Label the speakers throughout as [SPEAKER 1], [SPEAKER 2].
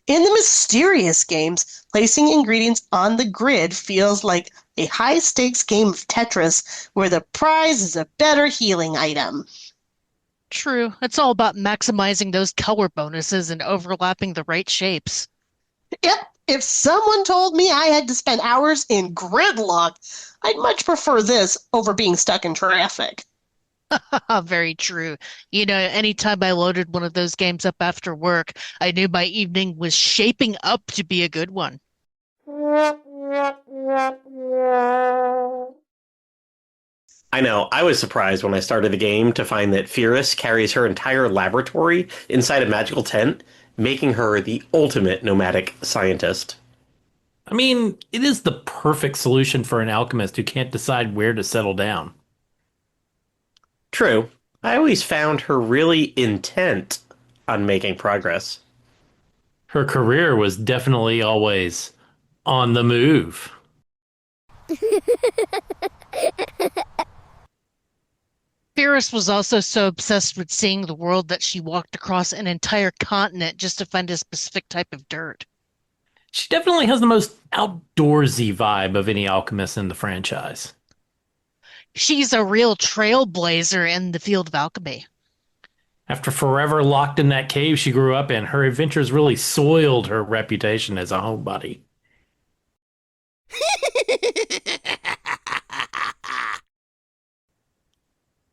[SPEAKER 1] In the mysterious games, placing ingredients on the grid feels like a high-stakes game of Tetris where the prize is a better healing item.
[SPEAKER 2] True. It's all about maximizing those color bonuses and overlapping the right shapes.
[SPEAKER 1] Yep, if someone told me I had to spend hours in gridlock, I'd much prefer this over being stuck in traffic.
[SPEAKER 2] Very true. Anytime I loaded one of those games up after work, I knew my evening was shaping up to be a good one.
[SPEAKER 3] I know, I was surprised when I started the game to find that Firis carries her entire laboratory inside a magical tent, making her the ultimate nomadic scientist.
[SPEAKER 4] I mean, it is the perfect solution for an alchemist who can't decide where to settle down.
[SPEAKER 3] True, I always found her really intent on making progress.
[SPEAKER 4] Her career was definitely always on the move.
[SPEAKER 2] Firis was also so obsessed with seeing the world that she walked across an entire continent just to find a specific type of dirt.
[SPEAKER 4] She definitely has the most outdoorsy vibe of any alchemist in the franchise.
[SPEAKER 2] She's a real trailblazer in the field of alchemy.
[SPEAKER 4] After forever locked in that cave she grew up in, her adventures really soiled her reputation as a homebody.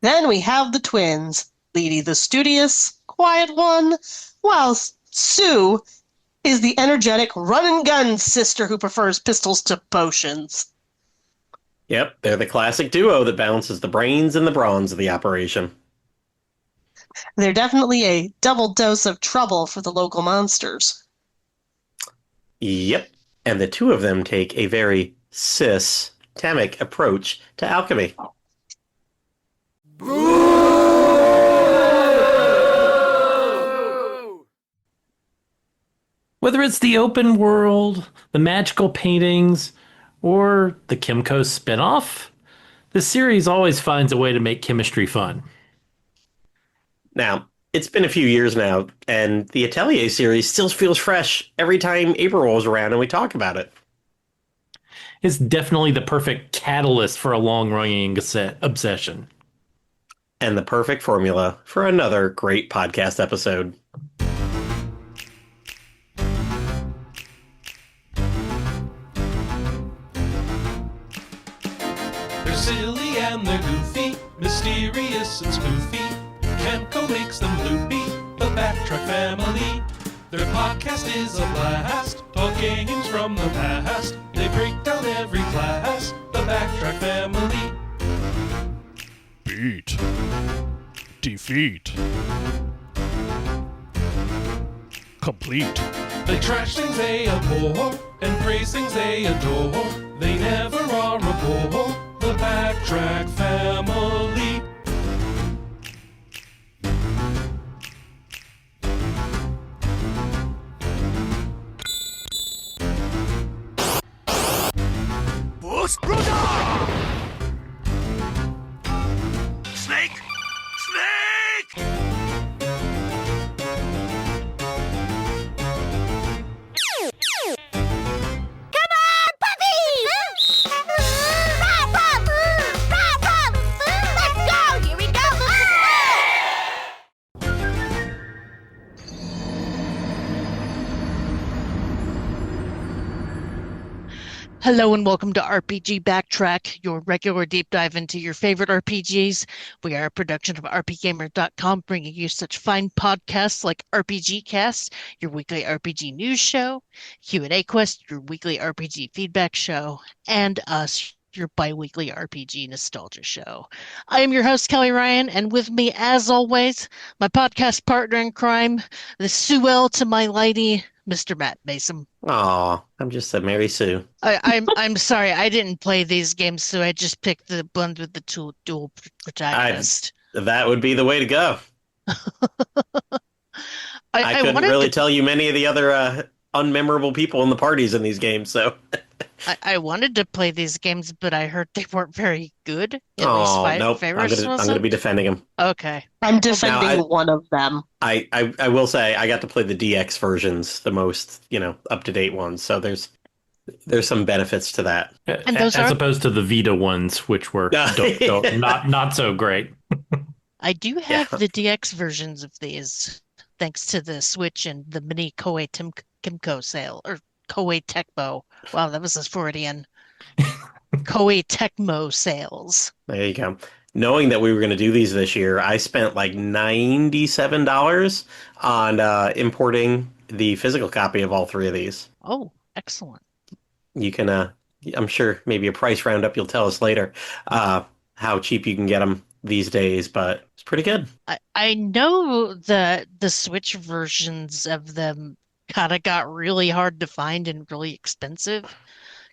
[SPEAKER 1] Then we have the twins, Lydie the studious, quiet one, while Sue is the energetic run-and-gun sister who prefers pistols to potions.
[SPEAKER 3] Yep, they're the classic duo that balances the brains and the bronze of the operation.
[SPEAKER 1] They're definitely a double dose of trouble for the local monsters.
[SPEAKER 3] Yep, and the two of them take a very systemic approach to alchemy.
[SPEAKER 4] Whether it's the open world, the magical paintings, or the Kimco spinoff, the series always finds a way to make chemistry fun.
[SPEAKER 3] Now, it's been a few years now, and the Atelier series still feels fresh every time April rolls around and we talk about it.
[SPEAKER 4] It's definitely the perfect catalyst for a long-running obsession.
[SPEAKER 3] And the perfect formula for another great podcast episode.
[SPEAKER 5] They're silly and they're goofy, mysterious and spoofy. Camco makes them loopy, the Backtrack family. Their podcast is a blast, talking games from the past. They break down every class, the Backtrack family.
[SPEAKER 6] Beat. Defeat. Complete.
[SPEAKER 5] They trash things they abhor, and praise things they adore. They never are a bore, the Backtrack family.
[SPEAKER 6] Snake! Snake!
[SPEAKER 2] Hello and welcome to RPG Backtrack, your regular deep dive into your favorite RPGs. We are a production of RPGamer.com, bringing you such fine podcasts like RPG Cast, your weekly RPG news show, Q&A Quest, your weekly RPG feedback show, and us, your bi-weekly RPG nostalgia show. I am your host, Kelly Ryan, and with me, as always, my podcast partner in crime, the Suelle to my Lydie, Mr. Matt Mason.
[SPEAKER 3] Aw, I'm just a Mary Sue.
[SPEAKER 2] I'm sorry, I didn't play these games, so I just picked the blend with the dual protagonist.
[SPEAKER 3] That would be the way to go. I couldn't
[SPEAKER 2] wanted
[SPEAKER 3] really
[SPEAKER 2] to,
[SPEAKER 3] tell you many of the other unmemorable people in the parties in these games, so.
[SPEAKER 2] I wanted to play these games, but I heard they weren't very good. At least
[SPEAKER 3] Oh, nope.
[SPEAKER 2] Firis
[SPEAKER 3] I'm gonna be
[SPEAKER 2] wasn't.
[SPEAKER 3] defending him.
[SPEAKER 2] Okay.
[SPEAKER 1] I'm
[SPEAKER 2] Well,
[SPEAKER 3] Now,
[SPEAKER 1] defending one of them.
[SPEAKER 3] I will say I got to play the DX versions, the most, up to date ones. So there's some benefits to that.
[SPEAKER 2] and those
[SPEAKER 4] As
[SPEAKER 2] are
[SPEAKER 4] opposed to the Vita ones, which were not so great.
[SPEAKER 2] I do
[SPEAKER 3] Yeah.
[SPEAKER 2] have the DX versions of these, thanks to the Switch and the mini Koei Kimco sale, or Koei Tecmo. Wow, that was a Freudian. Koei Tecmo sales.
[SPEAKER 3] There you go. Knowing that we were going to do these this year, I spent like $97 on importing the physical copy of all three of these.
[SPEAKER 2] Oh, excellent.
[SPEAKER 3] You can, I'm sure maybe a price roundup you'll tell us later how cheap you can get them these days, but it's pretty good.
[SPEAKER 2] I know that the Switch versions of them kind of got really hard to find and really expensive.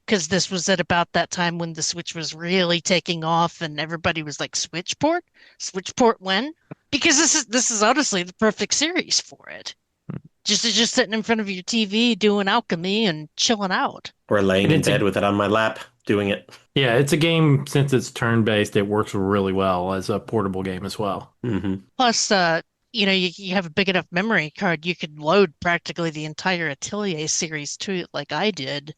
[SPEAKER 2] Because this was at about that time when the Switch was really taking off and everybody was like, Switchport? Switchport when? Because this is honestly the perfect series for it. Just sitting in front of your TV doing alchemy and chilling out.
[SPEAKER 3] Or laying
[SPEAKER 4] And
[SPEAKER 3] in
[SPEAKER 4] it's a-
[SPEAKER 3] bed with it on my lap doing it.
[SPEAKER 4] Yeah, it's a game, since it's turn-based, it works really well as a portable game as well.
[SPEAKER 3] Hmm.
[SPEAKER 2] Plus, you have a big enough memory card, you could load practically the entire Atelier series to it like I did.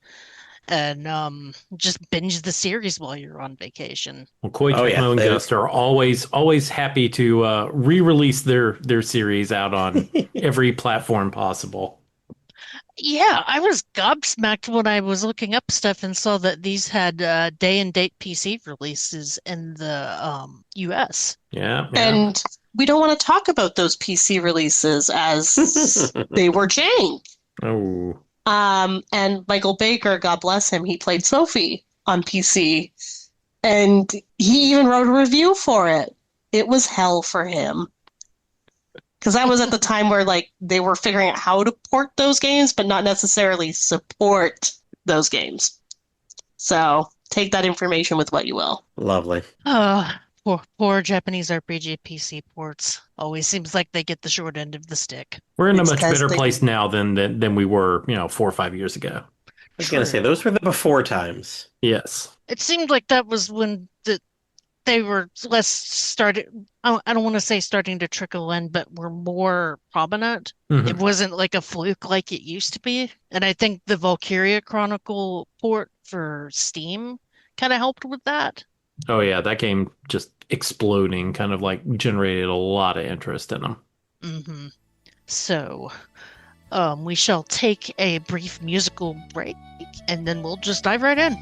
[SPEAKER 2] And just binge the series while you're on vacation.
[SPEAKER 4] Well, Koei
[SPEAKER 3] Oh, yeah,
[SPEAKER 4] Tecmo and
[SPEAKER 3] they-
[SPEAKER 4] Gust are always happy to re-release their series out on every platform possible.
[SPEAKER 2] Yeah, I was gobsmacked when I was looking up stuff and saw that these had day and date PC releases in the US.
[SPEAKER 4] Yeah.
[SPEAKER 1] And we don't want to talk about those PC releases as they were jank.
[SPEAKER 4] Oh.
[SPEAKER 1] And Michael Baker, God bless him, he played Sophie on PC, and he even wrote a review for it. It was hell for him. Because that was at the time where they were figuring out how to port those games, but not necessarily support those games. So take that information with what you will.
[SPEAKER 3] Lovely.
[SPEAKER 2] Poor Japanese RPG PC ports. Always seems like they get the short end of the stick.
[SPEAKER 4] We're in a
[SPEAKER 1] It's
[SPEAKER 4] much
[SPEAKER 1] 'cause
[SPEAKER 4] better
[SPEAKER 1] they-
[SPEAKER 4] place now than we were, 4 or 5 years ago.
[SPEAKER 3] I was going to say, those were the before times.
[SPEAKER 4] Yes.
[SPEAKER 2] It seemed like that was when they were less started. I don't want to say starting to trickle in, but were more prominent.
[SPEAKER 4] Mhm.
[SPEAKER 2] It wasn't like a fluke like it used to be. And I think the Valkyria Chronicle port for Steam kind of helped with that.
[SPEAKER 4] Oh yeah, that game just exploding kind of generated a lot of interest in them.
[SPEAKER 2] Hmm. So, we shall take a brief musical break and then we'll just dive right in.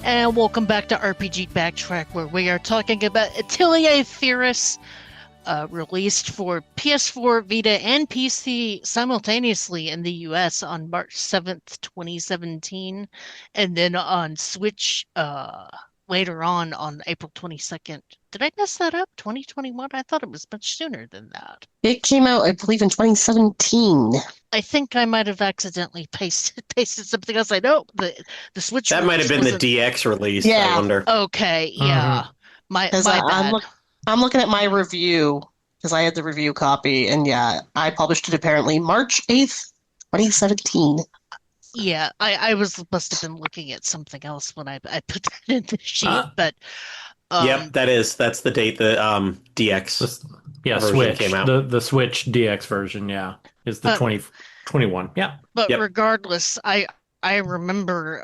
[SPEAKER 2] And welcome back to RPG Backtrack, where we are talking about Atelier Firis, released for PS4, Vita, and PC simultaneously in the US on March 7th, 2017, and then on Switch later on April 22nd. Did I mess that up? 2021? I thought it was much sooner than that.
[SPEAKER 1] It came out, I believe, in 2017.
[SPEAKER 2] I think I might have accidentally pasted something else. I know the Switch
[SPEAKER 3] That might have been the
[SPEAKER 2] wasn't-
[SPEAKER 3] DX release,
[SPEAKER 1] Yeah.
[SPEAKER 3] I wonder.
[SPEAKER 2] Okay, yeah. My
[SPEAKER 1] Because
[SPEAKER 2] bad.
[SPEAKER 1] I'm looking at my review, because I had the review copy, and yeah, I published it apparently March 8th, 2017.
[SPEAKER 2] Yeah, I must have been looking at something else when I put that in the sheet, but
[SPEAKER 3] Yep, that's the date the DX
[SPEAKER 4] Yeah,
[SPEAKER 3] version
[SPEAKER 4] Switch.
[SPEAKER 3] came out.
[SPEAKER 4] The Switch DX version, yeah, is the 2021. Yeah.
[SPEAKER 2] but
[SPEAKER 3] Yep.
[SPEAKER 2] regardless, I remember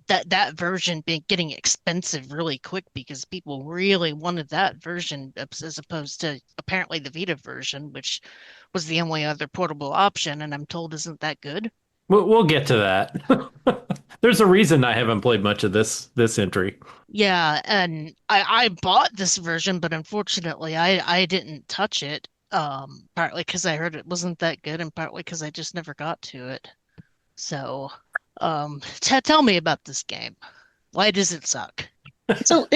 [SPEAKER 2] that version getting expensive really quick because people really wanted that version as opposed to apparently the Vita version, which was the only other portable option, and I'm told isn't that good.
[SPEAKER 4] We'll get to that. There's a reason I haven't played much of this entry.
[SPEAKER 2] Yeah, and I bought this version, but unfortunately I didn't touch it. Partly because I heard it wasn't that good, and partly because I just never got to it. So, tell me about this game. Why does it suck?
[SPEAKER 1] So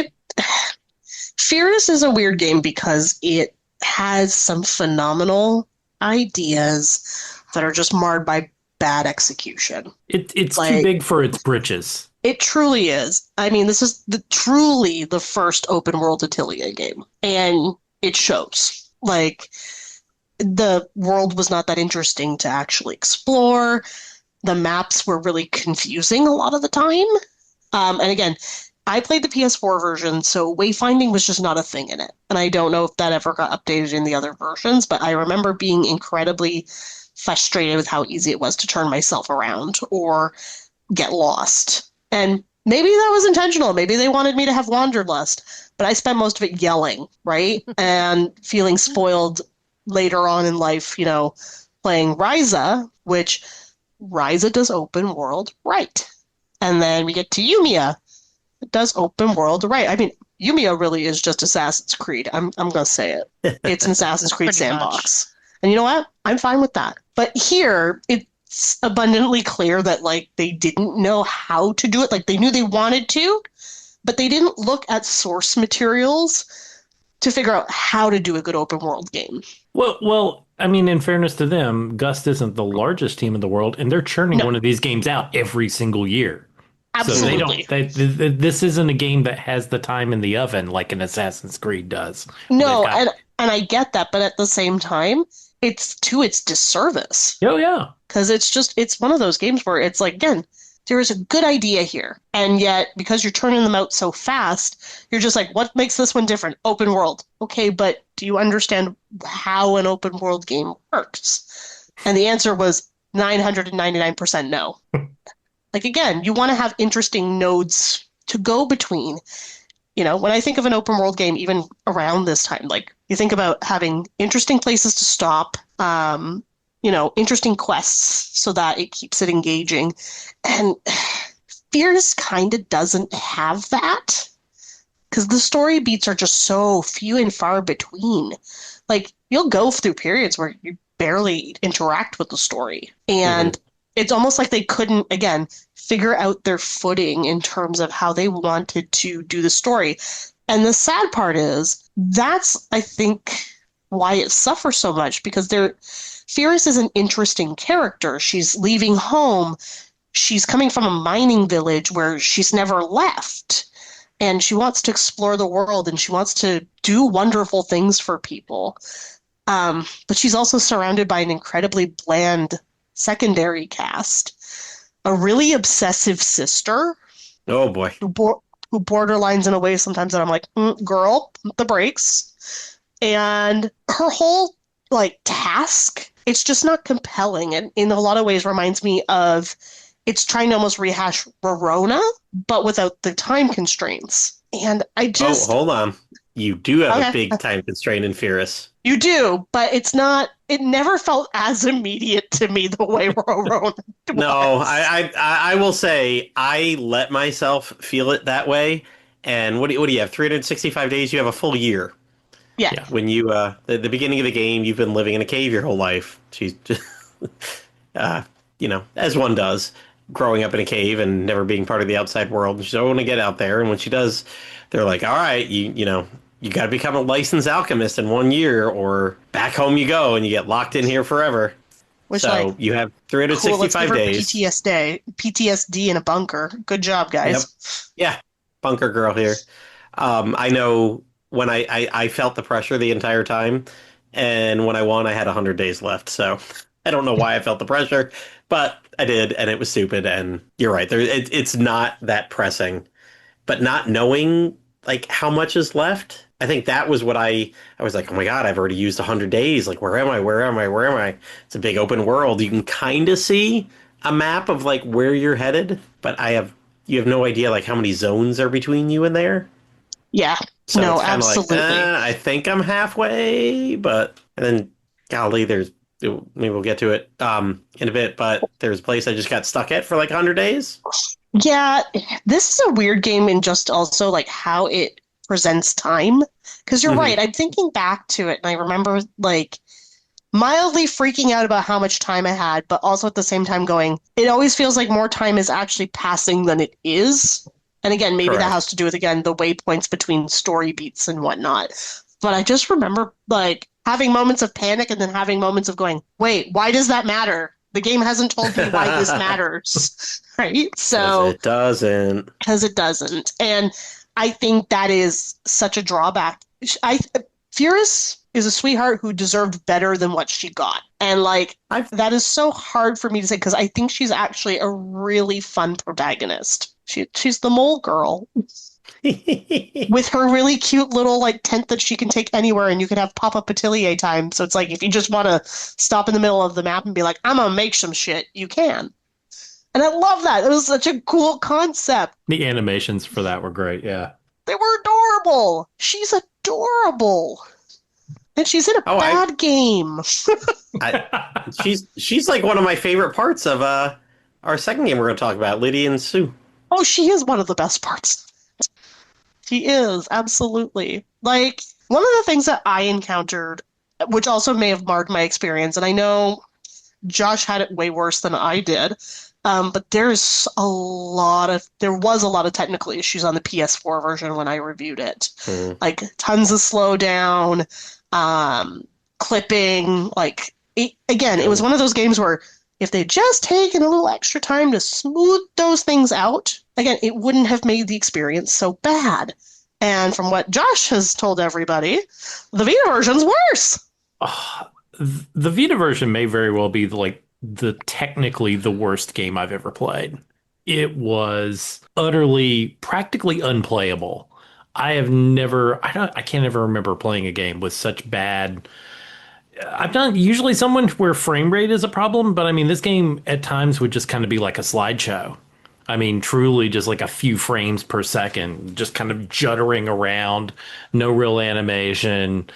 [SPEAKER 1] Firis is a weird game because it has some phenomenal ideas that are just marred by bad execution.
[SPEAKER 4] It's too
[SPEAKER 1] Like,
[SPEAKER 4] big for its britches.
[SPEAKER 1] it truly is. I mean, this is truly the first open world Atelier game, and it shows. Like, the world was not that interesting to actually explore. The maps were really confusing a lot of the time. And again, I played the PS4 version, so wayfinding was just not a thing in it. And I don't know if that ever got updated in the other versions, but I remember being incredibly frustrated with how easy it was to turn myself around or get lost. And maybe that was intentional. Maybe they wanted me to have wanderlust, but I spent most of it yelling, right? And feeling spoiled later on in life, playing Ryza, which Ryza does open world right. And then we get to Yumiya. It does open world right. I mean, Yumiya really is just Assassin's Creed. I'm going to say it. It's an Assassin's Creed
[SPEAKER 2] Pretty
[SPEAKER 1] sandbox. And you know what? I'm fine with that. But here, it's abundantly clear that, like, they didn't know how to do it. Like, they knew they wanted to, but they didn't look at source materials to figure out how to do a good open world game.
[SPEAKER 4] Well, I mean, in fairness to them, Gust isn't the largest team in the world, and they're churning
[SPEAKER 1] No.
[SPEAKER 4] one of these games out every single year.
[SPEAKER 1] Absolutely.
[SPEAKER 4] So this isn't a game that has the time in the oven like an Assassin's Creed does.
[SPEAKER 1] No,
[SPEAKER 4] They've got-
[SPEAKER 1] and I get that, but at the same time, it's to its disservice.
[SPEAKER 4] Oh, yeah.
[SPEAKER 1] Because it's one of those games where it's like, again, there is a good idea here. And yet, because you're turning them out so fast, you're just like, what makes this one different? Open world. Okay, but do you understand how an open world game works? And the answer was 999% no. Like, again, you want to have interesting nodes to go between. When I think of an open world game, even around this time, like, you think about having interesting places to stop, interesting quests so that it keeps it engaging. And Fears kind of doesn't have that because the story beats are just so few and far between. Like, you'll go through periods where you barely interact with the story. And it's almost like they couldn't, again, figure out their footing in terms of how they wanted to do the story. And the sad part is, that's, I think, why it suffers so much, because Firis is an interesting character. She's leaving home. She's coming from a mining village where she's never left. And she wants to explore the world, and she wants to do wonderful things for people. But she's also surrounded by an incredibly bland secondary cast. A really obsessive sister.
[SPEAKER 3] Oh boy.
[SPEAKER 1] Who borderlines in a way sometimes that I'm like, girl, pump the brakes. And her whole, task, it's just not compelling. And in a lot of ways reminds me of, it's trying to almost rehash Verona, but without the time constraints. And I just...
[SPEAKER 3] Oh, hold on. You do have
[SPEAKER 1] Okay.
[SPEAKER 3] a big time constraint in Firis.
[SPEAKER 1] You do, but it's not... It never felt as immediate to me the way Verona was.
[SPEAKER 3] No, I will say I let myself feel it that way. And what do you have? 365 days? You have a full year.
[SPEAKER 1] Yeah.
[SPEAKER 3] When you the beginning of the game, you've been living in a cave your whole life. She's just, as one does, growing up in a cave and never being part of the outside world. And she's always want to get out there. And when she does, they're like, all right, you got to become a licensed alchemist in 1 year, or back home you go and you get locked in here forever.
[SPEAKER 1] Which,
[SPEAKER 3] So you have 365
[SPEAKER 1] cool, let's
[SPEAKER 3] days.
[SPEAKER 1] give her PTSD in a bunker. Good job, guys.
[SPEAKER 3] Yeah, bunker girl here. I know when I felt the pressure the entire time, and when I won, I had 100 days left. So I don't know why I felt the pressure, but I did, and it was stupid. And you're right, it's not that pressing, but not knowing how much is left. I think that was what I was like, oh my God, I've already used 100 days. Like, where am I? Where am I? Where am I? It's a big open world. You can kind of see a map of where you're headed, but you have no idea how many zones are between you and there.
[SPEAKER 1] Yeah.
[SPEAKER 3] So
[SPEAKER 1] No,
[SPEAKER 3] it's kinda
[SPEAKER 1] absolutely.
[SPEAKER 3] I think I'm halfway, and then golly, maybe we'll get to it in a bit, but there's a place I just got stuck at for 100 days.
[SPEAKER 1] Yeah, this is a weird game in just also how it presents time. Because you're right. I'm thinking back to it, and I remember like mildly freaking out about how much time I had, but also at the same time going, it always feels like more time is actually passing than it is. And again, maybe that
[SPEAKER 3] Correct.
[SPEAKER 1] has to do with, again, the waypoints between story beats and whatnot. But I just remember like having moments of panic and then having moments of going, wait, why does that matter? The game hasn't told me why this matters, right?
[SPEAKER 3] Because
[SPEAKER 1] So,
[SPEAKER 3] it doesn't.
[SPEAKER 1] because it doesn't. And I think that is such a drawback. I Firis is a sweetheart who deserved better than what she got. And like that is so hard for me to say because I think she's actually a really fun protagonist. She's the mole girl with her really cute little like tent that she can take anywhere and you can have pop-up atelier time. So it's like if you just want to stop in the middle of the map and be like, I'm gonna make some shit, you can. And I love that. It was such a cool concept.
[SPEAKER 4] The animations for that were great. Yeah.
[SPEAKER 1] They were adorable. She's adorable. And she's in a bad game.
[SPEAKER 3] She's like one of my favorite parts of our second game we're going to talk about, Lydie and Sue.
[SPEAKER 1] Oh, she is one of the best parts. She is, absolutely. Like, one of the things that I encountered, which also may have marred my experience, and I know Josh had it way worse than I did, but there was a lot of technical issues on the PS4 version when I reviewed it. Like, tons of slowdown, clipping, like, it was one of those games where if they'd just taken a little extra time to smooth those things out, again, it wouldn't have made the experience so bad. And from what Josh has told everybody, the Vita version's worse.
[SPEAKER 4] The Vita version may very well be technically the worst game I've ever played. It was practically unplayable. I can't ever remember playing a game with such bad. I've done usually someone where frame rate is a problem, but I mean, this game at times would just kind of be like a slideshow. I mean, truly just like a few frames per second, just kind of juddering around, no real animation.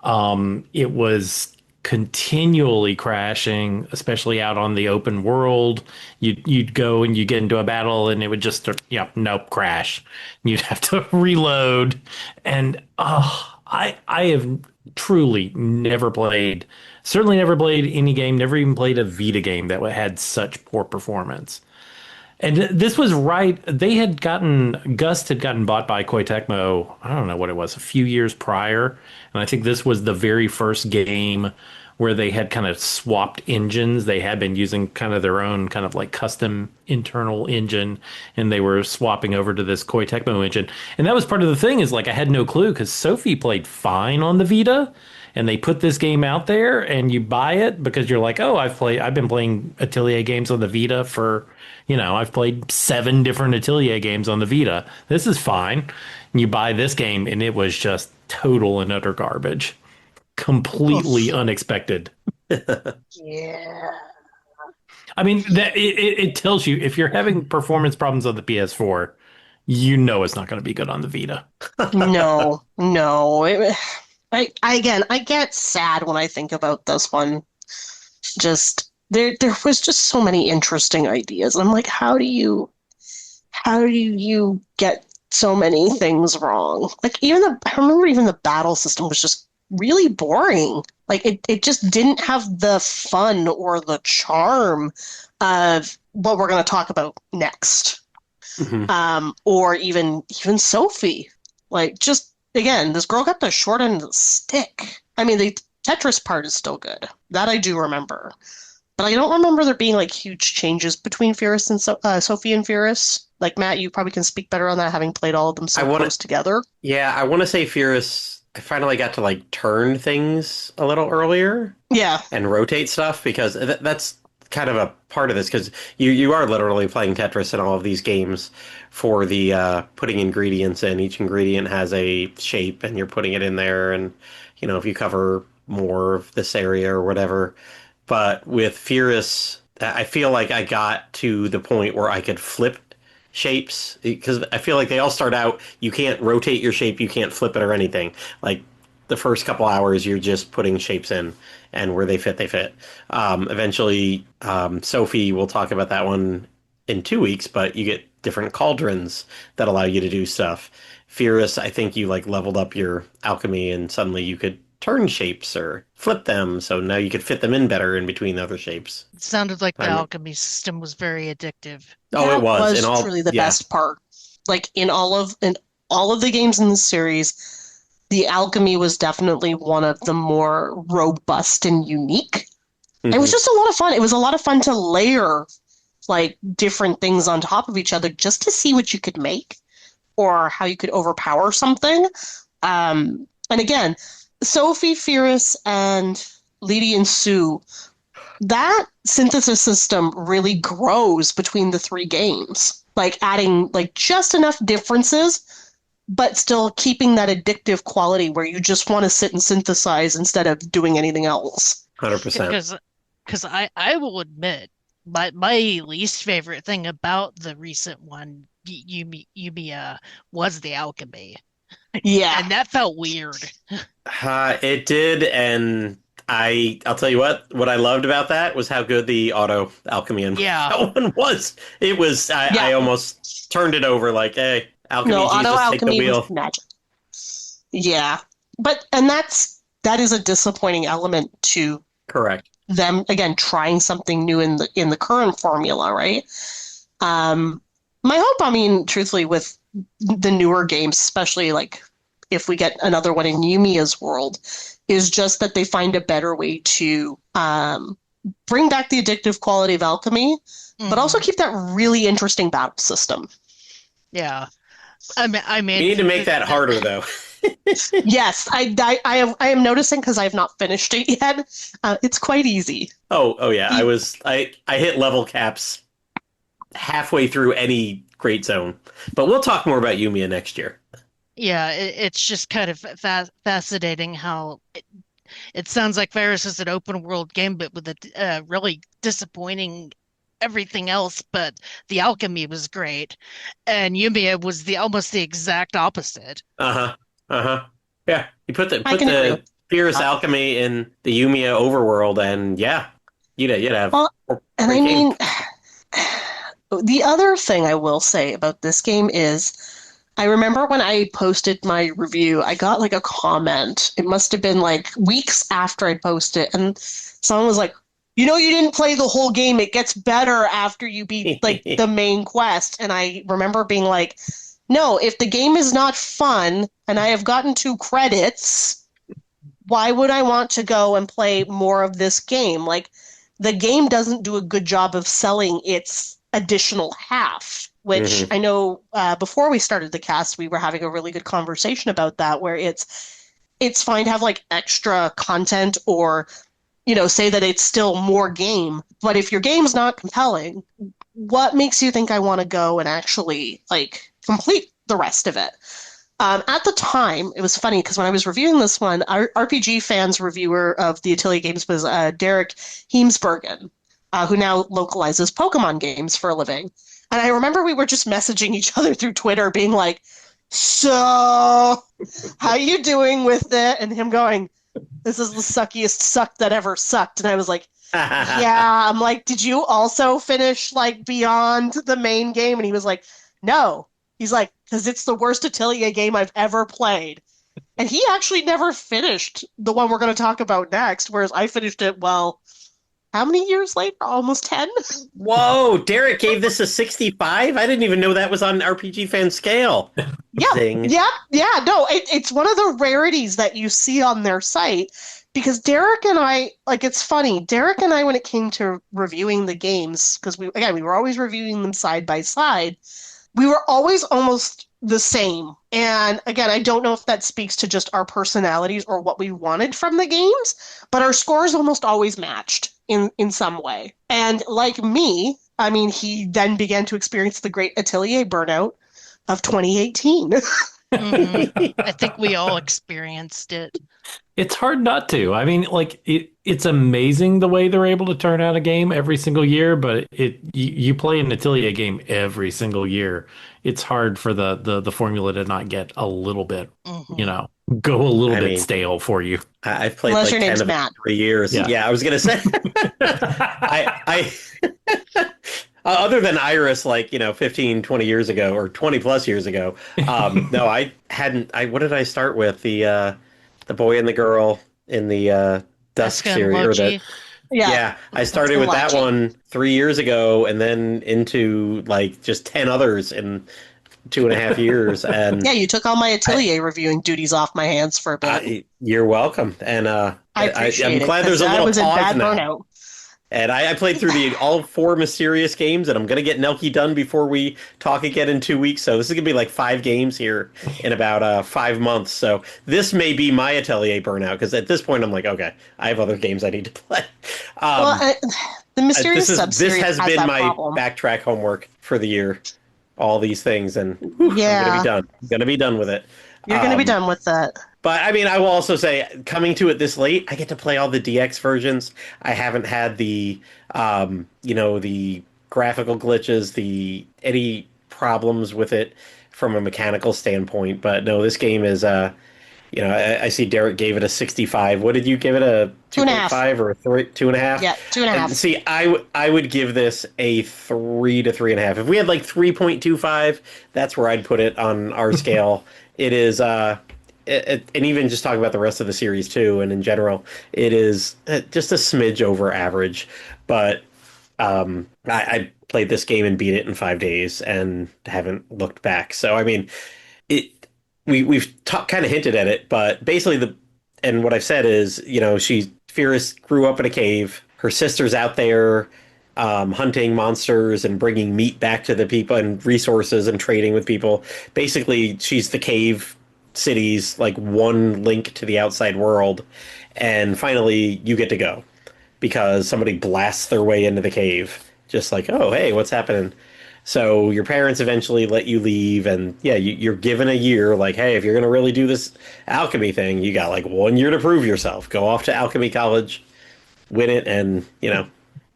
[SPEAKER 4] It was continually crashing, especially out on the open world. You'd go and you get into a battle and it would just, nope, crash. You'd have to reload. And I have truly certainly never played any game, never even played a Vita game that had such poor performance. And this was right. Gust had gotten bought by Koei Tecmo, I don't know what it was, a few years prior. And I think this was the very first game where they had kind of swapped engines. They had been using kind of their own kind of like custom internal engine, and they were swapping over to this Koei Tecmo engine. And that was part of the thing, is like I had no clue because Sophie played fine on the Vita. And they put this game out there and you buy it because you're like, oh, I've been playing Atelier games on the Vita for, I've played 7 different Atelier games on the Vita. This is fine. And you buy this game and it was just total and utter garbage. Completely unexpected.
[SPEAKER 1] Yeah.
[SPEAKER 4] I mean, it tells you if you're having performance problems on the PS4, it's not going to be good on the Vita.
[SPEAKER 1] No. I get sad when I think about this one. Just there was just so many interesting ideas. I'm like, how do you get so many things wrong? Like I remember even the battle system was just really boring. Like it just didn't have the fun or the charm of what we're going to talk about next. Mm-hmm. Or even Sophie. Like just again, this girl got the short end of the stick. I mean, the Tetris part is still good. That I do remember. But I don't remember there being, like, huge changes between Firis and Sophie and Firis. Like, Matt, you probably can speak better on that, having played all of them close together.
[SPEAKER 3] Yeah, I want to say Firis, I finally got to, like, turn things a little earlier.
[SPEAKER 1] Yeah.
[SPEAKER 3] And rotate stuff, because that's kind of a part of this, because you are literally playing Tetris in all of these games for the putting ingredients in. Each ingredient has a shape, and you're putting it in there, and if you cover more of this area or whatever. But with Firis, I feel like I got to the point where I could flip shapes, because I feel like they all start out, you can't rotate your shape, you can't flip it or anything. Like the first couple hours, you're just putting shapes in, and where they fit, they fit. Eventually, Sophie, will talk about that one in 2 weeks, but you get different cauldrons that allow you to do stuff. Firis, I think you like leveled up your alchemy and suddenly you could turn shapes or flip them, so now you could fit them in better in between other shapes.
[SPEAKER 2] It sounded like the
[SPEAKER 3] I mean,
[SPEAKER 2] alchemy system was very addictive.
[SPEAKER 3] oh, it
[SPEAKER 1] That
[SPEAKER 3] was in
[SPEAKER 1] was
[SPEAKER 3] all,
[SPEAKER 1] truly the
[SPEAKER 3] yeah,
[SPEAKER 1] best part. Like in all of the games in the series, the alchemy was definitely one of the more robust and unique. It was
[SPEAKER 3] Mhm.
[SPEAKER 1] just a lot of fun. It was a lot of fun to layer like different things on top of each other just to see what you could make or how you could overpower something. And again, Sophie, Firis, and Lydie and Sue, that synthesis system really grows between the three games, like adding like just enough differences, but still keeping that addictive quality where you just want to sit and synthesize instead of doing anything else.
[SPEAKER 3] 100%.
[SPEAKER 2] Because I will admit, my least favorite thing about the recent one, Yumiya, was the alchemy.
[SPEAKER 1] Yeah.
[SPEAKER 2] And that felt weird.
[SPEAKER 3] It did, and I'll tell you what I loved about that was how good the auto alchemy in
[SPEAKER 2] Yeah.
[SPEAKER 3] that one was. It was I
[SPEAKER 1] Yeah.
[SPEAKER 3] almost turned it over like, hey, alchemy
[SPEAKER 1] No,
[SPEAKER 3] Jesus,
[SPEAKER 1] auto
[SPEAKER 3] take the
[SPEAKER 1] alchemy
[SPEAKER 3] wheel.
[SPEAKER 1] was magic. Yeah. And that is a disappointing element to
[SPEAKER 3] Correct.
[SPEAKER 1] them again trying something new in the current formula, right? My hope, I mean, truthfully, with the newer games, especially like if we get another one in Yumiya's world, is just that they find a better way to bring back the addictive quality of alchemy, but also keep that really interesting battle system.
[SPEAKER 2] Yeah. I mean,
[SPEAKER 3] We need to make that harder, though.
[SPEAKER 1] Yes, I am noticing because I have not finished it yet. It's quite easy.
[SPEAKER 3] Oh yeah. I hit level caps halfway through any great zone. But we'll talk more about Yumiya next year.
[SPEAKER 2] Yeah, it's just kind of fascinating how it sounds like Firis is an open world game, but with a really disappointing everything else. But the alchemy was great, and Yumiya was the almost the exact opposite.
[SPEAKER 3] Uh-huh. Uh-huh. Yeah. You put
[SPEAKER 1] I can agree
[SPEAKER 3] the
[SPEAKER 1] with
[SPEAKER 3] Fierce
[SPEAKER 1] that.
[SPEAKER 3] alchemy in the Yumiya overworld, and yeah, you'd have
[SPEAKER 1] Well,
[SPEAKER 3] a
[SPEAKER 1] and I
[SPEAKER 3] great game.
[SPEAKER 1] mean, the other thing I will say about this game is I remember when I posted my review, I got like a comment. It must have been like weeks after I posted it, and someone was like, you didn't play the whole game. It gets better after you beat like the main quest. And I remember being like, no, if the game is not fun and I have gotten 2 credits, why would I want to go and play more of this game? Like, the game doesn't do a good job of selling its additional half, which I know before we started the cast, we were having a really good conversation about that, where it's fine to have like extra content or, say that it's still more game. But if your game's not compelling, what makes you think I want to go and actually like complete the rest of it? At the time, it was funny because when I was reviewing this one, our RPG fans reviewer of the Atelier games was Derek Heemsbergen, who now localizes Pokemon games for a living. And I remember we were just messaging each other through Twitter, being like, "So, how you doing with it?" And him going, "This is the suckiest suck that ever sucked." And I was like, "Yeah." I'm like, "Did you also finish like beyond the main game?" And he was like, "No." He's like, "Because it's the worst Atelier game I've ever played." And he actually never finished the one we're going to talk about next, whereas I finished it, well, how many years later? Almost 10?
[SPEAKER 3] Whoa, Derek gave this a 65? I didn't even know that was on RPG fan scale.
[SPEAKER 1] Yeah,
[SPEAKER 3] Zing.
[SPEAKER 1] yeah. No, it's one of the rarities that you see on their site because Derek and I, like, it's funny. Derek and I, when it came to reviewing the games, because we were always reviewing them side by side, we were always almost the same. And again, I don't know if that speaks to just our personalities or what we wanted from the games, but our scores almost always matched in some way. And like me, I mean, he then began to experience the great Atelier burnout of 2018.
[SPEAKER 2] I think we all experienced it.
[SPEAKER 4] It's hard not to. I mean, like it's amazing the way they're able to turn out a game every single year, but you play an Atelier game every single year. It's hard for the formula to not get a little bit, go a little bit stale for you.
[SPEAKER 3] I've played
[SPEAKER 1] Unless
[SPEAKER 3] like
[SPEAKER 1] your
[SPEAKER 3] 10
[SPEAKER 1] name's
[SPEAKER 3] of
[SPEAKER 1] Matt.
[SPEAKER 3] 3 years.
[SPEAKER 4] Yeah.
[SPEAKER 3] Yeah, I was gonna say. I Other than Iris, like, 15, 20 years ago, or 20 plus years ago. No, I hadn't. What did I start with? The boy and the girl in the Dusk series, or the
[SPEAKER 1] Yeah.
[SPEAKER 3] yeah, I started with that
[SPEAKER 1] Lucky.
[SPEAKER 3] one 3 years ago, and then into like just 10 others in 2.5 years. And
[SPEAKER 1] Yeah, you took all my Atelier reviewing duties off my hands for a bit.
[SPEAKER 3] you're welcome. And
[SPEAKER 1] I
[SPEAKER 3] I'm
[SPEAKER 1] appreciate it,
[SPEAKER 3] glad there's
[SPEAKER 1] 'cause
[SPEAKER 3] a
[SPEAKER 1] I
[SPEAKER 3] little
[SPEAKER 1] was in
[SPEAKER 3] pause
[SPEAKER 1] bad
[SPEAKER 3] now.
[SPEAKER 1] burnout.
[SPEAKER 3] And I played through all 4 Mysterious games, and I'm going to get Nelky done before we talk again in 2 weeks. So this is going to be like 5 games here in about 5 months. So this may be my Atelier burnout, because at this point I'm like, okay, I have other games I need to play.
[SPEAKER 1] The Mysterious
[SPEAKER 3] This has been
[SPEAKER 1] that
[SPEAKER 3] my
[SPEAKER 1] problem.
[SPEAKER 3] backtrack homework for the year. All these things, and I'm
[SPEAKER 1] Yeah.
[SPEAKER 3] going to be done. I'm going to be done with it.
[SPEAKER 1] You're going to be done with that.
[SPEAKER 3] But I mean, I will also say, coming to it this late, I get to play all the DX versions. I haven't had the graphical glitches, any problems with it from a mechanical standpoint. But no, this game is, I see Derek gave it a 65. What did you give it, a 2.5 or a 3, 2.5?
[SPEAKER 1] Yeah, 2.5.
[SPEAKER 3] And see, I would give this a 3 to 3.5. If we had like 3.25, that's where I'd put it on our scale. It is, and even just talking about the rest of the series too, and in general, it is just a smidge over average. But I played this game and beat it in 5 days and haven't looked back. So I mean, we've kind of hinted at it, but basically and what I've said is, Firis grew up in a cave. Her sister's out there hunting monsters and bringing meat back to the people and resources and trading with people. Basically, she's the cave city's like one link to the outside world. And finally, you get to go because somebody blasts their way into the cave. Just like, oh, hey, what's happening? So your parents eventually let you leave, and yeah, you're given a year. Like, hey, if you're gonna really do this alchemy thing, you got like 1 year to prove yourself. Go off to alchemy college, win it, and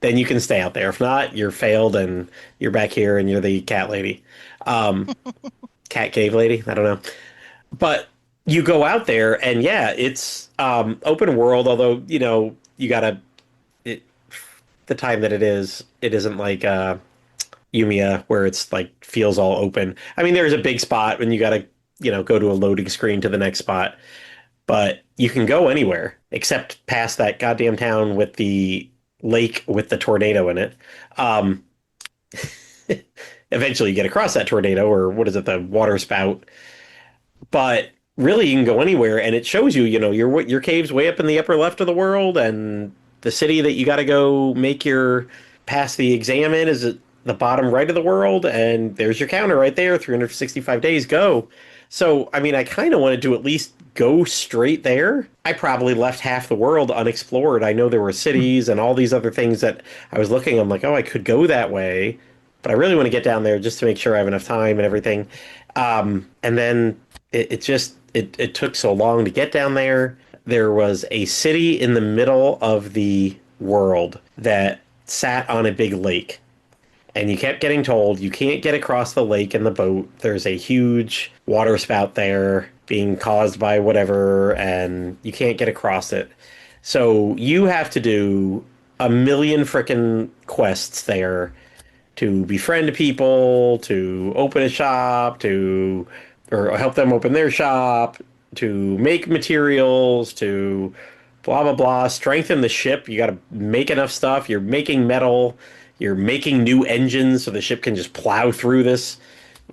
[SPEAKER 3] then you can stay out there. If not, you're failed, and you're back here, and you're the cat lady, cat cave lady. I don't know, but you go out there, and yeah, it's open world. Although you gotta the time that it isn't like Umia, where it's like feels all open. I mean, there's a big spot when you got to, go to a loading screen to the next spot, but you can go anywhere except past that goddamn town with the lake with the tornado in it. Eventually, you get across that tornado, or what is it, the water spout? But really, you can go anywhere, and it shows you, your cave's way up in the upper left of the world, and the city that you got to go make your pass the exam in is at the bottom right of the world, and there's your counter right there, 365 days, go. So, I mean, I kind of wanted to at least go straight there. I probably left half the world unexplored. I know there were cities and all these other things that I was looking, I'm like, oh, I could go that way, but I really want to get down there just to make sure I have enough time and everything. And then it took so long to get down there. There was a city in the middle of the world that sat on a big lake. And you kept getting told you can't get across the lake in the boat. There's a huge water spout there being caused by whatever, and you can't get across it. So you have to do a million frickin' quests there to befriend people, to open a shop, or help them open their shop, to make materials, to blah, blah, blah, strengthen the ship. You got to make enough stuff. You're making metal. You're making new engines so the ship can just plow through this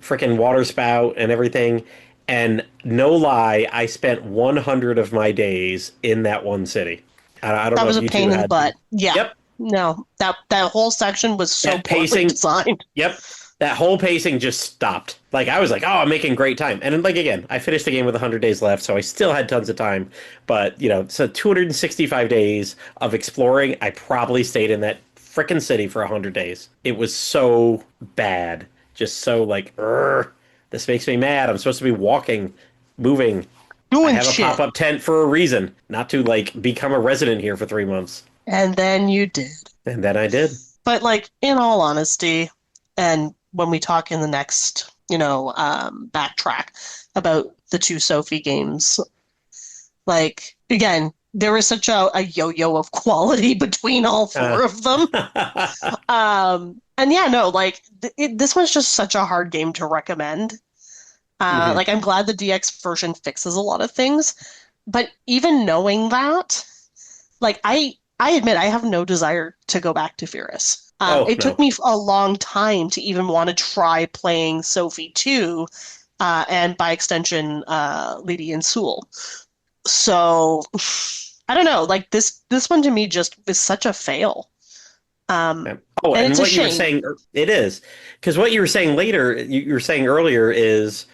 [SPEAKER 3] freaking water spout and everything. And no lie, I spent 100 of my days in that one city. I don't know.
[SPEAKER 1] That was
[SPEAKER 3] if
[SPEAKER 1] a
[SPEAKER 3] you
[SPEAKER 1] pain
[SPEAKER 3] two
[SPEAKER 1] in the
[SPEAKER 3] had.
[SPEAKER 1] butt. Yeah.
[SPEAKER 3] Yep.
[SPEAKER 1] No, that whole section was so
[SPEAKER 3] That
[SPEAKER 1] poorly
[SPEAKER 3] pacing-
[SPEAKER 1] designed.
[SPEAKER 3] Yep. That whole pacing just stopped. Like, I was like, oh, I'm making great time. And like, again, I finished the game with 100 days left, so I still had tons of time. But, so 265 days of exploring, I probably stayed in that frickin' city for 100 days. It was so bad. Just so like, this makes me mad. I'm supposed to be walking, moving.
[SPEAKER 1] Doing
[SPEAKER 3] I have
[SPEAKER 1] shit.
[SPEAKER 3] a pop-up tent for a reason, not to like become a resident here for 3 months.
[SPEAKER 1] And then you did.
[SPEAKER 3] And then I did.
[SPEAKER 1] But like, in all honesty, and when we talk in the next, backtrack about the 2 Sophie games, like, again, there was such a yo-yo of quality between all 4 of them. And yeah, no, like this was just such a hard game to recommend. Like I'm glad the DX version fixes a lot of things, but even knowing that, like I admit I have no desire to go back to Firis.
[SPEAKER 3] Oh,
[SPEAKER 1] It took
[SPEAKER 3] no.
[SPEAKER 1] me a long time to even want to try playing Sophie 2, and by extension, Lydie and Suelle. So I don't know, like this one to me just is such a fail.
[SPEAKER 3] Yeah. Oh,
[SPEAKER 1] And
[SPEAKER 3] and
[SPEAKER 1] it's a
[SPEAKER 3] what you were
[SPEAKER 1] shame.
[SPEAKER 3] saying, it is. Because what you were saying later, you were saying earlier is,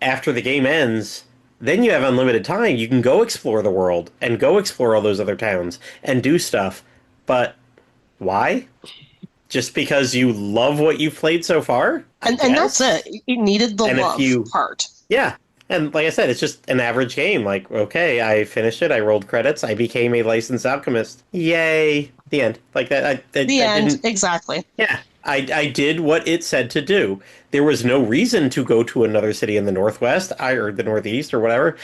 [SPEAKER 3] after the game ends, then you have unlimited time. You can go explore the world and go explore all those other towns and do stuff. But why? Just because you love what you've played so far? I
[SPEAKER 1] And that's
[SPEAKER 3] guess.
[SPEAKER 1] it. It needed the
[SPEAKER 3] And if
[SPEAKER 1] love
[SPEAKER 3] you,
[SPEAKER 1] part.
[SPEAKER 3] yeah. And like I said, it's just an average game. Like, okay, I finished it. I rolled credits. I became a licensed alchemist. Yay. The end. Like that.
[SPEAKER 1] The
[SPEAKER 3] I
[SPEAKER 1] end,
[SPEAKER 3] didn't.
[SPEAKER 1] exactly.
[SPEAKER 3] Yeah, I did what it said to do. There was no reason to go to another city in the Northwest, or the Northeast, or whatever.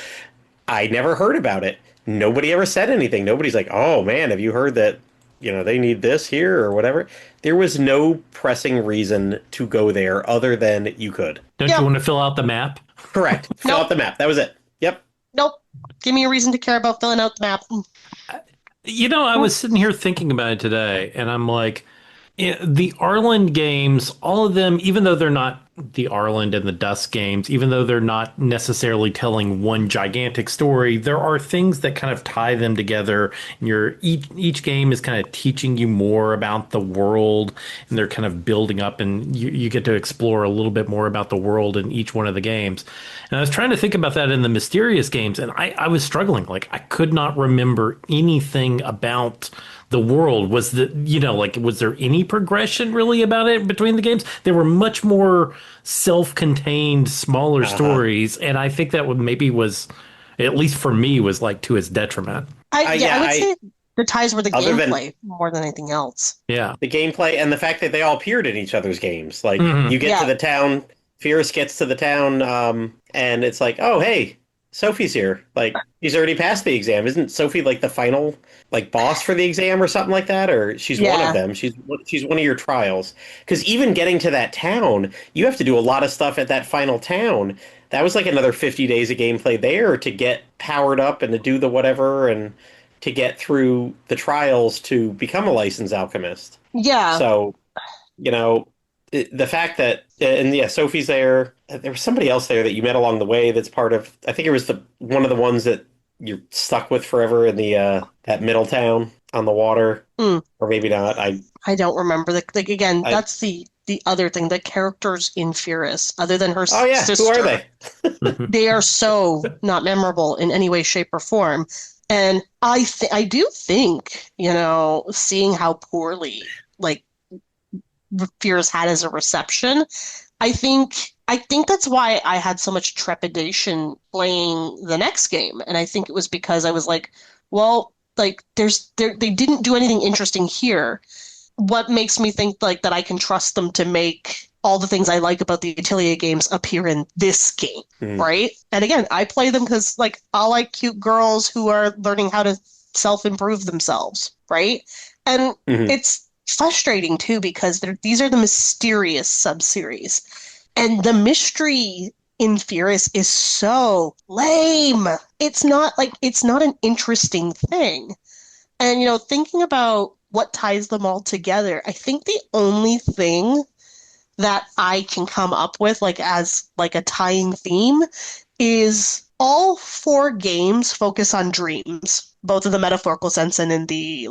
[SPEAKER 3] I never heard about it. Nobody ever said anything. Nobody's like, "Oh man, have you heard that? They need this here or whatever." There was no pressing reason to go there other than you could.
[SPEAKER 4] Don't
[SPEAKER 1] Yep.
[SPEAKER 4] you want to fill out the map?
[SPEAKER 3] Correct. Fill
[SPEAKER 1] Nope.
[SPEAKER 3] out the map. That was it. Yep.
[SPEAKER 1] Nope. Give me a reason to care about filling out the map.
[SPEAKER 4] I was sitting here thinking about it today, and I'm like, the Arland games, all of them, even though they're not the Arland and the Dusk games, even though they're not necessarily telling one gigantic story, there are things that kind of tie them together. And each game is kind of teaching you more about the world, and they're kind of building up, and you get to explore a little bit more about the world in each one of the games. And I was trying to think about that in the Mysterious games, and I was struggling. Like, I could not remember anything about the world. Was there any progression really about it between the games? They were much more self-contained, smaller stories, and I think that was, at least for me, was like to its detriment.
[SPEAKER 1] I would
[SPEAKER 3] I
[SPEAKER 1] say the ties were the
[SPEAKER 3] other than-
[SPEAKER 1] gameplay more than anything else.
[SPEAKER 4] Yeah.
[SPEAKER 3] The gameplay and the fact that they all appeared in each other's games. Like
[SPEAKER 4] Mhm.
[SPEAKER 3] you get
[SPEAKER 1] Yeah.
[SPEAKER 3] to the town, Firis gets to the town, and it's like, oh hey, Sophie's here. Like she's already passed the exam. Isn't Sophie like the final boss for the exam or something like that? Or she's one
[SPEAKER 1] Yeah.
[SPEAKER 3] of them. She's one of your trials. Because even getting to that town, you have to do a lot of stuff at that final town. That was like another 50 days of gameplay there to get powered up and to do the whatever and to get through the trials to become a licensed alchemist.
[SPEAKER 1] Yeah.
[SPEAKER 3] So, the fact that, and yeah, Sophie's there. There was somebody else there that you met along the way that's part of, I think it was one of the ones that you're stuck with forever in the that middle town on the water.
[SPEAKER 1] Mm.
[SPEAKER 3] Or maybe not.
[SPEAKER 1] I don't remember. That's the other thing. The characters in Firis, other than her
[SPEAKER 3] Oh yeah,
[SPEAKER 1] sister,
[SPEAKER 3] who are they?
[SPEAKER 1] they are so not memorable in any way, shape, or form. And I do think, seeing how poorly like Firis had as a reception, I think that's why I had so much trepidation playing the next game. And I think it was because I was like, well, like they didn't do anything interesting here. What makes me think like that I can trust them to make all the things I like about the Atelier games appear in this game, right? And again, I play them because like I like cute girls who are learning how to self-improve themselves, right? And it's frustrating too because these are the mysterious sub-series. And the mystery in Firis is so lame. It's not an interesting thing. And thinking about what ties them all together, I think the only thing that I can come up with as a tying theme is all 4 games focus on dreams, both in the metaphorical sense and in the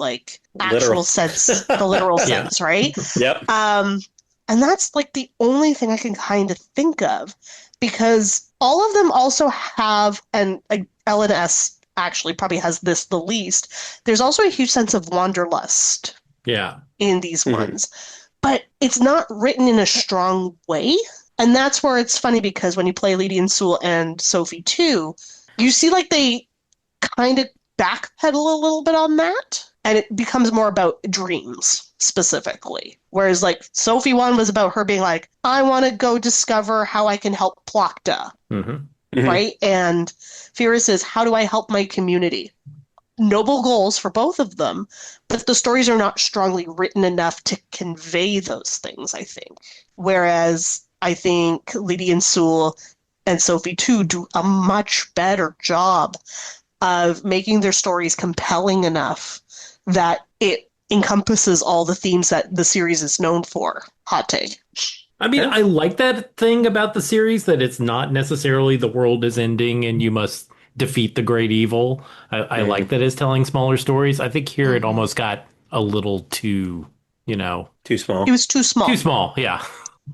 [SPEAKER 1] actual
[SPEAKER 3] Literal.
[SPEAKER 1] sense, the literal sense, right?
[SPEAKER 3] Yep.
[SPEAKER 1] And that's the only thing I can kind of think of, because all of them also have, and LNS actually probably has this the least, there's also a huge sense of wanderlust in these ones. But it's not written in a strong way. And that's where it's funny, because when you play Lydie and Suelle and Sophie 2, you see they kind of backpedal a little bit on that. And it becomes more about dreams specifically. Whereas Sophie 1 was about her being like, I want to go discover how I can help Plakta. Right? And Firis is, how do I help my community? noble goals for both of them, but the stories are not strongly written enough to convey those things, I think. Whereas I think Lydie and Suelle and Sophie too do a much better job of making their stories compelling enough that it encompasses all the themes that the series is known for. Hot take.
[SPEAKER 4] I mean, I like that thing about the series that it's not necessarily the world is ending and you must defeat the great evil. I like that it's telling smaller stories. I think here it almost got a little too,
[SPEAKER 3] Too small.
[SPEAKER 1] It was too small.
[SPEAKER 4] too small. Yeah.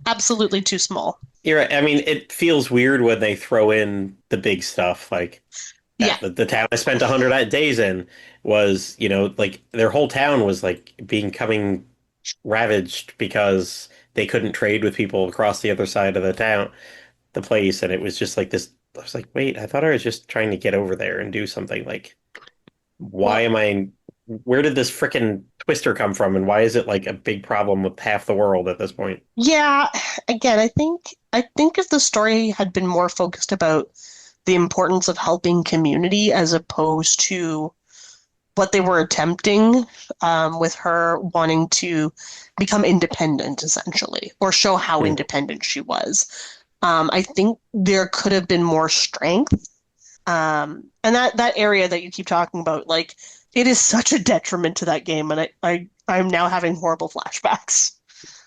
[SPEAKER 1] Absolutely too small.
[SPEAKER 3] You're right. I mean, it feels weird when they throw in the big stuff. Like,
[SPEAKER 1] Yeah.
[SPEAKER 3] the town I spent 100 days in was, like their whole town was like becoming ravaged because they couldn't trade with people across the other side of the place. And it was just like this. I was like, wait, I thought I was just trying to get over there and do something. Like, where did this frickin' twister come from? And why is it like a big problem with half the world at this point?
[SPEAKER 1] Yeah, again, I think if the story had been more focused about the importance of helping community as opposed to what they were attempting with her wanting to become independent, essentially, or show how independent she was. I think there could have been more strength. And that area that you keep talking about, like, it is such a detriment to that game, and I'm now having horrible flashbacks.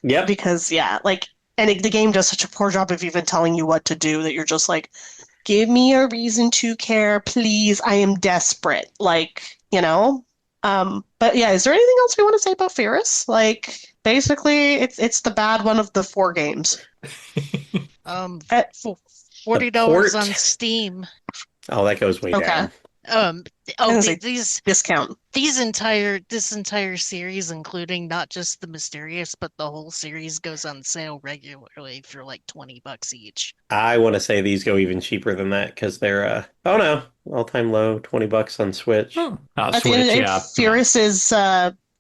[SPEAKER 3] Yep.
[SPEAKER 1] Because, yeah, like, and the game does such a poor job of even telling you what to do that you're just like, give me a reason to care, please. I am desperate. Like, But yeah, is there anything else we want to say about Firis? Like, basically, it's the bad one of the 4 games.
[SPEAKER 2] For $40 on Steam.
[SPEAKER 3] Oh, that goes way
[SPEAKER 1] Okay.
[SPEAKER 3] down.
[SPEAKER 2] These
[SPEAKER 1] Discount.
[SPEAKER 2] this entire series, including not just the Mysterious, but the whole series, goes on sale regularly for like $20 each.
[SPEAKER 3] I want to say these go even cheaper than that because they're oh no, all-time low, $20 on Switch.
[SPEAKER 1] At the end of the day, Firis is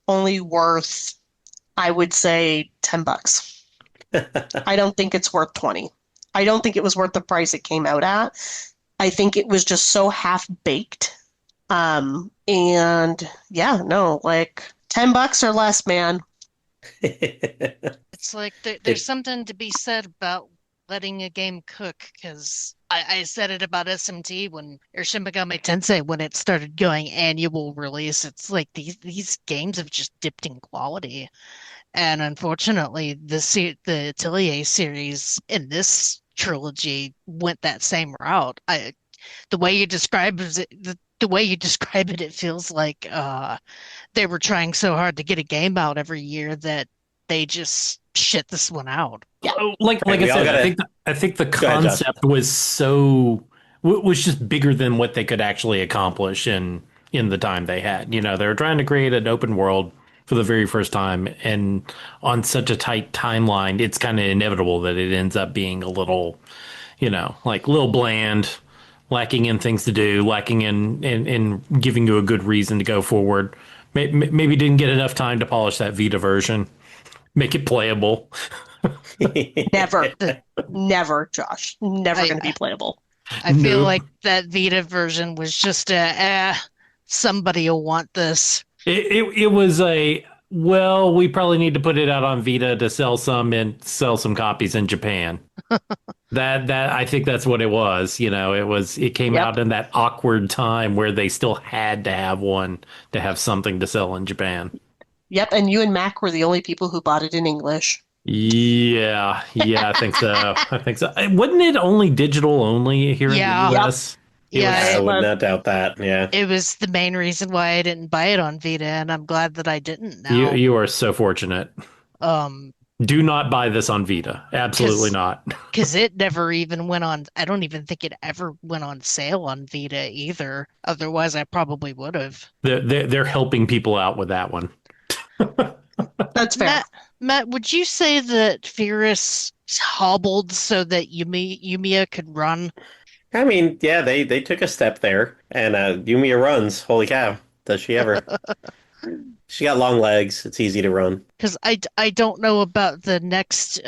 [SPEAKER 1] only worth, I would say, $10. I don't think it's worth 20. I don't think it was worth the price it came out at. I think it was just so half-baked. And yeah, no, like $10 or less, man.
[SPEAKER 2] It's like there's something to be said about letting a game cook, because I said it about SMT or Shin Megami Tensei when it started going annual release. It's like these games have just dipped in quality. And unfortunately, the Atelier series in this trilogy went that same route. The way you describe it, it feels like they were trying so hard to get a game out every year that they just shit this one out.
[SPEAKER 1] Yeah.
[SPEAKER 4] Like I said, I think the concept was just bigger than what they could actually accomplish in the time they had. They were trying to create an open world for the very first time, and on such a tight timeline, it's kind of inevitable that it ends up being a little, like a little bland, lacking in things to do, lacking in giving you a good reason to go forward. Maybe didn't get enough time to polish that Vita version, make it playable.
[SPEAKER 1] Never, Josh. Never going to be playable.
[SPEAKER 2] I feel like that Vita version was just somebody will want this.
[SPEAKER 4] It was we probably need to put it out on Vita to sell some copies in Japan. That I think that's what it was. It came out in that awkward time where they still had to have one to have something to sell in Japan.
[SPEAKER 1] Yep, and you and Mac were the only people who bought it in English.
[SPEAKER 4] Yeah, I think so. Wasn't it only digital only here in the US?
[SPEAKER 3] I would not doubt that. Yeah,
[SPEAKER 2] it was the main reason why I didn't buy it on Vita, and I'm glad that I didn't. Now
[SPEAKER 4] you are so fortunate. Do not buy this on Vita. Absolutely not.
[SPEAKER 2] Because it never even went on. I don't even think it ever went on sale on Vita either. Otherwise, I probably would have.
[SPEAKER 4] They're helping people out with that one.
[SPEAKER 1] That's fair.
[SPEAKER 2] Matt, would you say that Firis hobbled so that Yumiya could run?
[SPEAKER 3] I mean, yeah, they took a step there, and Yumiya runs. Holy cow, does she ever? She got long legs. It's easy to run.
[SPEAKER 2] Because I don't know about the next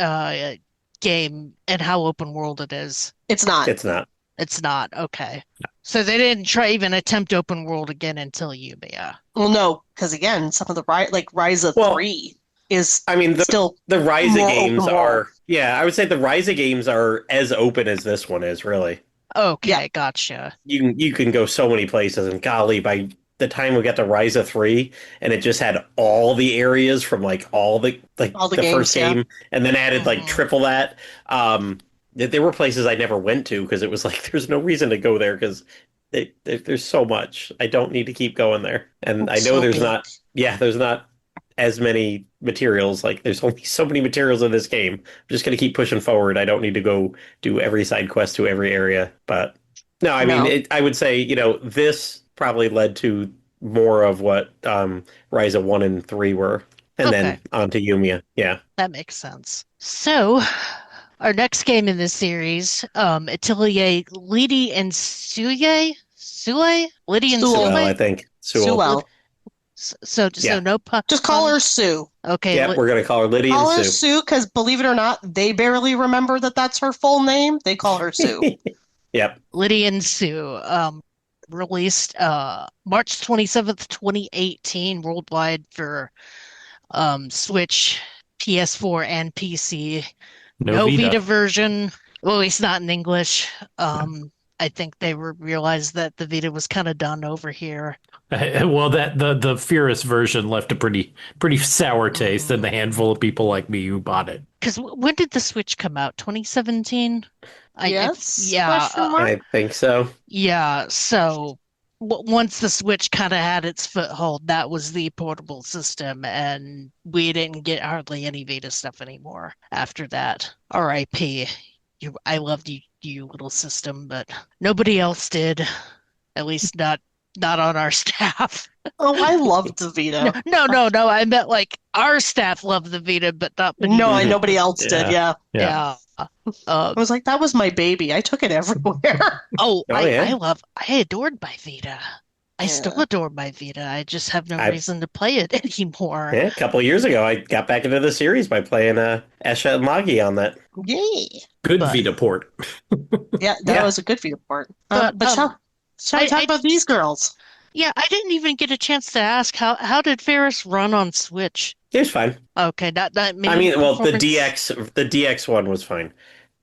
[SPEAKER 2] game and how open world it is.
[SPEAKER 1] It's not.
[SPEAKER 3] It's not.
[SPEAKER 2] It's not. Okay. So they didn't try even attempt open world again until Umeå.
[SPEAKER 1] Well, no, because again, some of the Ryza
[SPEAKER 3] Well,
[SPEAKER 1] 3 is
[SPEAKER 3] I mean,
[SPEAKER 1] still
[SPEAKER 3] the Ryza
[SPEAKER 1] more
[SPEAKER 3] games
[SPEAKER 1] open world.
[SPEAKER 3] yeah, I would say the Ryza games are as open as this one is, really.
[SPEAKER 2] Okay,
[SPEAKER 1] Yeah.
[SPEAKER 2] gotcha.
[SPEAKER 3] You can go so many places, and golly, by the time we got to Ryza 3, and it just had all the areas from like all the
[SPEAKER 1] games,
[SPEAKER 3] first
[SPEAKER 1] yeah.
[SPEAKER 3] game, and then added like
[SPEAKER 2] Mhm.
[SPEAKER 3] triple that. There were places I never went to because it was like there's no reason to go there because there's so much. I don't need to keep going there, and I know
[SPEAKER 1] So
[SPEAKER 3] there's
[SPEAKER 1] big.
[SPEAKER 3] not. Yeah, there's not as many materials. Like there's only so many materials in this game. I'm just gonna keep pushing forward. I don't need to go do every side quest to every area. But no, I mean,
[SPEAKER 1] No.
[SPEAKER 3] I would say this probably led to more of what Ryza 1 and 3 were, and
[SPEAKER 2] Okay.
[SPEAKER 3] then on to Yumiya. Yeah.
[SPEAKER 2] That makes sense. So, our next game in this series, Atelier Lydie and Suelle? Suelle? Lydie and
[SPEAKER 1] Suelle.
[SPEAKER 3] Well, I
[SPEAKER 2] Suelle?
[SPEAKER 3] think
[SPEAKER 1] Suelle.
[SPEAKER 2] So
[SPEAKER 3] Yeah.
[SPEAKER 2] no pun.
[SPEAKER 1] Just call her Sue.
[SPEAKER 2] Okay.
[SPEAKER 3] Yeah, we're gonna call her Lydie
[SPEAKER 1] Call
[SPEAKER 3] and
[SPEAKER 1] her
[SPEAKER 3] Sue.
[SPEAKER 1] Sue because, believe it or not, they barely remember that that's her full name. They call her Sue.
[SPEAKER 3] Yep.
[SPEAKER 2] Lydie and Sue, released March 27th, 2018 worldwide for Switch, PS4, and PC. No Vita version. Well, at least not in English. I think they realized that the Vita was kind of done over here.
[SPEAKER 4] Well, that the Firis version left a pretty sour taste in the handful of people like me who bought it.
[SPEAKER 2] Because when did the Switch come out? 2017?
[SPEAKER 1] Yes?
[SPEAKER 2] Yeah.
[SPEAKER 1] Question mark?
[SPEAKER 3] I think so.
[SPEAKER 2] Yeah. So once the Switch kind of had its foothold, that was the portable system, and we didn't get hardly any Vita stuff anymore after that. R.I.P. I loved you little system, but nobody else did. At least not on our staff.
[SPEAKER 1] Oh, I loved the Vita.
[SPEAKER 2] No. I meant like our staff loved the Vita, but not many
[SPEAKER 1] No,
[SPEAKER 2] people.
[SPEAKER 1] nobody else did, yeah.
[SPEAKER 2] Yeah.
[SPEAKER 1] I was like, that was my baby. I took it everywhere.
[SPEAKER 2] Oh,
[SPEAKER 3] yeah.
[SPEAKER 2] I adored my Vita. I still adore my Vita. I just have no reason to play it anymore.
[SPEAKER 3] Yeah, a couple of years ago, I got back into the series by playing Esha and Magi on that.
[SPEAKER 1] Yay.
[SPEAKER 4] Good
[SPEAKER 2] But-
[SPEAKER 4] Vita port.
[SPEAKER 1] Yeah, that was a good Vita port.
[SPEAKER 2] But,
[SPEAKER 1] But shall we talk about these girls?
[SPEAKER 2] Yeah, I didn't even get a chance to ask how did Firis run on Switch?
[SPEAKER 3] It was fine.
[SPEAKER 2] Okay, not
[SPEAKER 3] I mean, well, the
[SPEAKER 2] performance?
[SPEAKER 3] DX one was fine.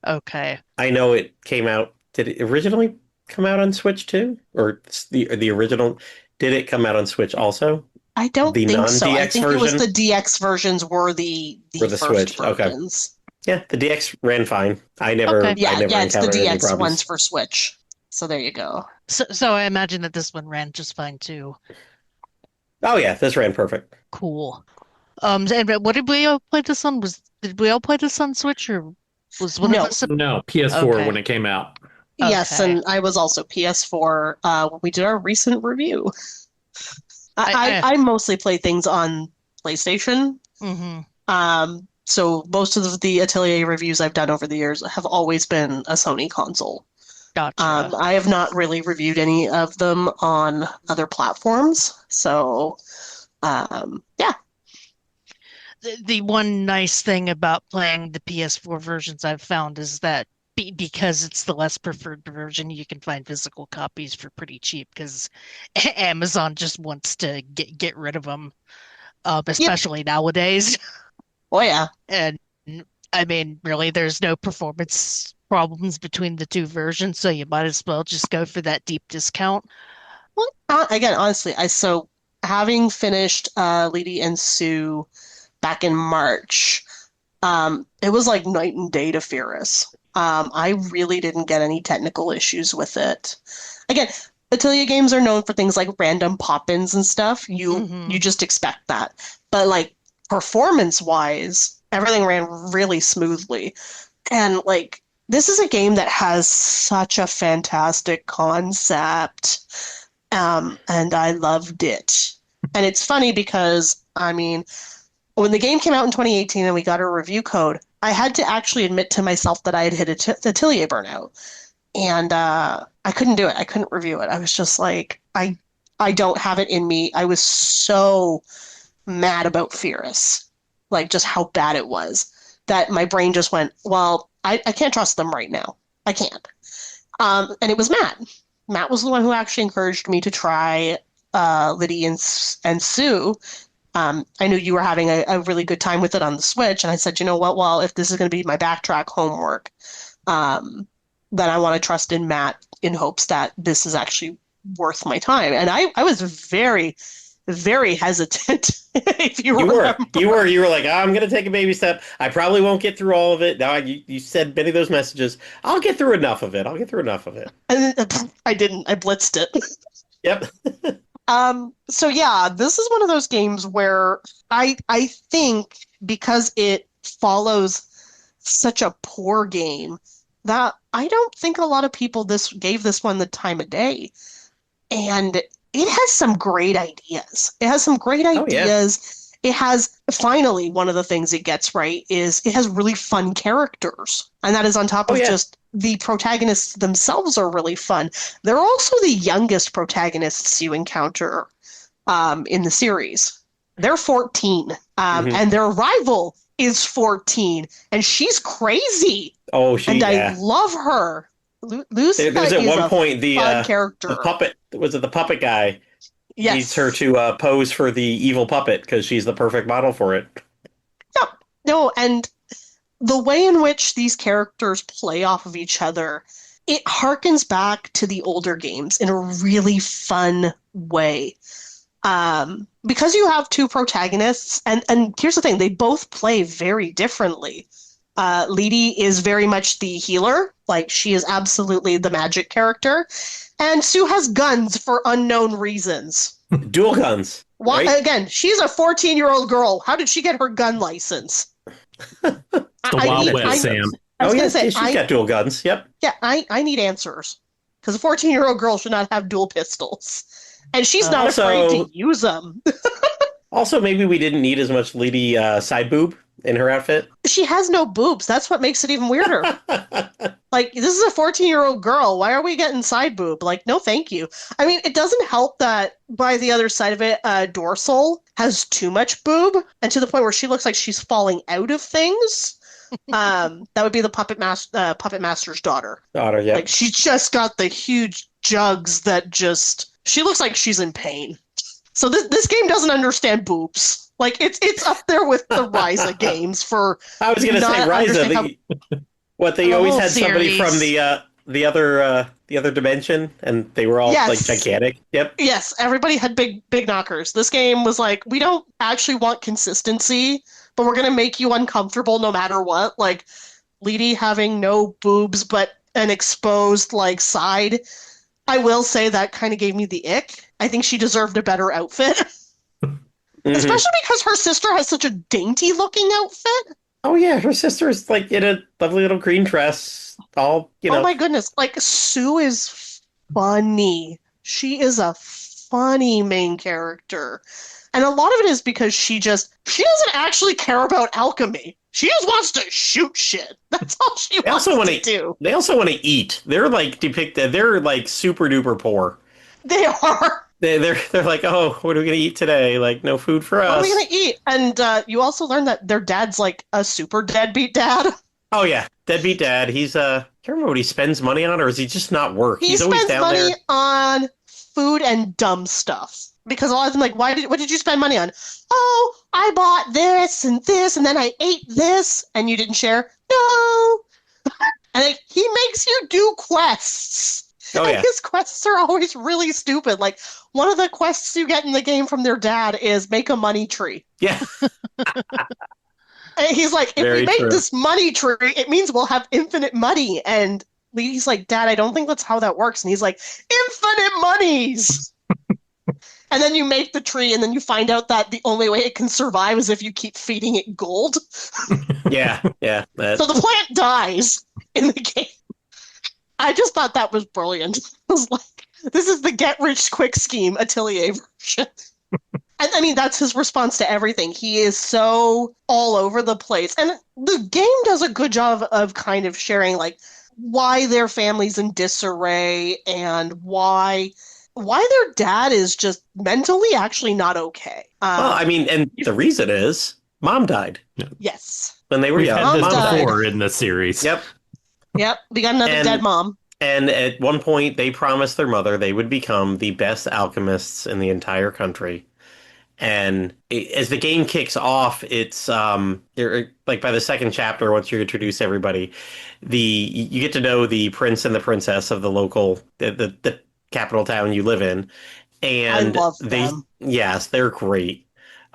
[SPEAKER 2] Okay.
[SPEAKER 3] I know it came out. Did it originally come out on Switch too, or the original? Did it come out on Switch also?
[SPEAKER 1] I don't
[SPEAKER 3] The
[SPEAKER 1] think so. I
[SPEAKER 3] non-DX
[SPEAKER 1] think it was
[SPEAKER 3] version?
[SPEAKER 1] the DX versions were the
[SPEAKER 3] Were the
[SPEAKER 1] first
[SPEAKER 3] Switch, okay.
[SPEAKER 1] versions.
[SPEAKER 3] Yeah, the DX ran fine. I never
[SPEAKER 2] Okay.
[SPEAKER 1] Yeah,
[SPEAKER 3] I never
[SPEAKER 1] it's the
[SPEAKER 3] encountered any
[SPEAKER 1] DX
[SPEAKER 3] problems.
[SPEAKER 1] ones for Switch. So there you go.
[SPEAKER 2] So I imagine that this one ran just fine too.
[SPEAKER 3] Oh yeah, this ran perfect.
[SPEAKER 2] Cool. And what did we all play this on? Did we all play this on Switch, or was one
[SPEAKER 1] No.
[SPEAKER 2] of us?
[SPEAKER 4] No, PS4
[SPEAKER 2] Okay.
[SPEAKER 4] when it came out.
[SPEAKER 1] Yes,
[SPEAKER 2] Okay.
[SPEAKER 1] and I was also PS4 when we did our recent review.
[SPEAKER 2] I-
[SPEAKER 1] I mostly play things on PlayStation.
[SPEAKER 2] Mm-hmm.
[SPEAKER 1] So most of the Atelier reviews I've done over the years have always been a Sony console.
[SPEAKER 2] Gotcha.
[SPEAKER 1] I have not really reviewed any of them on other platforms. So, yeah.
[SPEAKER 2] The one nice thing about playing the PS4 versions I've found is that because it's the less preferred version, you can find physical copies for pretty cheap because Amazon just wants to get rid of them, especially nowadays.
[SPEAKER 1] Oh, yeah.
[SPEAKER 2] And I mean, really, there's no performance problems between the two versions, so you might as well just go for that deep discount.
[SPEAKER 1] Well, again, honestly, so having finished Lydie and Sue back in March, it was like night and day to Firis. I really didn't get any technical issues with it. Again, Atelier games are known for things like random pop-ins and stuff. You just expect that. But like performance-wise, everything ran really smoothly. And like this is a game that has such a fantastic concept. And I loved it. And it's funny because, I mean, when the game came out in 2018 and we got a review code, I had to actually admit to myself that I had hit Atelier burnout. And I couldn't do it. I couldn't review it. I was just like, I don't have it in me. I was so mad about Firis, like just how bad it was, that my brain just went, well, I can't trust them right now. I can't. And it was Matt. Matt was the one who actually encouraged me to try Lydie and Sue. I knew you were having a really good time with it on the Switch, and I said, you know what? Well, if this is going to be my Backtrack homework, then I want to trust in Matt in hopes that this is actually worth my time. And I was very, very hesitant. If you remember.
[SPEAKER 3] You were like, I'm going to take a baby step. I probably won't get through all of it. Now you said many of those messages. I'll get through enough of it.
[SPEAKER 1] And I didn't. I blitzed it.
[SPEAKER 3] Yep.
[SPEAKER 1] So yeah, this is one of those games where I think because it follows such a poor game that I don't think a lot of people gave this one the time of day. And it has some great ideas.
[SPEAKER 3] Oh, yeah.
[SPEAKER 1] It has, finally, one of the things it gets right is it has really fun characters. And that is on top of just the protagonists themselves are really fun. They're also the youngest protagonists you encounter in the series. They're 14, and their rival is 14, and she's crazy.
[SPEAKER 3] Oh,
[SPEAKER 1] I love her. Lucy
[SPEAKER 3] There's at one point the
[SPEAKER 1] character.
[SPEAKER 3] The puppet, was it the puppet guy?
[SPEAKER 1] Yes.
[SPEAKER 3] Needs her to pose for the evil puppet because she's the perfect model for it.
[SPEAKER 1] No, and the way in which these characters play off of each other, it harkens back to the older games in a really fun way. Because you have two protagonists, and here's the thing, they both play very differently. Lydie is very much the healer, like she is absolutely the magic character, and Sue has guns for unknown reasons.
[SPEAKER 3] Dual guns.
[SPEAKER 1] Why?
[SPEAKER 3] Right?
[SPEAKER 1] Again, she's a 14-year-old girl. How did she get her gun license?
[SPEAKER 4] The Wild West, Sam.
[SPEAKER 1] I was
[SPEAKER 3] Oh,
[SPEAKER 1] going to
[SPEAKER 3] yes,
[SPEAKER 1] say,
[SPEAKER 3] she's got dual guns. Yep.
[SPEAKER 1] Yeah, I need answers. Because a 14-year-old girl should not have dual pistols. And she's not afraid to use them.
[SPEAKER 3] Also, maybe we didn't need as much Lydie side boob in her outfit.
[SPEAKER 1] She has no boobs. That's what makes it even weirder. Like, this is a 14-year-old girl. Why are we getting side boob? Like, no thank you. I mean, it doesn't help that by the other side of it, Dorsal has too much boob, and to the point where she looks like she's falling out of things. That would be the puppet master's daughter.
[SPEAKER 3] Yeah.
[SPEAKER 1] Like, she's just got the huge jugs that just... She looks like she's in pain. So this game doesn't understand boobs. Like, it's up there with the Ryza games for...
[SPEAKER 3] I was going to say Ryza. They always had somebody from the other dimension, and they were all like gigantic. Yep.
[SPEAKER 1] Yes, everybody had big knockers. This game was like, we don't actually want consistency, but we're going to make you uncomfortable no matter what. Like, Lydie having no boobs but an exposed like side. I will say that kind of gave me the ick. I think she deserved a better outfit. Especially because her sister has such a dainty looking outfit.
[SPEAKER 3] Oh yeah, her sister is like in a lovely little green dress. All, you know.
[SPEAKER 1] Oh my goodness. Like, Sue is funny. She is a funny main character. And a lot of it is because she doesn't actually care about alchemy. She just wants to shoot shit. That's all she wants to do.
[SPEAKER 3] They also want to eat. They're like depicted. They're like super duper poor.
[SPEAKER 1] They are.
[SPEAKER 3] They're like, oh, what are we gonna eat today? Like, no food for us.
[SPEAKER 1] What are we gonna eat? And you also learn that their dad's like a super deadbeat dad.
[SPEAKER 3] Oh yeah, deadbeat dad. He's I can't remember what he spends money on, or is he just not work?
[SPEAKER 1] He's
[SPEAKER 3] always
[SPEAKER 1] spends
[SPEAKER 3] down
[SPEAKER 1] money
[SPEAKER 3] there
[SPEAKER 1] on food and dumb stuff. Because a lot of them like, what did you spend money on? Oh, I bought this, and then I ate this, and you didn't share? No. And like, he makes you do quests.
[SPEAKER 3] Oh,
[SPEAKER 1] and
[SPEAKER 3] yeah.
[SPEAKER 1] His quests are always really stupid. Like, one of the quests you get in the game from their dad is make a money tree.
[SPEAKER 3] Yeah.
[SPEAKER 1] And he's like, if we make this money tree, it means we'll have infinite money. And Lydie's like, Dad, I don't think that's how that works. And he's like, infinite monies! And then you make the tree, and then you find out that the only way it can survive is if you keep feeding it gold.
[SPEAKER 3] Yeah.
[SPEAKER 1] So the plant dies in the game. I just thought that was brilliant. I was like, this is the get-rich-quick scheme Atelier version. And I mean, that's his response to everything. He is so all over the place. And the game does a good job of kind of sharing, like, why their family's in disarray and why their dad is just mentally actually not okay.
[SPEAKER 3] Well, I mean, and the reason is Mom died.
[SPEAKER 1] Yes.
[SPEAKER 3] When they were
[SPEAKER 4] We've
[SPEAKER 3] young.
[SPEAKER 4] had this
[SPEAKER 1] Mom died.
[SPEAKER 4] before in the series.
[SPEAKER 3] Yep.
[SPEAKER 1] We got another dead mom.
[SPEAKER 3] And at one point, they promised their mother they would become the best alchemists in the entire country. And as the game kicks off, it's you're, like by the second chapter, once you introduce everybody, you get to know the prince and the princess of the local the capital town you live in, and
[SPEAKER 1] I love them.
[SPEAKER 3] yes, they're great.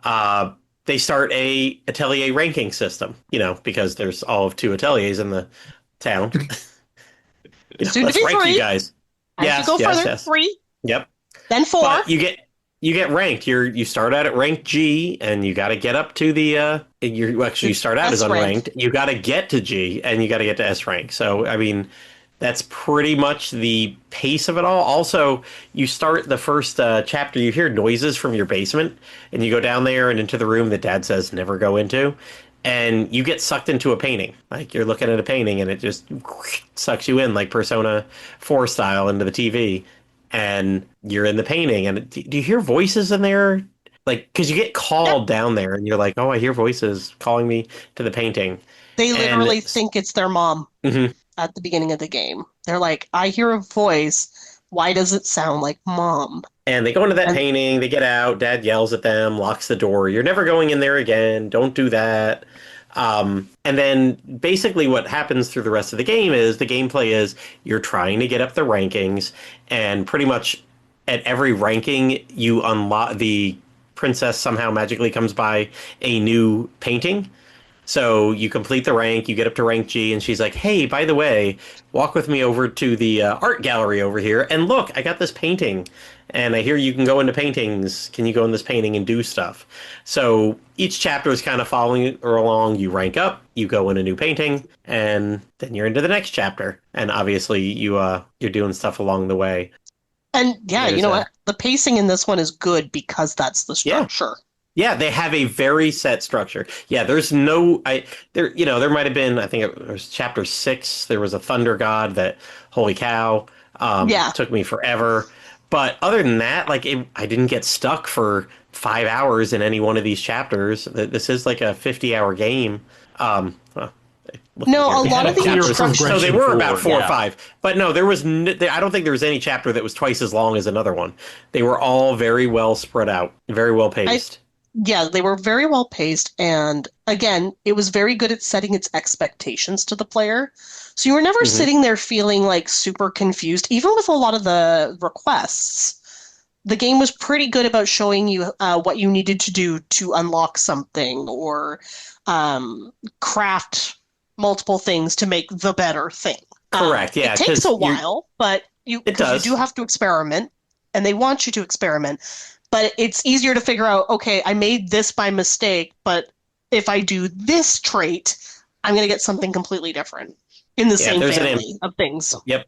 [SPEAKER 3] Uh, they start a Atelier ranking system, because there's all of two ateliers in the town.
[SPEAKER 1] Soon to
[SPEAKER 3] Let's
[SPEAKER 1] be
[SPEAKER 3] rank
[SPEAKER 1] three.
[SPEAKER 3] you guys.
[SPEAKER 1] As you go further,
[SPEAKER 3] Yes.
[SPEAKER 1] 3,
[SPEAKER 3] Yep.
[SPEAKER 1] then 4.
[SPEAKER 3] But you get ranked. You start out at rank G, and you got to get up to the. You start out as
[SPEAKER 1] S rank.
[SPEAKER 3] unranked. You got to get to G, and you got to get to S rank. So I mean, that's pretty much the pace of it all. Also, you start the first chapter, you hear noises from your basement, and you go down there and into the room that Dad says never go into, and you get sucked into a painting. Like you're looking at a painting, and it just sucks you in like Persona 4 style into the TV. And you're in the painting, and do you hear voices in there? Like, because you get called down there, and you're like, oh, I hear voices calling me to the painting.
[SPEAKER 1] They literally
[SPEAKER 3] And-
[SPEAKER 1] think it's their mom
[SPEAKER 3] Mhm.
[SPEAKER 1] at the beginning of the game. They're like, I hear a voice. Why does it sound like mom?
[SPEAKER 3] And they go into that
[SPEAKER 1] And-
[SPEAKER 3] painting, they get out, Dad yells at them, locks the door. You're never going in there again. Don't do that. And then basically what happens through the rest of the game is the gameplay is you're trying to get up the rankings, and pretty much at every ranking you unlock the princess somehow magically comes by a new painting. So you complete the rank, you get up to rank G, and she's like, hey, by the way, walk with me over to the art gallery over here, and look, I got this painting, and I hear you can go into paintings. Can you go in this painting and do stuff? So each chapter is kind of following along. You rank up, you go in a new painting, and then you're into the next chapter. And obviously you're doing stuff along the way.
[SPEAKER 1] And yeah,
[SPEAKER 3] There's
[SPEAKER 1] you know
[SPEAKER 3] a-
[SPEAKER 1] what? The pacing in this one is good because that's the structure.
[SPEAKER 3] Yeah, they have a very set structure. Yeah, there's no there might have been, I think it was chapter 6, there was a thunder god that, holy cow,
[SPEAKER 1] Yeah.
[SPEAKER 3] took me forever. But other than that, I didn't get stuck for 5 hours in any one of these chapters. This is like a 50-hour game.
[SPEAKER 1] No, a lot of the
[SPEAKER 4] Clear
[SPEAKER 1] instructions.
[SPEAKER 3] So they
[SPEAKER 4] progression
[SPEAKER 3] were about
[SPEAKER 4] forward,
[SPEAKER 3] 4 or
[SPEAKER 4] yeah.
[SPEAKER 3] 5. But no, there was I don't think there was any chapter that was twice as long as another one. They were all very well spread out, very well paced.
[SPEAKER 1] Yeah, they were very well paced, and again, it was very good at setting its expectations to the player. So you were never sitting there feeling like super confused, even with a lot of the requests. The game was pretty good about showing you what you needed to do to unlock something or craft multiple things to make the better thing.
[SPEAKER 3] Correct, yeah,
[SPEAKER 1] It takes
[SPEAKER 3] 'cause
[SPEAKER 1] a
[SPEAKER 3] you're-
[SPEAKER 1] while, but
[SPEAKER 3] It
[SPEAKER 1] 'cause
[SPEAKER 3] does.
[SPEAKER 1] you do have to experiment, and they want you to experiment. But it's easier to figure out, okay, I made this by mistake, but if I do this trait, I'm going to get something completely different in the same
[SPEAKER 3] there's
[SPEAKER 1] family of things.
[SPEAKER 3] Yep.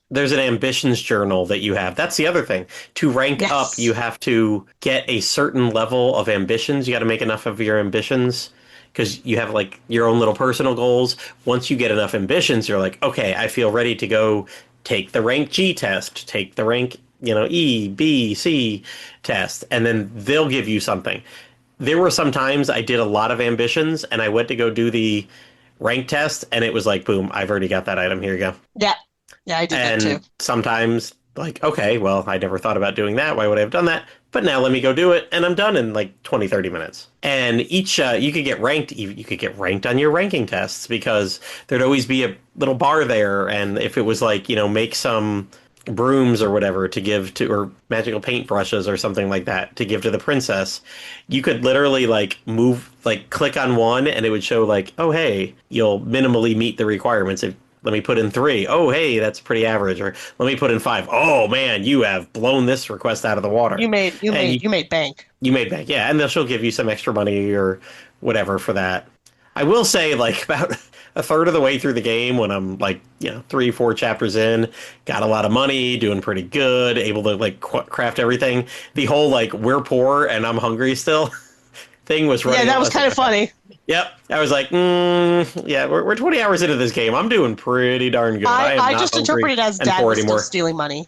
[SPEAKER 3] There's an ambitions journal that you have. That's the other thing. To rank
[SPEAKER 1] Yes.
[SPEAKER 3] up, you have to get a certain level of ambitions. You got to make enough of your ambitions because you have like your own little personal goals. Once you get enough ambitions, you're like, okay, I feel ready to go take the rank G test, take the rank, E, B, C test, and then they'll give you something. There were some times I did a lot of ambitions and I went to go do the rank test and it was like, boom, I've already got that item. Here you go.
[SPEAKER 1] Yeah. Yeah, I did that too.
[SPEAKER 3] And sometimes, like, okay, well, I never thought about doing that. Why would I have done that? But now let me go do it, and I'm done in like 20, 30 minutes. And each, you could get ranked. You could get ranked on your ranking tests because there'd always be a little bar there. And if it was like, make some brooms or whatever to give to, or magical paintbrushes or something like that to give to the princess, you could literally like move, like click on one, and it would show like, oh, hey, you'll minimally meet the requirements. Let me put in 3. Oh, hey, that's pretty average. Or let me put in 5. Oh man, you have blown this request out of the water.
[SPEAKER 1] You made bank.
[SPEAKER 3] You made bank, yeah, and then she'll give you some extra money or whatever for that. I will say, like, about a third of the way through the game, when I'm like, 3, 4 chapters in, got a lot of money, doing pretty good, able to like craft everything. The whole like we're poor and I'm hungry still thing was running.
[SPEAKER 1] Yeah, that was kind of funny.
[SPEAKER 3] Yep, I was like, yeah, we're 20 hours into this game. I'm doing pretty darn good. I am
[SPEAKER 1] I
[SPEAKER 3] not
[SPEAKER 1] just
[SPEAKER 3] hungry
[SPEAKER 1] interpreted it as
[SPEAKER 3] and
[SPEAKER 1] Dad
[SPEAKER 3] poor
[SPEAKER 1] was still
[SPEAKER 3] anymore.
[SPEAKER 1] stealing money.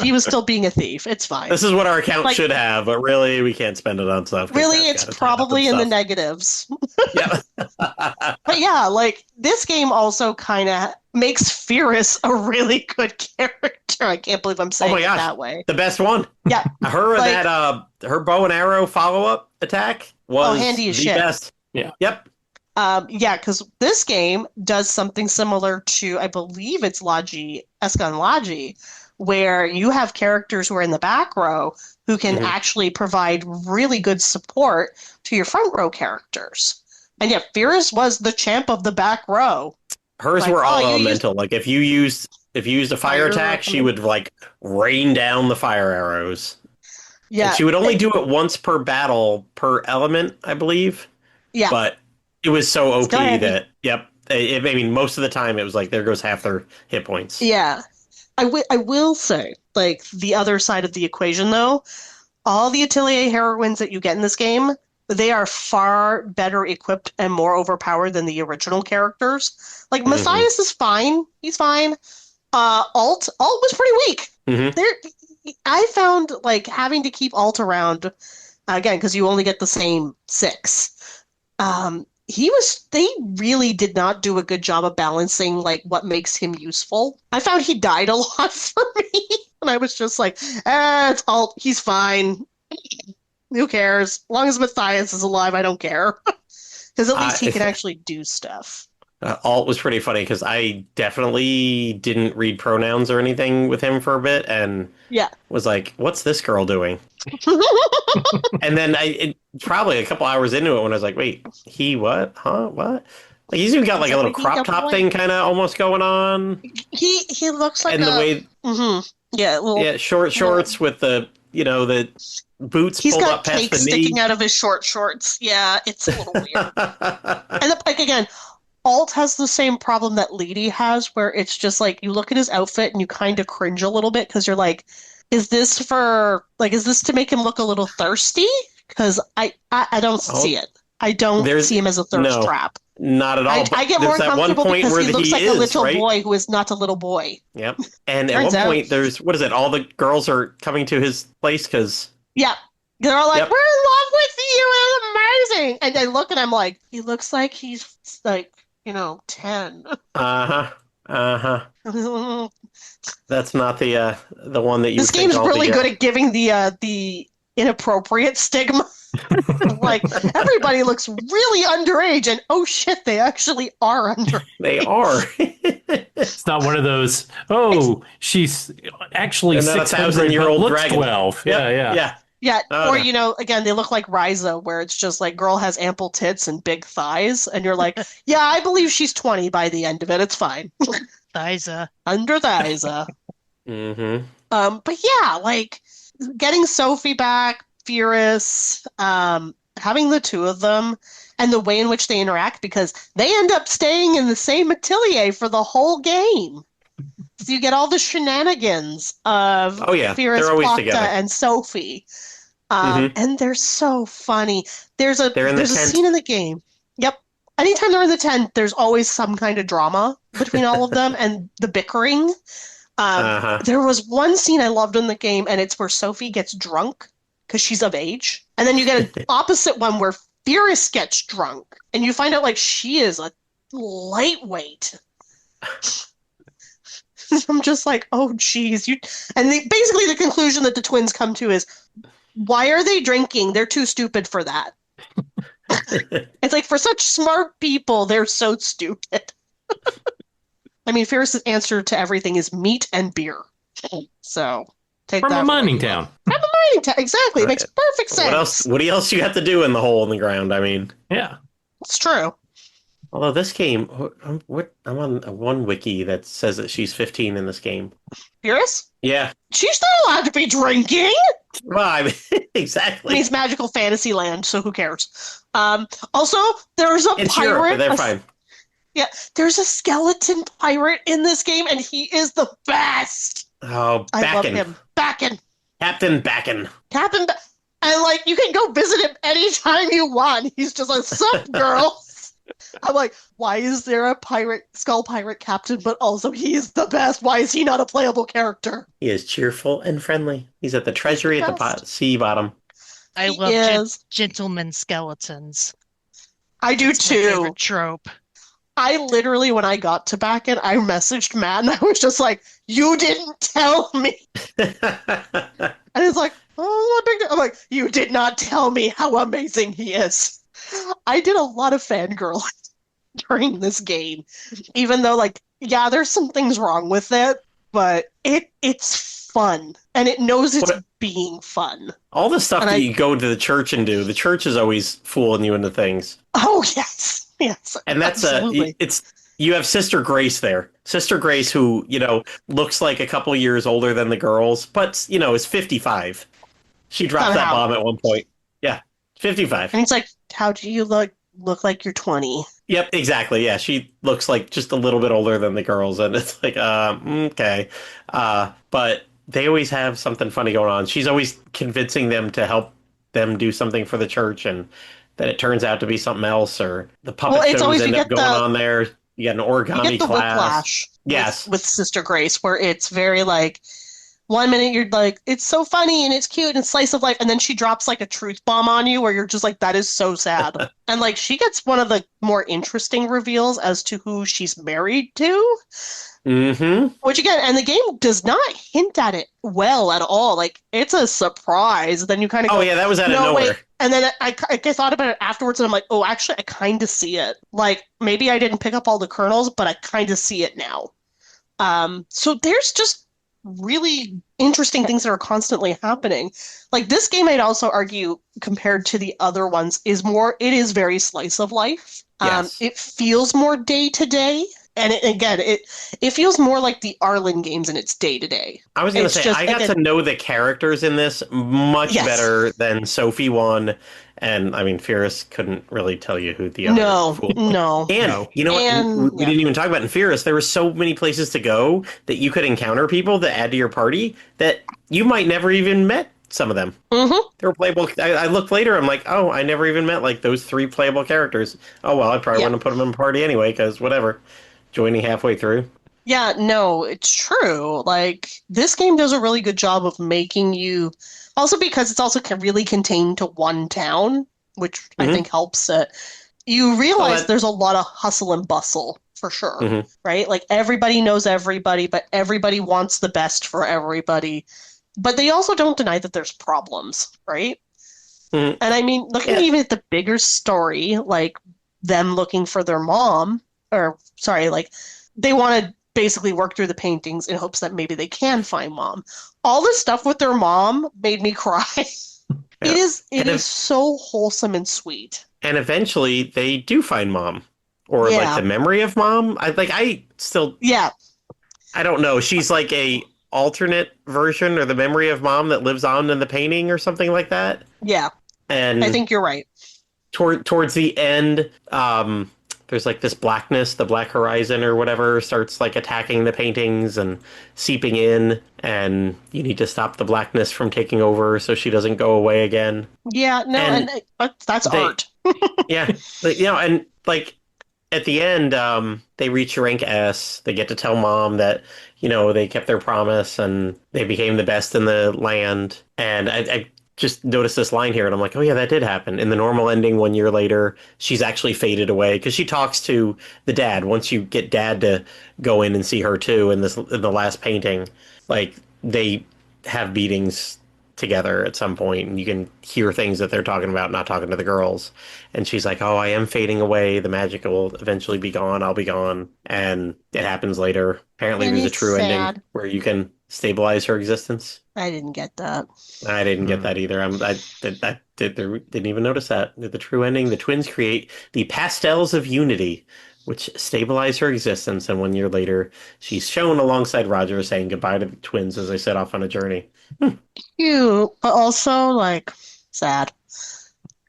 [SPEAKER 1] He was still being a thief. It's fine.
[SPEAKER 3] This is what our account should have, but really, we can't spend it on stuff.
[SPEAKER 1] Really, it's probably in the negatives.
[SPEAKER 3] Yeah.
[SPEAKER 1] But yeah, this game also kind of makes Firis a really good character. I can't believe I'm saying it that way.
[SPEAKER 3] The best one.
[SPEAKER 1] Yeah.
[SPEAKER 3] Her bow and arrow follow-up attack was
[SPEAKER 1] handy as
[SPEAKER 3] the
[SPEAKER 1] shit.
[SPEAKER 3] best.
[SPEAKER 4] Yeah.
[SPEAKER 3] Yep.
[SPEAKER 1] Because this game does something similar to, I believe it's Escon Logi, where you have characters who are in the back row who can actually provide really good support to your front row characters. And yeah, Firis was the champ of the back row.
[SPEAKER 3] Hers were all elemental. If you used a fire attack, she would rain down the fire arrows. Yeah. And she would only do it once per battle per element, I believe. Yeah. But it was so OP that, most of the time it was there goes half their hit points.
[SPEAKER 1] Yeah. I will say, the other side of the equation, though, all the Atelier heroines that you get in this game, they are far better equipped and more overpowered than the original characters. Matthias is fine. He's fine. Alt was pretty weak. I found, having to keep Alt around, again, because you only get the same 6, they really did not do a good job of balancing what makes him useful. I found he died a lot for me, and I was just it's Alt, he's fine. Who cares? As long as Matthias is alive, I don't care. Because at least he can actually do stuff.
[SPEAKER 3] Alt was pretty funny because I definitely didn't read pronouns or anything with him for a bit, and was what's this girl doing? And then probably a couple hours into it when I was wait, he what? Huh? What? He's even got a little crop top thing kind of almost going on.
[SPEAKER 1] He looks like
[SPEAKER 3] the way short shorts with the the boots pulled up past the knee. He's got cake
[SPEAKER 1] sticking out of his short shorts. Yeah, it's a little weird. And again, Alt has the same problem that Lydie has, where it's just you look at his outfit and you kind of cringe a little bit because you're is this to make him look a little thirsty? Because I don't see it. I don't see him as a thirst trap.
[SPEAKER 3] Not at all.
[SPEAKER 1] I get more comfortable because he looks like a little boy who is not a little boy.
[SPEAKER 3] Yep. And at one point, there's, all the girls are coming to his place because...
[SPEAKER 1] Yeah. They're all we're in love with you, it's amazing! And I look and I'm he looks like he's 10.
[SPEAKER 3] That's not the one that you.
[SPEAKER 1] This game's really good at giving the inappropriate stigma. Everybody looks really underage, and oh shit, they actually are underage.
[SPEAKER 3] They are.
[SPEAKER 4] It's not one of those. Oh, she's actually 600-year-old looks dragon. 12. Yeah.
[SPEAKER 1] Yeah, or again, they look like Ryza, where it's just girl has ample tits and big thighs, and you're yeah, I believe she's 20 by the end of it. It's fine.
[SPEAKER 2] Thyza.
[SPEAKER 1] Under Thyza. But yeah, getting Sophie back, Firis, having the two of them, and the way in which they interact, because they end up staying in the same atelier for the whole game. So you get all the shenanigans of Firis, Plakta, and Sophie. And they're so funny. There's a scene in the game. Yep. Anytime they're in the tent, there's always some kind of drama between all of them and the bickering. There was one scene I loved in the game, and it's where Sophie gets drunk because she's of age. And then you get an opposite one where Firis gets drunk, and you find out she is a lightweight. I'm just oh geez. Basically the conclusion that the twins come to is, why are they drinking? They're too stupid for that. It's for such smart people, they're so stupid. I mean, Firis' answer to everything is meat and beer. So take
[SPEAKER 4] from
[SPEAKER 1] that
[SPEAKER 4] a mining town.
[SPEAKER 1] From a mining town, exactly. Right. It makes perfect sense.
[SPEAKER 3] What else you have to do in the hole in the ground? I mean,
[SPEAKER 4] yeah,
[SPEAKER 1] it's true.
[SPEAKER 3] Although this game, I'm on one wiki that says that she's 15 in this game.
[SPEAKER 1] Firis?
[SPEAKER 3] Yeah.
[SPEAKER 1] She's not allowed to be drinking!
[SPEAKER 3] Well, I mean, exactly.
[SPEAKER 1] I mean, it's magical fantasy land, so who cares? Also, there's a
[SPEAKER 3] it's
[SPEAKER 1] pirate.
[SPEAKER 3] Europe, they're fine.
[SPEAKER 1] Yeah, there's a skeleton pirate in this game, and he is the best!
[SPEAKER 3] Oh, Backen.
[SPEAKER 1] I love him. Backen.
[SPEAKER 3] Captain Backen.
[SPEAKER 1] And, you can go visit him anytime you want. He's just sup, girl? I'm like, why is there a skull pirate captain, but also he is the best? Why is he not a playable character?
[SPEAKER 3] He is cheerful and friendly. He's at the
[SPEAKER 1] He's the
[SPEAKER 3] treasury at the
[SPEAKER 1] best.
[SPEAKER 3] sea bottom.
[SPEAKER 2] I
[SPEAKER 1] He
[SPEAKER 2] love
[SPEAKER 1] is.
[SPEAKER 2] gentleman skeletons.
[SPEAKER 1] I do
[SPEAKER 2] It's my
[SPEAKER 1] too.
[SPEAKER 2] favorite trope.
[SPEAKER 1] I literally, when I got to back it, I messaged Matt and I was just like, you didn't tell me. And he's like, oh, what big deal? I'm like, you did not tell me how amazing he is. I did a lot of fangirl during this game, even though, like, yeah, there's some things wrong with it, but it's fun, and it knows it's
[SPEAKER 3] What-
[SPEAKER 1] being fun.
[SPEAKER 3] All the stuff
[SPEAKER 1] And
[SPEAKER 3] that
[SPEAKER 1] I-
[SPEAKER 3] you go to the church and do, the church is always fooling you into things.
[SPEAKER 1] Oh, yes, yes,
[SPEAKER 3] And that's
[SPEAKER 1] absolutely.
[SPEAKER 3] you have Sister Grace there. Sister Grace, who, looks like a couple years older than the girls, but, is 55. She dropped that
[SPEAKER 1] Somehow.
[SPEAKER 3] bomb at one point. Yeah, 55.
[SPEAKER 1] And he's like, how do you look like you're 20?
[SPEAKER 3] Yep, exactly. Yeah, she looks like just a little bit older than the girls, and it's like, okay. But they always have something funny going on. She's always convincing them to help them do something for the church, and then it turns out to be something else, or the puppet
[SPEAKER 1] Well, it's
[SPEAKER 3] shows
[SPEAKER 1] always you
[SPEAKER 3] end up
[SPEAKER 1] get
[SPEAKER 3] going
[SPEAKER 1] the-
[SPEAKER 3] on there. You get an
[SPEAKER 1] You
[SPEAKER 3] origami
[SPEAKER 1] get the
[SPEAKER 3] class.
[SPEAKER 1] whiplash
[SPEAKER 3] Yes.
[SPEAKER 1] with Sister Grace, where it's very like, one minute you're like, it's so funny and it's cute and slice of life, and then she drops like a truth bomb on you where you're just like, that is so sad. And like she gets one of the more interesting reveals as to who she's married to,
[SPEAKER 3] Mm-hmm.
[SPEAKER 1] which again, and the game does not hint at it well at all. Like it's a surprise. Then you kind of
[SPEAKER 3] Oh
[SPEAKER 1] go,
[SPEAKER 3] yeah, that was out of
[SPEAKER 1] no,
[SPEAKER 3] nowhere.
[SPEAKER 1] wait. And then I thought about it afterwards, and I'm like, oh, actually, I kind of see it. Like maybe I didn't pick up all the kernels, but I kind of see it now. So there's just really interesting things that are constantly happening. Like this game, I'd also argue, compared to the other ones, it is very slice of life.
[SPEAKER 3] Yes.
[SPEAKER 1] It feels more day to day. And it feels more like the Arlen games in its day to day.
[SPEAKER 3] I was going to
[SPEAKER 1] It's
[SPEAKER 3] say,
[SPEAKER 1] just,
[SPEAKER 3] I got
[SPEAKER 1] again-
[SPEAKER 3] to know the characters in this much
[SPEAKER 1] Yes.
[SPEAKER 3] better than Sophie one, and I mean, Firis couldn't really tell you who the other
[SPEAKER 1] No,
[SPEAKER 3] fool was.
[SPEAKER 1] no.
[SPEAKER 3] And
[SPEAKER 4] No.
[SPEAKER 3] you know what?
[SPEAKER 1] And-
[SPEAKER 3] We didn't even talk about in Firis. There were so many places to go that you could encounter people that add to your party that you might never even met some of them.
[SPEAKER 1] Mm-hmm.
[SPEAKER 3] They were playable. I looked later. I'm like, oh, I never even met like those 3 playable characters. Oh well, I probably
[SPEAKER 1] Yeah.
[SPEAKER 3] wouldn't have put them in a party anyway because whatever. Joining halfway through.
[SPEAKER 1] Yeah, no, it's true. Like this game does a really good job of making you, also because it's also really contained to one town, which I
[SPEAKER 3] Mhm.
[SPEAKER 1] think helps it. You realize
[SPEAKER 3] that-
[SPEAKER 1] there's a lot of hustle and bustle for sure,
[SPEAKER 3] Mhm.
[SPEAKER 1] right? Like everybody knows everybody, but everybody wants the best for everybody. But they also don't deny that there's problems, right?
[SPEAKER 3] Mhm.
[SPEAKER 1] And I mean, looking
[SPEAKER 3] Yeah.
[SPEAKER 1] even at the bigger story, like them looking for their mom, or sorry, like they want to basically work through the paintings in hopes that maybe they can find mom. All this stuff with their mom made me cry.
[SPEAKER 3] Yeah.
[SPEAKER 1] It
[SPEAKER 3] And
[SPEAKER 1] is so wholesome and sweet.
[SPEAKER 3] And eventually they do find mom. Or
[SPEAKER 1] Yeah.
[SPEAKER 3] like the memory of mom. I
[SPEAKER 1] Yeah,
[SPEAKER 3] don't know. She's like a alternate version or the memory of mom that lives on in the painting or something like that.
[SPEAKER 1] yeah,
[SPEAKER 3] And
[SPEAKER 1] I think you're right.
[SPEAKER 3] towards the end, there's like this blackness, the black horizon or whatever starts like attacking the paintings and seeping in, and you need to stop the blackness from taking over so she doesn't go away again.
[SPEAKER 1] Yeah, no,
[SPEAKER 3] And
[SPEAKER 1] but that's
[SPEAKER 3] they-
[SPEAKER 1] art.
[SPEAKER 3] Yeah, and like at the end, they reach rank S. They get to tell mom that they kept their promise and they became the best in the land. And I just noticed this line here, and I'm like, oh yeah, that did happen. In the normal ending, 1 year later, she's actually faded away because she talks to the dad. Once you get dad to go in and see her too, in the last painting, like they have meetings together at some point, and you can hear things that they're talking about, not talking to the girls. And she's like, oh, I am fading away. The magic will eventually be gone. I'll be gone. And it happens later. Apparently
[SPEAKER 1] And
[SPEAKER 3] there's a
[SPEAKER 1] it's
[SPEAKER 3] true ending
[SPEAKER 1] sad.
[SPEAKER 3] where you can stabilize her existence.
[SPEAKER 1] I didn't get that.
[SPEAKER 3] I didn't get that either. Didn't even notice that. The true ending, the twins create the pastels of unity, which stabilize her existence. And 1 year later, she's shown alongside Roger saying goodbye to the twins as they set off on a journey.
[SPEAKER 1] Cute, but also like sad.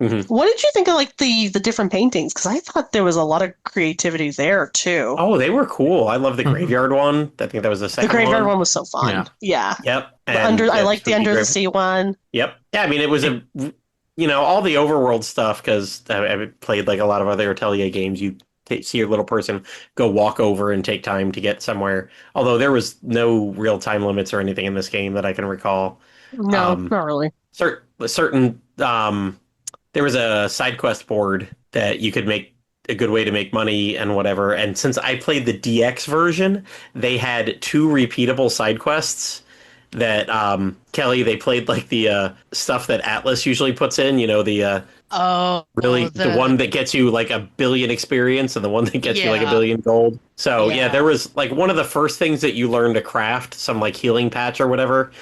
[SPEAKER 3] Mhm.
[SPEAKER 1] What did you think of like the different paintings? Because I thought there was a lot of creativity there too.
[SPEAKER 3] Oh, they were cool. I love the
[SPEAKER 4] Mhm.
[SPEAKER 3] graveyard one. I think that was the
[SPEAKER 1] The
[SPEAKER 3] second
[SPEAKER 1] graveyard
[SPEAKER 3] one.
[SPEAKER 1] one was so fun.
[SPEAKER 4] Yeah.
[SPEAKER 1] Yeah.
[SPEAKER 3] Yep.
[SPEAKER 1] I
[SPEAKER 3] And
[SPEAKER 1] like the
[SPEAKER 3] Spooky
[SPEAKER 1] under the
[SPEAKER 3] Grave-
[SPEAKER 1] sea one.
[SPEAKER 3] Yep. Yeah, I mean, it was all the overworld stuff, because I've played like a lot of other Atelier games, you see your little person go walk over and take time to get somewhere. Although there was no real time limits or anything in this game that I can recall.
[SPEAKER 1] No,
[SPEAKER 3] Um,
[SPEAKER 1] not really.
[SPEAKER 3] certain there was a side quest board that you could make a good way to make money and whatever. And since I played the DX version, they had two repeatable side quests that Kelly, they played like the stuff that Atlas usually puts in, the
[SPEAKER 2] Oh,
[SPEAKER 3] really the one that gets you like 1 billion experience and the one that gets you like 1 billion gold. So yeah, there was like one of the first things that you learn to craft, some like healing patch or whatever.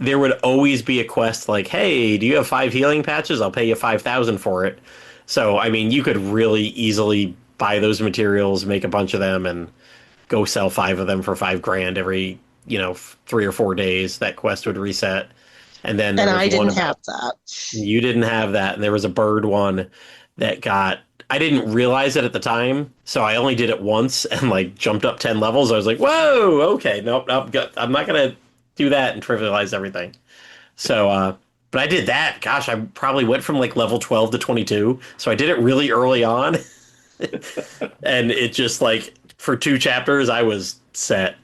[SPEAKER 3] There would always be a quest like, hey, do you have 5 healing patches? I'll pay you 5,000 for it. So, I mean, you could really easily buy those materials, make a bunch of them, and go sell 5 of them for 5 grand every, 3 or 4 days. That quest would reset. And then there
[SPEAKER 1] And
[SPEAKER 3] was
[SPEAKER 1] I
[SPEAKER 3] one
[SPEAKER 1] didn't
[SPEAKER 3] about,
[SPEAKER 1] have that.
[SPEAKER 3] you didn't have that. And there was a bird one that I didn't realize it at the time. So I only did it once and like jumped up 10 levels. I was like, whoa, okay, nope, I'm not going to do that and trivialize everything. So, but I did that. Gosh, I probably went from like level 12 to 22. So I did it really early on. And it just like for 2 chapters, I was set.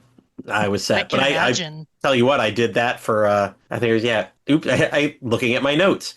[SPEAKER 2] I can imagine.
[SPEAKER 3] I tell you what, I did that for, I think it was, oops, looking at my notes.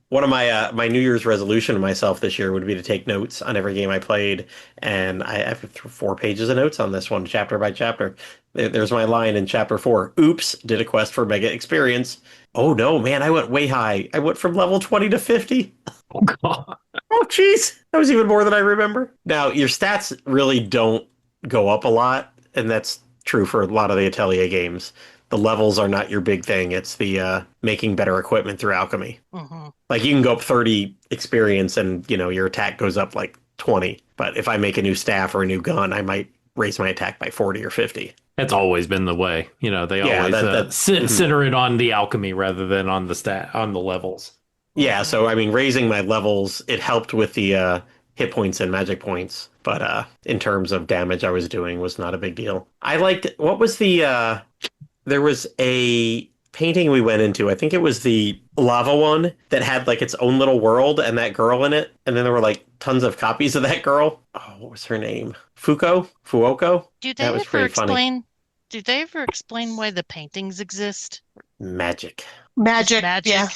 [SPEAKER 3] One of my my New Year's resolution to myself this year would be to take notes on every game I played, and I have 4 pages of notes on this one, chapter by chapter. There's my line in chapter 4. Oops, did a quest for mega experience. Oh no, man, I went way high. I went from level 20 to 50.
[SPEAKER 4] Oh god.
[SPEAKER 3] Oh jeez, that was even more than I remember. Now your stats really don't go up a lot, and that's true for a lot of the Atelier games. The levels are not your big thing. It's the making better equipment through alchemy.
[SPEAKER 2] Mm-hmm.
[SPEAKER 3] Like you can go up 30 experience and, your attack goes up like 20. But if I make a new staff or a new gun, I might raise my attack by 40 or 50.
[SPEAKER 4] That's always been the way. They always
[SPEAKER 3] mm-hmm.
[SPEAKER 4] center it on the alchemy rather than on the levels.
[SPEAKER 3] Yeah, so I mean, raising my levels, it helped with the hit points and magic points. But in terms of damage I was doing was not a big deal. I liked, what was the, there was a painting we went into. I think it was the lava one that had like its own little world and that girl in it. And then there were like tons of copies of that girl. Oh, what was her name? Fuoko?
[SPEAKER 2] Do they
[SPEAKER 3] That was
[SPEAKER 2] ever
[SPEAKER 3] pretty funny.
[SPEAKER 2] explain? Do they ever explain why the paintings exist?
[SPEAKER 3] Magic.
[SPEAKER 1] Magic.
[SPEAKER 2] Magic.
[SPEAKER 1] Yeah.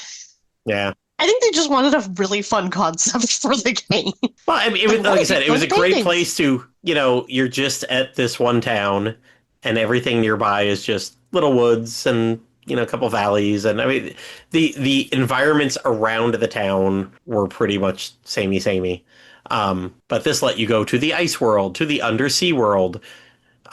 [SPEAKER 3] Yeah.
[SPEAKER 1] I think they just wanted a really fun concept for the game.
[SPEAKER 3] Well, I mean, it was, like I said, it was a great
[SPEAKER 1] paintings.
[SPEAKER 3] place to, you're just at this one town and everything nearby is just little woods and, a couple valleys. And I mean, the environments around the town were pretty much samey. But this let you go to the ice world, to the undersea world,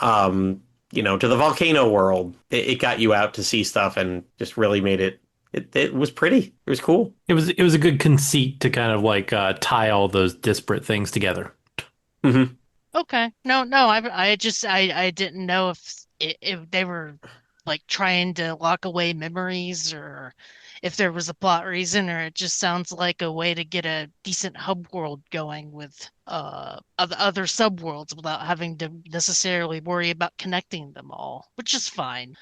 [SPEAKER 3] to the volcano world. It got you out to see stuff and just really made it. It was pretty. It was cool.
[SPEAKER 4] It was a good conceit to kind of like tie all those disparate things together.
[SPEAKER 3] Mm-hmm.
[SPEAKER 2] Okay. No. I didn't know if they were like trying to lock away memories or if there was a plot reason, or it just sounds like a way to get a decent hub world going with other subworlds without having to necessarily worry about connecting them all, which is fine.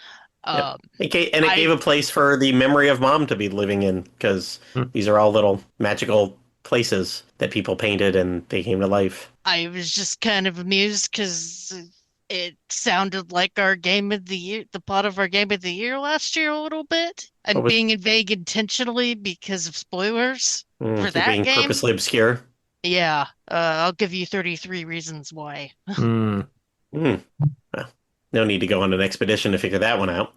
[SPEAKER 3] Yep. It gave a place for the memory of mom to be living in, because these are all little magical places that people painted and they came to life.
[SPEAKER 2] I was just kind of amused because it sounded like our game of the year, the plot of our game of the year last year a little bit. And being vague intentionally because of spoilers for that
[SPEAKER 3] being
[SPEAKER 2] game.
[SPEAKER 3] Purposely obscure.
[SPEAKER 2] Yeah, I'll give you 33 reasons why.
[SPEAKER 3] Well, no need to go on an expedition to figure that one out.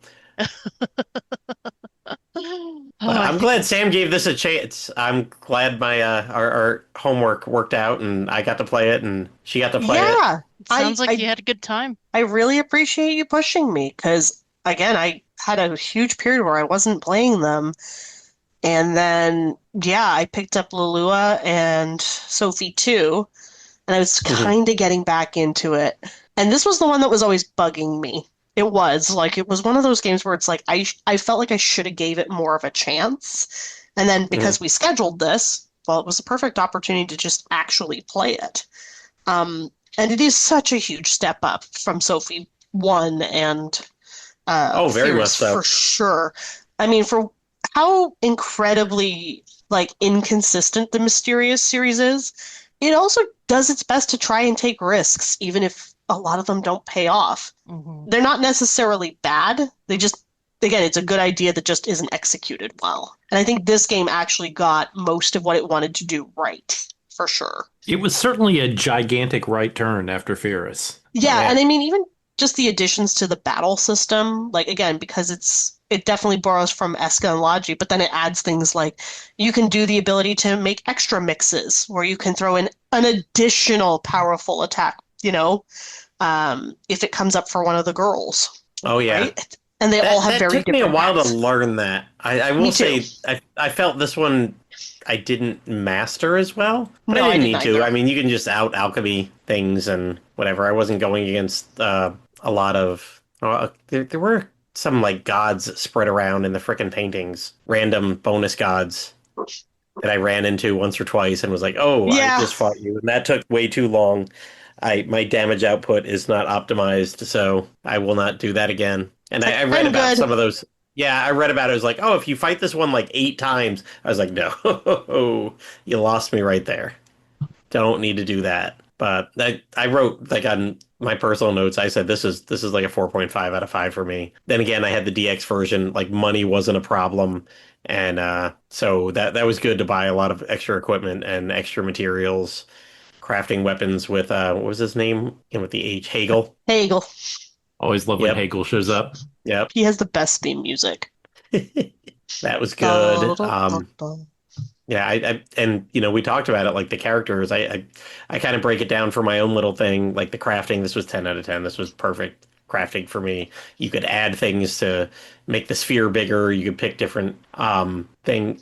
[SPEAKER 3] I'm glad Sam gave this a chance. I'm glad my our homework worked out and I got to play it and she got to play it.
[SPEAKER 1] Yeah.
[SPEAKER 2] Sounds like you had a good time.
[SPEAKER 1] I really appreciate you pushing me because, again, I had a huge period where I wasn't playing them. And then, I picked up Lulua and Sophie too. And I was kind of getting back into it. And this was the one that was always bugging me. It was one of those games where it's like I felt like I should have gave it more of a chance. And then because we scheduled this, well, it was a perfect opportunity to just actually play it. And it is such a huge step up from Sophie 1 and
[SPEAKER 3] very
[SPEAKER 1] Firis,
[SPEAKER 3] much so.
[SPEAKER 1] for sure. I mean, for how incredibly like inconsistent the Mysterious series is, it also does its best to try and take risks, even if a lot of them don't pay off.
[SPEAKER 2] Mhm.
[SPEAKER 1] They're not necessarily bad. They just, again, it's a good idea that just isn't executed well. And I think this game actually got most of what it wanted to do right, for sure.
[SPEAKER 4] It was certainly a gigantic right turn after Firis.
[SPEAKER 1] Yeah,
[SPEAKER 3] Yeah.
[SPEAKER 1] and I mean, even just the additions to the battle system, like, again, because it definitely borrows from Eska and Logi, but then it adds things like you can do the ability to make extra mixes where you can throw in an additional powerful attack, if it comes up for one of the girls,
[SPEAKER 3] Oh yeah.
[SPEAKER 1] right? And they all have
[SPEAKER 3] that
[SPEAKER 1] very
[SPEAKER 3] took me a
[SPEAKER 1] different
[SPEAKER 3] while
[SPEAKER 1] hats.
[SPEAKER 3] to learn that. I will
[SPEAKER 1] Me too.
[SPEAKER 3] say I felt this one I didn't master as well. But
[SPEAKER 1] No,
[SPEAKER 3] I
[SPEAKER 1] I
[SPEAKER 3] didn't
[SPEAKER 1] didn't
[SPEAKER 3] need to.
[SPEAKER 1] either.
[SPEAKER 3] I mean, you can just out alchemy things and whatever. I wasn't going against a lot of. There were some like gods spread around in the frickin' paintings, random bonus gods that I ran into once or twice and was like, "Oh,
[SPEAKER 1] Yeah.
[SPEAKER 3] I just fought you," and that took way too long. My damage output is not optimized, so I will not do that again. And I read
[SPEAKER 1] I'm
[SPEAKER 3] about
[SPEAKER 1] good.
[SPEAKER 3] some of those. Yeah, I read about it. It was like, oh, if you fight this one like 8 times, I was like, no, you lost me right there. Don't need to do that. But I wrote like on my personal notes, I said this is like a 4.5 out of 5 for me. Then again, I had the DX version. Like money wasn't a problem, and so that was good to buy a lot of extra equipment and extra materials, crafting weapons with what was his name? With the H Hagel.
[SPEAKER 1] Hegel.
[SPEAKER 4] Always love
[SPEAKER 3] Yep.
[SPEAKER 4] when Hegel shows up.
[SPEAKER 3] Yep,
[SPEAKER 1] He has the best theme music.
[SPEAKER 3] that was good.
[SPEAKER 1] Da-da-da-da.
[SPEAKER 3] Yeah, and we talked about it like the characters. I kind of break it down for my own little thing. Like the crafting, this was 10 out of 10. This was perfect crafting for me. You could add things to make the sphere bigger. You could pick different things.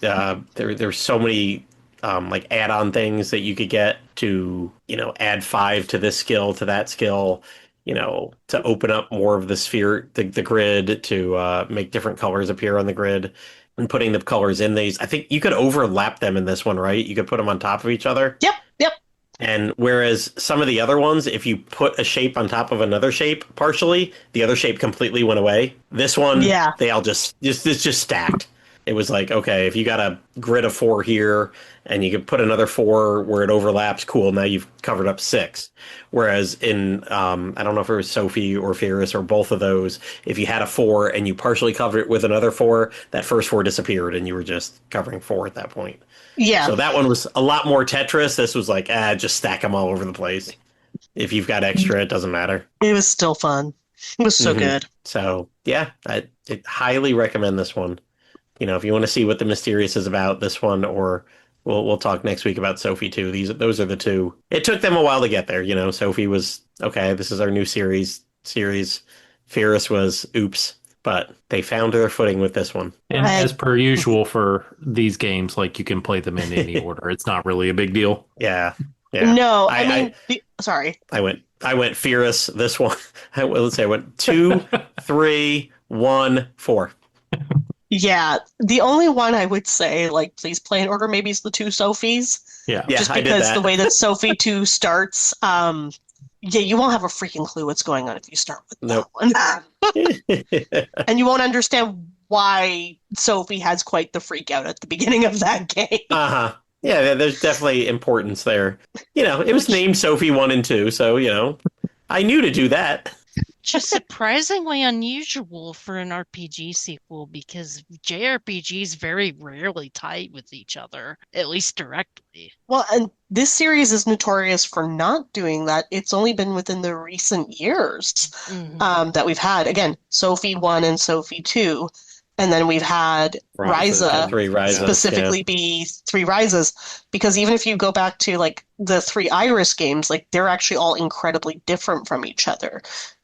[SPEAKER 3] There's so many like add-on things that you could get to add 5 to this skill, to that skill. To open up more of the sphere, the grid, to make different colors appear on the grid. And putting the colors in these, I think you could overlap them in this one, right? You could put them on top of each other.
[SPEAKER 1] Yep.
[SPEAKER 3] And whereas some of the other ones, if you put a shape on top of another shape partially, the other shape completely went away. This one,
[SPEAKER 1] Yeah.
[SPEAKER 3] they all it's just stacked. It was like, okay, if you got a grid of 4 here and you could put another 4 where it overlaps, cool, now you've covered up 6. Whereas in, I don't know if it was Sophie or Firis or both of those, if you had a 4 and you partially covered it with another 4, that first 4 disappeared and you were just covering 4 at that point.
[SPEAKER 1] Yeah.
[SPEAKER 3] So that one was a lot more Tetris. This was like, just stack them all over the place. If you've got extra, it doesn't matter.
[SPEAKER 1] It was still fun. It was so
[SPEAKER 3] Mhm.
[SPEAKER 1] good.
[SPEAKER 3] So yeah, I highly recommend this one. If you want to see what the Mysterious is about, this one, or we'll talk next week about Sophie too. Those are the two. It took them a while to get there. Sophie was okay. This is our new series. Firis was oops, but they found their footing with this one.
[SPEAKER 4] And
[SPEAKER 1] Right.
[SPEAKER 4] as per usual for these games, like you can play them in any order. It's not really a big deal.
[SPEAKER 3] Yeah, yeah.
[SPEAKER 1] No, I mean, sorry.
[SPEAKER 3] I went Firis. This one. Let's say I went 2, 3, 1, 4.
[SPEAKER 1] Yeah, the only one I would say, like, please play in order, maybe is the 2 Sophies.
[SPEAKER 4] Yeah.
[SPEAKER 3] Yeah,
[SPEAKER 1] Just
[SPEAKER 3] I did
[SPEAKER 1] because
[SPEAKER 3] that.
[SPEAKER 1] the way that Sophie 2 starts, you won't have a freaking clue what's going on if you start with
[SPEAKER 3] Nope.
[SPEAKER 1] that one. And you won't understand why Sophie has quite the freak out at the beginning of that game.
[SPEAKER 3] Uh-huh. Yeah, there's definitely importance there. It was named Sophie 1 and 2, so, I knew to do that.
[SPEAKER 2] Just surprisingly unusual for an RPG sequel because JRPGs very rarely tie with each other, at least directly.
[SPEAKER 1] Well, and this series is notorious for not doing that. It's only been within the recent years
[SPEAKER 2] Mhm.
[SPEAKER 1] that we've had, again, Sophie 1 and Sophie 2. And then we've had Ryza
[SPEAKER 3] 3 Ryza.
[SPEAKER 1] specifically be 3 Ryzas. Because even if you go back to like the 3 Iris games, like they're actually all incredibly different from each other.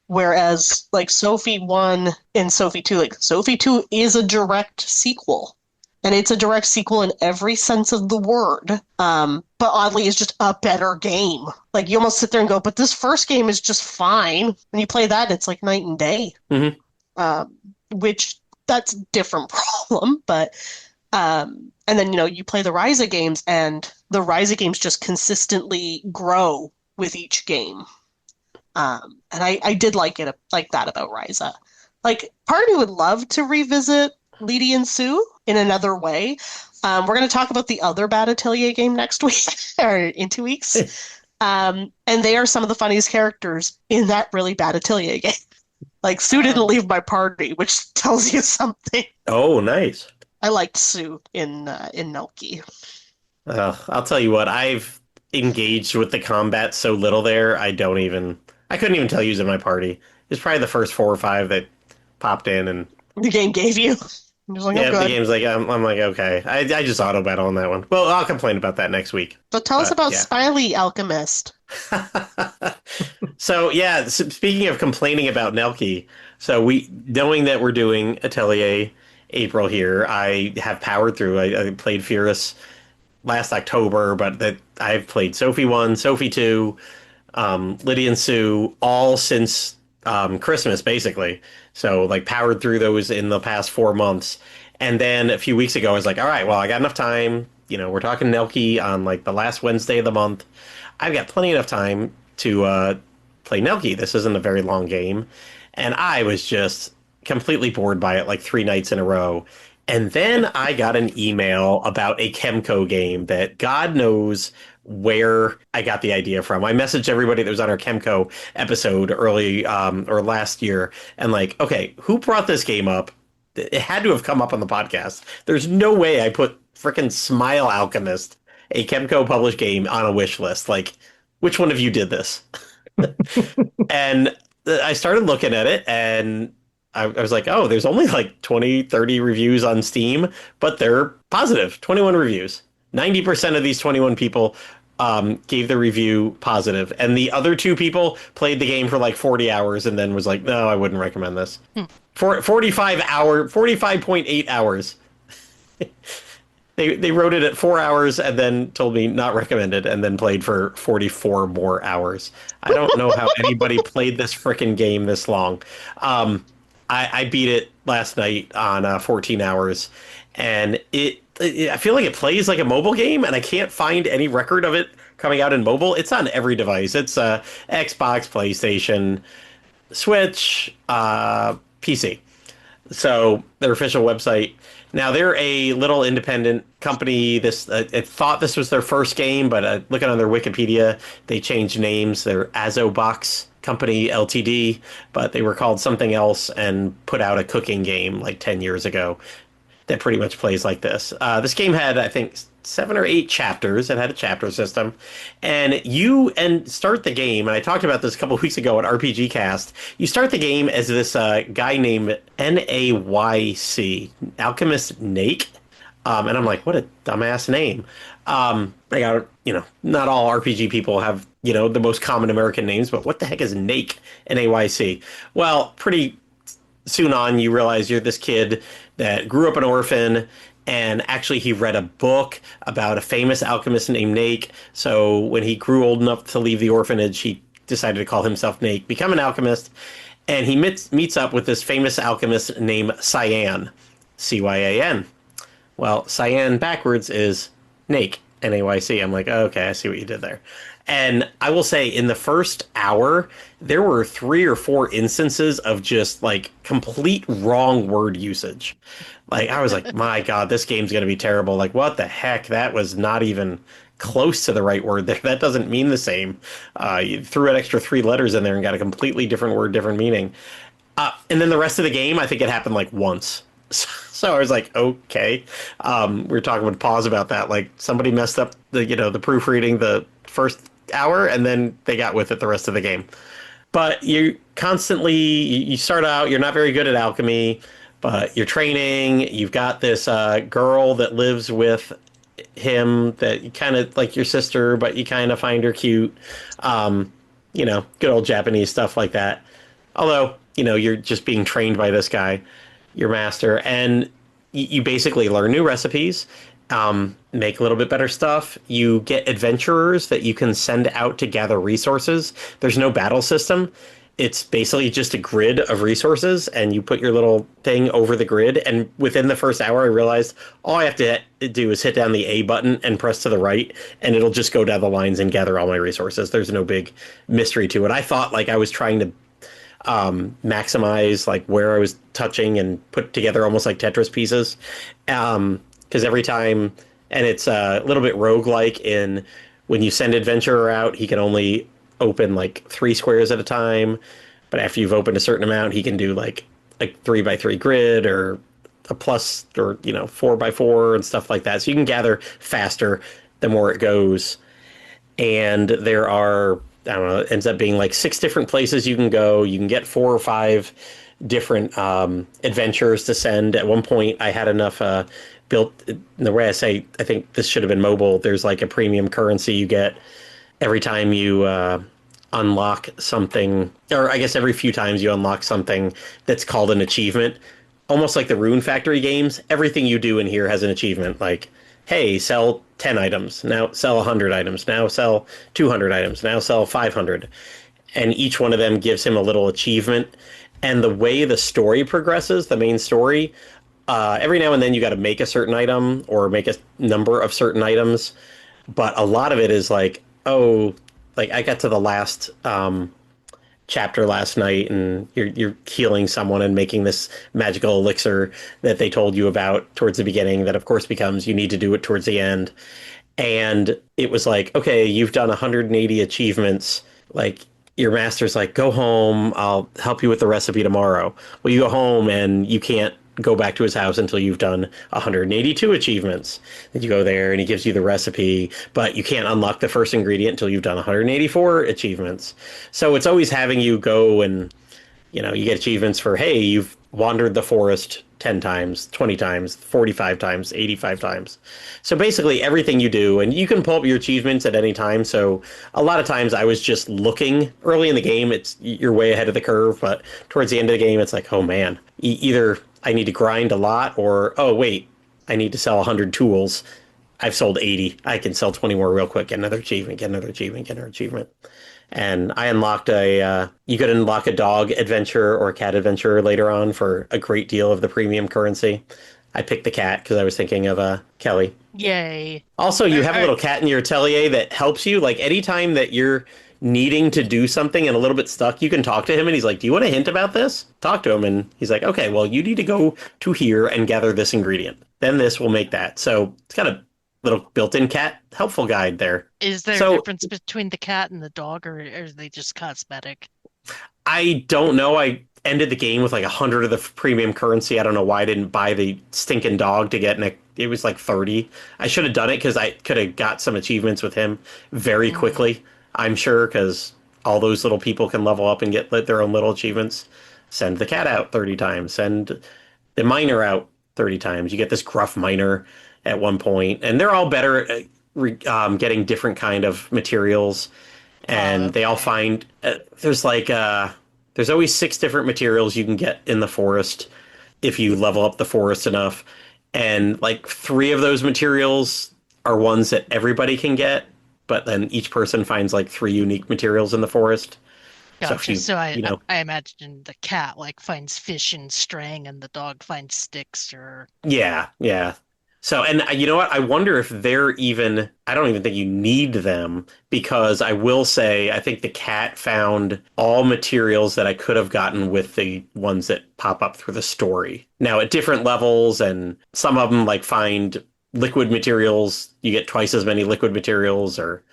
[SPEAKER 1] Whereas like Sophie 1 and Sophie 2, like Sophie 2 is a direct sequel. And it's a direct sequel in every sense of the word. But oddly, it's just a better game. Like you almost sit there and go, but this first game is just fine. When you play that, it's like night and day.
[SPEAKER 3] Mhm.
[SPEAKER 1] Which that's a different problem. But and then you play the Ryza games, and the Ryza games just consistently grow with each game. And I did like it like that about Ryza. Like part of me would love to revisit Lydie and Sue in another way. We're going to talk about the other bad Atelier game next week, or in 2 weeks. And they are some of the funniest characters in that really bad Atelier game. Like, Sue didn't leave my party, which tells you something.
[SPEAKER 3] Oh, nice.
[SPEAKER 1] I liked Sue in Nelky.
[SPEAKER 3] I'll tell you what, I've engaged with the combat so little there, I couldn't even tell you who's in my party. It's probably the first 4 or 5 that popped in, and
[SPEAKER 1] The game gave you. I was like,
[SPEAKER 3] yeah,
[SPEAKER 1] oh,
[SPEAKER 3] the
[SPEAKER 1] good.
[SPEAKER 3] game's like, I'm like, okay. I just auto battle on that one. Well, I'll complain about that next week.
[SPEAKER 1] So tell us about
[SPEAKER 3] yeah.
[SPEAKER 1] Smiley Alchemist.
[SPEAKER 3] So yeah, speaking of complaining about Nelky, so knowing that we're doing Atelier April here, I have powered through. I played Firis last October, but that I've played Sophie 1, Sophie 2, Lydie and Sue all since Christmas, basically. So like powered through those in the past 4 months. And then a few weeks ago, I was like, all right, well, I got enough time. We're talking Nelky on like the last Wednesday of the month. I've got plenty enough time to play Nelky. This isn't a very long game. And I was just completely bored by it like 3 nights in a row. And then I got an email about a Chemco game that God knows where I got the idea from. I messaged everybody that was on our Chemco episode early or last year and like, okay, who brought this game up? It had to have come up on the podcast. There's no way I put frickin' Smile Alchemist, a Chemco published game, on a wish list. Like, which one of you did this? And I started looking at it and I was like, oh, there's only like 20, 30 reviews on Steam, but they're positive. 21 reviews. 90% of these 21 people gave the review positive. And the other 2 people played the game for like 40 hours and then was like, no, I wouldn't recommend this. 45.8 hours. They wrote it at 4 hours and then told me not recommended and then played for 44 more hours. I don't know how anybody played this frickin' game this long. I beat it last night on 14 hours, and I feel like it plays like a mobile game, and I can't find any record of it coming out in mobile. It's on every device. It's Xbox, PlayStation, Switch, PC. So their official website. Now they're a little independent company. I thought this was their first game, but looking on their Wikipedia, they changed names. They're Azobox Company Ltd, but they were called something else and put out a cooking game like 10 years ago that pretty much plays like this. This game had, I think, 7 or 8 chapters. It had a chapter system. And you start the game, and I talked about this a couple of weeks ago at RPG Cast. You start the game as this guy named Nayc, Alchemist Nake. And I'm like, what a dumbass name. I got, not all RPG people have, the most common American names, but what the heck is Nake, Nayc? Well, pretty soon on, you realize you're this kid that grew up an orphan, and actually he read a book about a famous alchemist named Nake. So when he grew old enough to leave the orphanage, he decided to call himself Nake, become an alchemist, and he meets up with this famous alchemist named Cyan, Cyan. Well, Cyan backwards is Nake, Nayc. I'm like, oh, okay, I see what you did there. And I will say, in the first hour, there were 3 or 4 instances of just like complete wrong word usage. Like, I was like, my God, this game's going to be terrible. Like, what the heck? That was not even close to the right word there. That doesn't mean the same. You threw an extra 3 letters in there and got a completely different word, different meaning. And then the rest of the game, I think it happened like once. So I was like, okay. We were talking with Pause about that. Like, somebody messed up the proofreading the first hour, and then they got with it the rest of the game. But you start out, you're not very good at alchemy, but you're training. You've got this girl that lives with him that you kind of like your sister, but you kind of find her cute. Good old Japanese stuff like that. Although, you're just being trained by this guy, your master, and you basically learn new recipes, make a little bit better stuff. You get adventurers that you can send out to gather resources. There's no battle system. It's basically just a grid of resources, and you put your little thing over the grid. And within the first hour, I realized all I have to do is hit down the A button and press to the right, and it'll just go down the lines and gather all my resources. There's no big mystery to it. I thought like I was trying to maximize like where I was touching and put together almost like Tetris pieces. Because because every time, and it's a little bit roguelike in when you send adventurer out, he can only open like 3 squares at a time. But after you've opened a certain amount, he can do like a 3x3 grid or a plus or 4x4 and stuff like that. So you can gather faster the more it goes. And there are, I don't know, it ends up being like 6 different places you can go. You can get 4 or 5 different adventures to send. At one point, I had enough built. The way I say, I think this should have been mobile. There's like a premium currency you get every time you unlock something, or I guess every few times you unlock something that's called an achievement. Almost like the Rune Factory games, everything you do in here has an achievement. Like, hey, sell 10 items, now sell 100 items, now sell 200 items, now sell 500. And each one of them gives him a little achievement. And the way the story progresses, the main story, every now and then you got to make a certain item or make a number of certain items. But a lot of it is like, oh, like I got to the last chapter last night, and you're healing someone and making this magical elixir that they told you about towards the beginning. That of course becomes you need to do it towards the end. And it was like, okay, you've done 180 achievements. Like your master's like, go home. I'll help you with the recipe tomorrow. Well, you go home and you can't go back to his house until you've done 182 achievements. Then you go there and he gives you the recipe, but you can't unlock the first ingredient until you've done 184 achievements. So it's always having you go and, you get achievements for, hey, you've wandered the forest 10 times, 20 times, 45 times, 85 times. So basically everything you do, and you can pull up your achievements at any time. So a lot of times I was just looking early in the game. You're way ahead of the curve, but towards the end of the game, it's like, oh man, either I need to grind a lot, or, oh, wait, I need to sell 100 tools. I've sold 80. I can sell 20 more real quick. Get another achievement, get another achievement, get another achievement. And I unlocked you could unlock a dog adventure or a cat adventure later on for a great deal of the premium currency. I picked the cat because I was thinking of Kelly.
[SPEAKER 2] Yay.
[SPEAKER 3] Also, you have a little cat in your atelier that helps you. Like anytime that you're needing to do something and a little bit stuck, you can talk to him and he's like, do you want a hint about this? Talk to him and he's like, okay, well, you need to go to here and gather this ingredient. Then this will make that. So it's got a little built-in cat helpful guide there.
[SPEAKER 2] Is there a difference between the cat and the dog, or are they just cosmetic?
[SPEAKER 3] I don't know. I ended the game with like 100 of the premium currency. I don't know why I didn't buy the stinking dog to get it was like 30. I should have done it because I could have got some achievements with him very quickly. I'm sure, because all those little people can level up and get their own little achievements. Send the cat out 30 times. Send the miner out 30 times. You get this gruff miner at one point, and they're all better at getting different kind of materials. And they all find there's always 6 different materials you can get in the forest if you level up the forest enough. And like 3 of those materials are ones that everybody can get. But then each person finds like 3 unique materials in the forest.
[SPEAKER 2] Gotcha. So I imagine the cat like finds fish and string, and the dog finds sticks or.
[SPEAKER 3] Yeah. So, and you know what? I wonder if they're even. I don't even think you need them, because I will say I think the cat found all materials that I could have gotten with the ones that pop up through the story. Now at different levels, and some of them like find liquid materials, you get twice as many liquid materials, or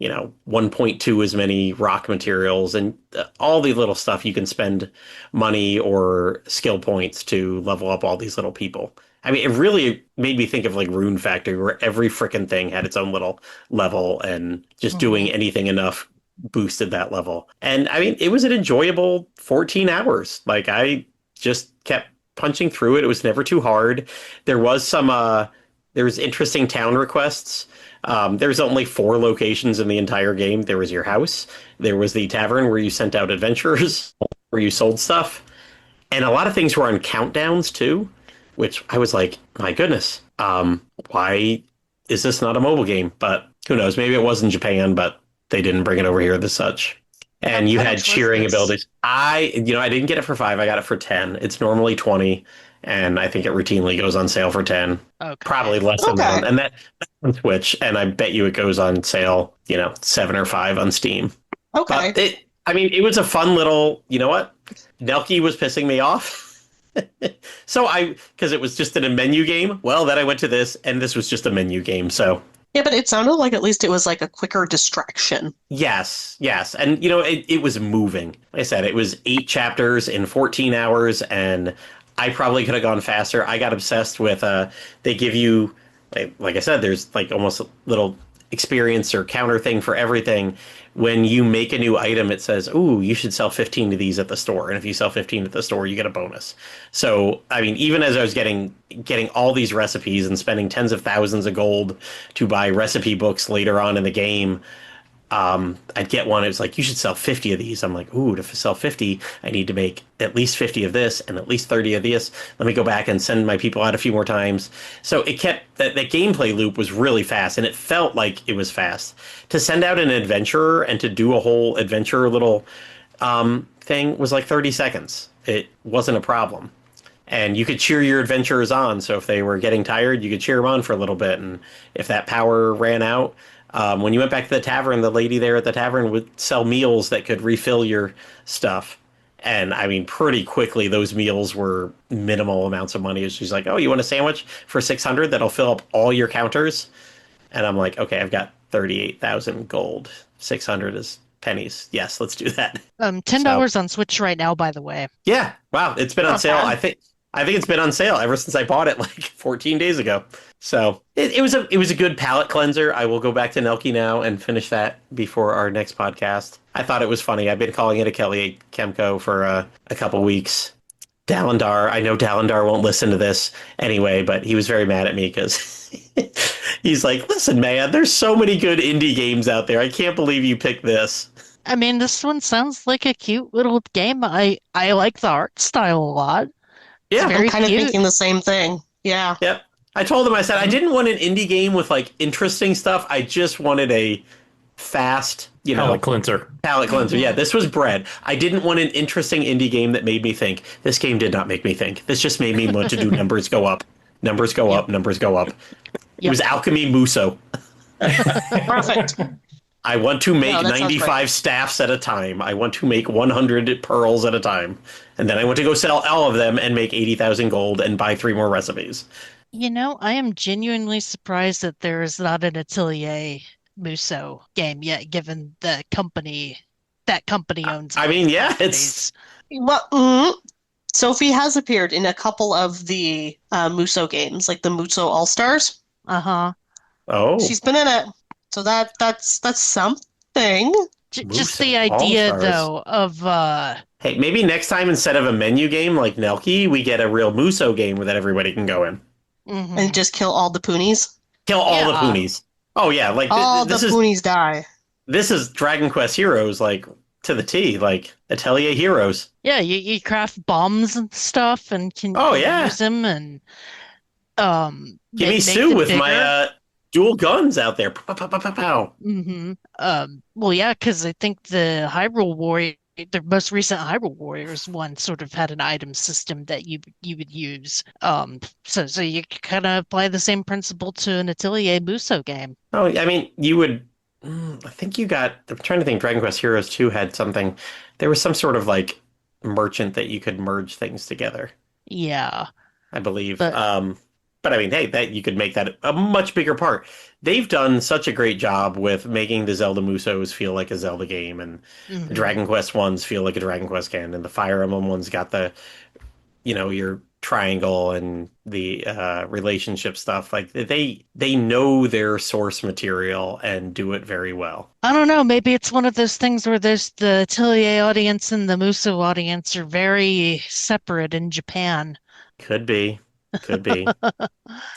[SPEAKER 3] 1.2 as many rock materials, and all the little stuff you can spend money or skill points to level up all these little people. I mean, it really made me think of like Rune Factory, where every frickin' thing had its own little level, and just doing anything enough boosted that level. And I mean, it was an enjoyable 14 hours. Like I just kept punching through it. It was never too hard. There was there was interesting town requests. There's only 4 locations in the entire game. There was your house. There was the tavern where you sent out adventurers, where you sold stuff. And a lot of things were on countdowns too, which I was like, my goodness, why is this not a mobile game? But who knows? Maybe it was in Japan, but they didn't bring it over here as such. And you had cheering abilities. I didn't get it for 5. I got it for 10. It's normally 20. And I think it routinely goes on sale for 10. Okay. Probably less than that. And that's on Switch. And I bet you it goes on sale, 7 or 5 on Steam.
[SPEAKER 1] Okay.
[SPEAKER 3] But it was a fun little, you know what? Nelky was pissing me off. So because it was just in a menu game, well, then I went to this, and this was just a menu game. So
[SPEAKER 1] Yeah, but it sounded like at least it was like a quicker distraction.
[SPEAKER 3] yes, yes. And, it was moving. Like I said, it was 8 chapters in 14 hours, and I probably could have gone faster. I got obsessed with, they give you, like I said, there's like almost a little experience or counter thing for everything. When you make a new item, it says, "Ooh, you should sell 15 of these at the store." And if you sell 15 at the store, you get a bonus. So, I mean, even as I was getting all these recipes and spending tens of thousands of gold to buy recipe books later on in the game, I'd get one. It was like, you should sell 50 of these. I'm like, ooh, to sell 50, I need to make at least 50 of this and at least 30 of this. Let me go back and send my people out a few more times. So it kept that gameplay loop was really fast, and it felt like it was fast. To send out an adventurer and to do a whole adventure little thing was like 30 seconds. It wasn't a problem. And you could cheer your adventurers on. So if they were getting tired, you could cheer them on for a little bit. And if that power ran out, when you went back to the tavern, the lady there at the tavern would sell meals that could refill your stuff. And I mean, pretty quickly, those meals were minimal amounts of money. She's like, "Oh, you want a sandwich for 600 that'll fill up all your counters?" And I'm like, "Okay, I've got 38,000 gold. 600 is pennies. Yes, let's do that."
[SPEAKER 2] $10 on Switch right now, by the way.
[SPEAKER 3] Yeah, wow, it's been on
[SPEAKER 1] Not
[SPEAKER 3] sale.
[SPEAKER 1] bad.
[SPEAKER 3] I think it's been on sale ever since I bought it like 14 days ago. So it was a good palate cleanser. I will go back to Nelky now and finish that before our next podcast. I thought it was funny. I've been calling it a Kelly Kemco for a couple weeks. Dalindar, I know Dalindar won't listen to this anyway, but he was very mad at me because he's like, "Listen, man, there's so many good indie games out there. I can't believe you picked this."
[SPEAKER 2] I mean, this one sounds like a cute little game. I like the art style a lot. It's
[SPEAKER 3] Yeah,
[SPEAKER 2] very
[SPEAKER 1] I'm kind of
[SPEAKER 2] cute.
[SPEAKER 1] thinking the same thing. Yeah.
[SPEAKER 3] yep. I told him, I said, I didn't want an indie game with like interesting stuff. I just wanted a fast,
[SPEAKER 4] Palate cleanser.
[SPEAKER 3] palate cleanser. Yeah, this was bread. I didn't want an interesting indie game that made me think. This game did not make me think. This just made me want to do numbers go up. Numbers go up, numbers go up. It was alchemy muso.
[SPEAKER 1] Perfect.
[SPEAKER 3] I want to make
[SPEAKER 1] No, that sounds
[SPEAKER 3] 95
[SPEAKER 1] great.
[SPEAKER 3] staffs at a time. I want to make 100 pearls at a time. And then I want to go sell all of them and make 80,000 gold and buy 3 more recipes.
[SPEAKER 2] You know, I am genuinely surprised that there is not an Atelier Muso game yet, given that company owns
[SPEAKER 3] I mean,
[SPEAKER 2] both
[SPEAKER 3] yeah,
[SPEAKER 2] companies.
[SPEAKER 1] Well, Sophie has appeared in a couple of the Muso games, like the Muso All Stars.
[SPEAKER 2] Uh-huh.
[SPEAKER 3] Oh,
[SPEAKER 1] She's been in it, so that's something.
[SPEAKER 2] Just
[SPEAKER 3] Muso
[SPEAKER 2] the idea,
[SPEAKER 3] All-Stars.
[SPEAKER 2] though, of
[SPEAKER 3] hey, maybe next time instead of a menu game like Nelky, we get a real Muso game that everybody can go in.
[SPEAKER 2] mhm.
[SPEAKER 1] And just kill all the Poonies.
[SPEAKER 3] Kill all the
[SPEAKER 2] Yeah.
[SPEAKER 3] Poonies. Oh yeah, like
[SPEAKER 1] All the
[SPEAKER 3] this is
[SPEAKER 1] Poonies die.
[SPEAKER 3] Dragon Quest Heroes, like to the T, like Atelier Heroes.
[SPEAKER 2] Yeah, you craft bombs and stuff and can
[SPEAKER 3] Oh, yeah.
[SPEAKER 2] use them and
[SPEAKER 3] Give me
[SPEAKER 2] make
[SPEAKER 3] Sue
[SPEAKER 2] them
[SPEAKER 3] with
[SPEAKER 2] bigger.
[SPEAKER 3] my dual guns out there. Pow, pow, pow, pow, pow.
[SPEAKER 2] Well, yeah, because I think the most recent Hyrule Warriors one sort of had an item system that you would use. So you kind of apply the same principle to an Atelier Muso game.
[SPEAKER 3] Oh, I mean, you would. I think you got. I'm trying to think. Dragon Quest Heroes 2 had something. There was some sort of like merchant that you could merge things together,
[SPEAKER 2] Yeah,
[SPEAKER 3] I believe.
[SPEAKER 2] but
[SPEAKER 3] But I mean, hey, that you could make that a much bigger part. They've done such a great job with making the Zelda Musos feel like a Zelda game, and the
[SPEAKER 2] mhm.
[SPEAKER 3] Dragon Quest ones feel like a Dragon Quest game, and the Fire Emblem ones got the, your triangle and the relationship stuff. Like they know their source material and do it very well.
[SPEAKER 2] I don't know. Maybe it's one of those things where there's the Atelier audience and the Muso audience are very separate in Japan.
[SPEAKER 3] Could be. Could be.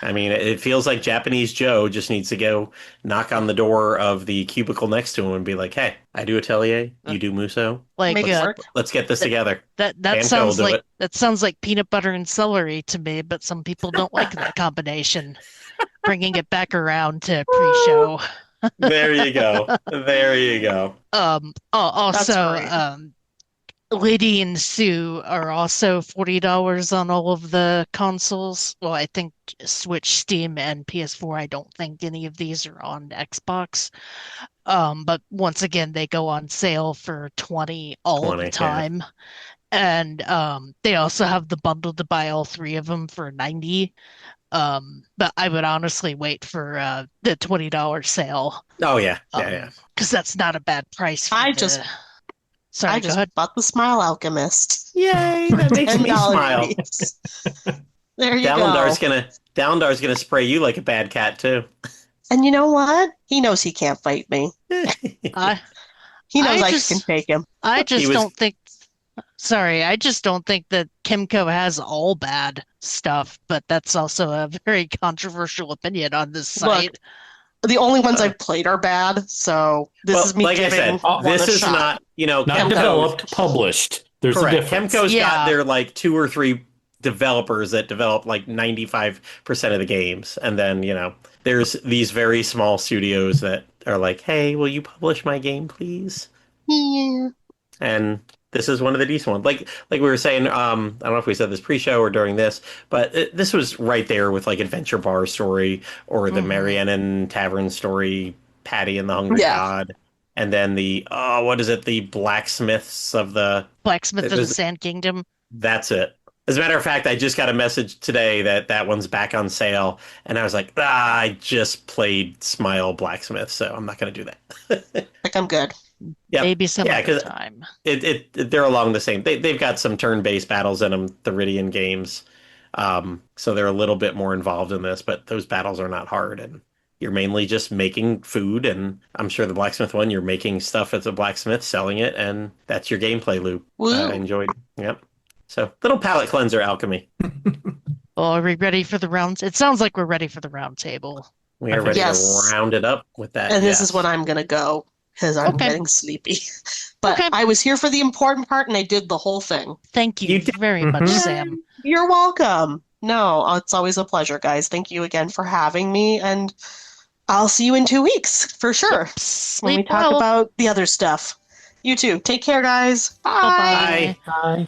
[SPEAKER 3] I mean, it feels like Japanese Joe just needs to go knock on the door of the cubicle next to him and be like, "Hey, I do Atelier, you do Muso.
[SPEAKER 2] Like
[SPEAKER 1] Make it work.
[SPEAKER 3] Let's get this together."
[SPEAKER 2] that
[SPEAKER 3] Banco
[SPEAKER 2] sounds
[SPEAKER 3] will do
[SPEAKER 2] like
[SPEAKER 3] it.
[SPEAKER 2] that sounds like peanut butter and celery to me, but some people don't like that combination. Bringing it back around to pre-show.
[SPEAKER 3] There you go. There you go.
[SPEAKER 2] Also,
[SPEAKER 1] great.
[SPEAKER 2] Lydie and Sue are also $40 on all of the consoles. Well, I think Switch, Steam, and PS4. I don't think any of these are on Xbox. But once again, they go on sale for 20 all
[SPEAKER 3] 20,
[SPEAKER 2] the
[SPEAKER 3] yeah.
[SPEAKER 2] time. And they also have the bundle to buy all three of them for 90. But I would honestly wait for the $20 sale.
[SPEAKER 3] Oh yeah, yeah.
[SPEAKER 2] Because that's not a bad price for
[SPEAKER 1] I
[SPEAKER 2] the...
[SPEAKER 1] just
[SPEAKER 2] Sorry, go ahead.
[SPEAKER 1] bought the Smile Alchemist.
[SPEAKER 3] Yay! That makes me
[SPEAKER 1] $10
[SPEAKER 3] smile.
[SPEAKER 1] piece. There you
[SPEAKER 3] Dalendar's gonna spray you like a bad cat too.
[SPEAKER 1] And you know what? He knows he can't fight me.
[SPEAKER 2] I
[SPEAKER 1] He knows
[SPEAKER 2] I
[SPEAKER 1] I
[SPEAKER 2] just-
[SPEAKER 1] can take him.
[SPEAKER 2] I just
[SPEAKER 3] was-
[SPEAKER 2] don't think... Sorry, I just don't think that Kimco has all bad stuff, but that's also a very controversial opinion on this site.
[SPEAKER 1] The only ones I've played are bad, so this
[SPEAKER 3] Well,
[SPEAKER 1] is me
[SPEAKER 3] like I
[SPEAKER 1] giving
[SPEAKER 3] said,
[SPEAKER 1] one
[SPEAKER 3] this
[SPEAKER 1] a
[SPEAKER 3] is
[SPEAKER 1] shot.
[SPEAKER 3] not
[SPEAKER 4] Not
[SPEAKER 3] Chemco's-
[SPEAKER 4] developed, published. There's a
[SPEAKER 3] Correct.
[SPEAKER 4] difference.
[SPEAKER 3] Chemco's
[SPEAKER 2] Yeah.
[SPEAKER 3] got their like 2 or 3 developers that develop like 95% of the games, and then there's these very small studios that are like, "Hey, will you publish my game, please?"
[SPEAKER 1] Yeah.
[SPEAKER 3] And this is one of the decent ones. Like we were saying, I don't know if we said this pre-show or during this, but this was right there with like Adventure Bar Story or the Marianne Tavern Story, Patty and the Hungry
[SPEAKER 1] Yeah.
[SPEAKER 3] God, and then the what is it? The Blacksmiths of the.
[SPEAKER 2] Blacksmith of the
[SPEAKER 3] There's-
[SPEAKER 2] Sand Kingdom.
[SPEAKER 3] That's it. As a matter of fact, I just got a message today that one's back on sale, and I was like, I just played Smile Blacksmith, so I'm not going to do that.
[SPEAKER 1] Like I'm good.
[SPEAKER 3] Yeah,
[SPEAKER 2] Maybe some
[SPEAKER 3] yeah,
[SPEAKER 2] other
[SPEAKER 3] 'cause
[SPEAKER 2] time.
[SPEAKER 3] they're along the same. They've got some turn-based battles in them, the Ridian games, so they're a little bit more involved in this. But those battles are not hard, and you're mainly just making food. And I'm sure the blacksmith one, you're making stuff as a blacksmith, selling it, and that's your gameplay loop.
[SPEAKER 1] Woo.
[SPEAKER 3] I enjoyed. Yep. So little palate cleanser alchemy.
[SPEAKER 2] Well, are we ready for the rounds? It sounds like we're ready for the round table.
[SPEAKER 3] We are ready
[SPEAKER 1] Yes.
[SPEAKER 3] to round it up with that.
[SPEAKER 1] And this
[SPEAKER 3] yes.
[SPEAKER 1] is when I'm gonna go because I'm
[SPEAKER 2] Okay.
[SPEAKER 1] getting sleepy. But
[SPEAKER 2] Okay.
[SPEAKER 1] I was here for the important part and I did the whole thing.
[SPEAKER 2] Thank you
[SPEAKER 3] You did-
[SPEAKER 2] very much,
[SPEAKER 4] Mhm.
[SPEAKER 2] Sam.
[SPEAKER 1] You're welcome. No, it's always a pleasure, guys. Thank you again for having me, and I'll see you in 2 weeks for sure when we
[SPEAKER 2] Sleep
[SPEAKER 1] talk
[SPEAKER 2] well.
[SPEAKER 1] about the other stuff. You too. Take care, guys. Bye.
[SPEAKER 2] Bye-bye.
[SPEAKER 3] Bye.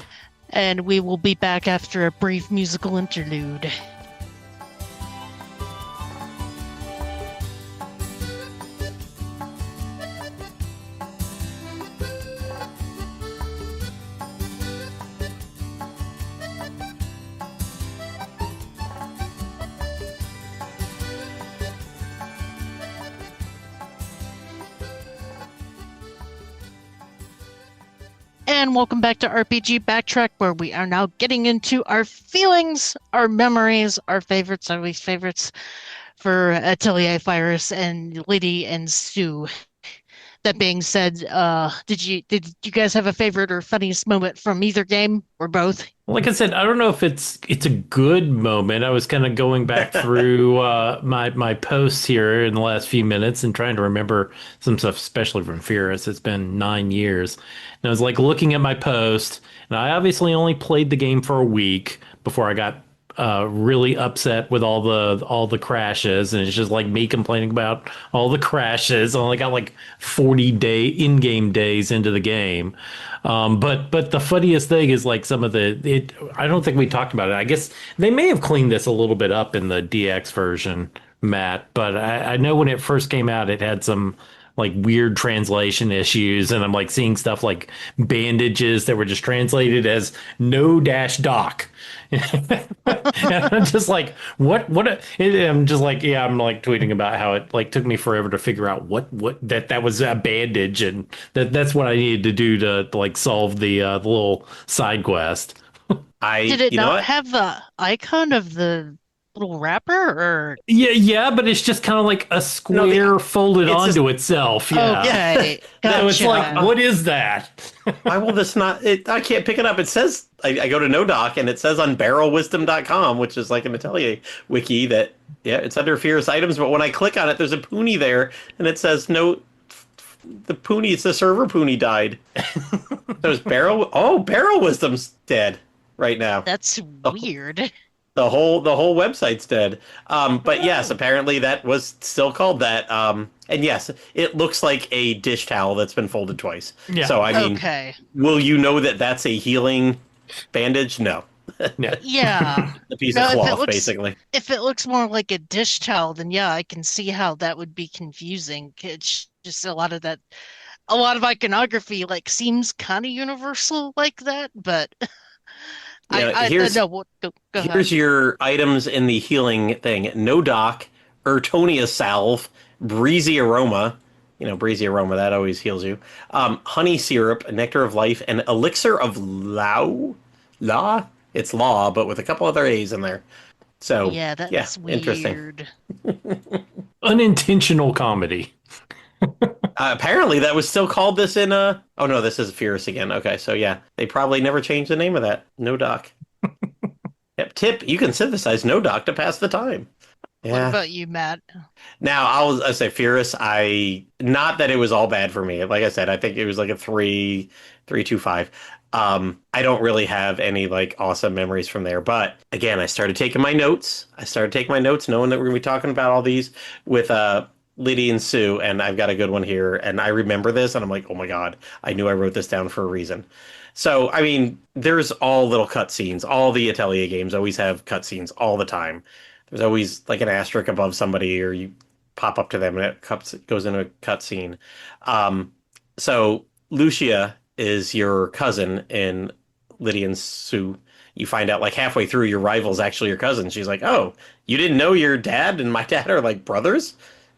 [SPEAKER 2] And we will be back after a brief musical interlude. And welcome back to RPG Backtrack, where we are now getting into our feelings, our memories, our favorites, our least favorites for Atelier, Firis, and Lydie and Sue. That being said, did you guys have a favorite or funniest moment from either game or both?
[SPEAKER 4] Like I said, I don't know if it's a good moment. I was kind of going back through my posts here in the last few minutes and trying to remember some stuff, especially from Firis. It's been 9 years. And I was like looking at my post, and I obviously only played the game for a week before I got really upset with all the crashes, and it's just like me complaining about all the crashes. I only got like 40 in-game days into the game. But the funniest thing is like some of I don't think we talked about it. I guess they may have cleaned this a little bit up in the DX version, Matt, but I know when it first came out, it had some like weird translation issues, and I'm like seeing stuff like bandages that were just translated as no dash doc. And I'm just like, I'm just like, yeah, I'm like tweeting about how it like took me forever to figure out what that was a bandage, and that's what I needed to do to like solve the little side quest.
[SPEAKER 2] Did it
[SPEAKER 3] You know
[SPEAKER 2] not
[SPEAKER 3] what?
[SPEAKER 2] have the icon of the little wrapper? Or
[SPEAKER 4] Yeah, but it's just kind of like a square folded
[SPEAKER 3] it's
[SPEAKER 4] onto itself. Yeah.
[SPEAKER 2] okay,
[SPEAKER 4] So it's like,
[SPEAKER 2] gotcha.
[SPEAKER 4] what is that?
[SPEAKER 3] Why will this not? I can't pick it up. It says I go to NoDoc and it says on barrelwisdom.com, which is like an Atelier wiki that it's under Firis items. But when I click on it, there's a Poonie there, and it says no. The Poonie, it's the server Poonie died. There's Barrel Wisdom's dead right now.
[SPEAKER 2] That's weird.
[SPEAKER 3] The whole website's dead. But yes, apparently that was still called that. And yes, it looks like a dish towel that's been folded twice.
[SPEAKER 4] Yeah.
[SPEAKER 3] So I mean,
[SPEAKER 2] Okay.
[SPEAKER 3] will you know that that's a healing bandage? No,
[SPEAKER 2] Yeah.
[SPEAKER 3] a piece
[SPEAKER 2] No,
[SPEAKER 3] of
[SPEAKER 2] if it
[SPEAKER 3] cloth,
[SPEAKER 2] looks-
[SPEAKER 3] basically.
[SPEAKER 2] If it looks more like a dish towel, then yeah, I can see how that would be confusing. It's just a lot of that a lot of iconography like seems kind of universal like that, but
[SPEAKER 3] Yeah,
[SPEAKER 2] I no, what, go ahead.
[SPEAKER 3] here's your items in the healing thing. No doc, Ertonia salve, breezy aroma. Breezy aroma, that always heals you. Honey syrup, nectar of life, and elixir of law. It's law, but with a couple other A's in there. So,
[SPEAKER 2] Yeah,
[SPEAKER 3] yeah,
[SPEAKER 2] that's
[SPEAKER 3] interesting.
[SPEAKER 2] weird.
[SPEAKER 4] Unintentional comedy.
[SPEAKER 3] Apparently, that was still called this in. Oh no, this is Firis again. Okay, so yeah, they probably never changed the name of that. No doc. Yep. Tip: you can synthesize no doc to pass the time.
[SPEAKER 2] What
[SPEAKER 3] Yeah.
[SPEAKER 2] about you, Matt?
[SPEAKER 3] Now I'll say Firis. Not that it was all bad for me. Like I said, I think it was like a 3.25. I don't really have any like awesome memories from there. But again, I started taking my notes. Knowing that we're gonna be talking about all these with Lydie and Sue, and I've got a good one here. And I remember this, and I'm like, oh my god, I knew I wrote this down for a reason. So I mean, there's all little cutscenes. All the Atelier games always have cutscenes all the time. There's always like an asterisk above somebody, or you pop up to them and goes into a cutscene. Um, so Lucia is your cousin in Lydie and Sue. You find out like halfway through your rival's actually your cousin. She's like, "Oh, you didn't know your dad and my dad are like brothers?"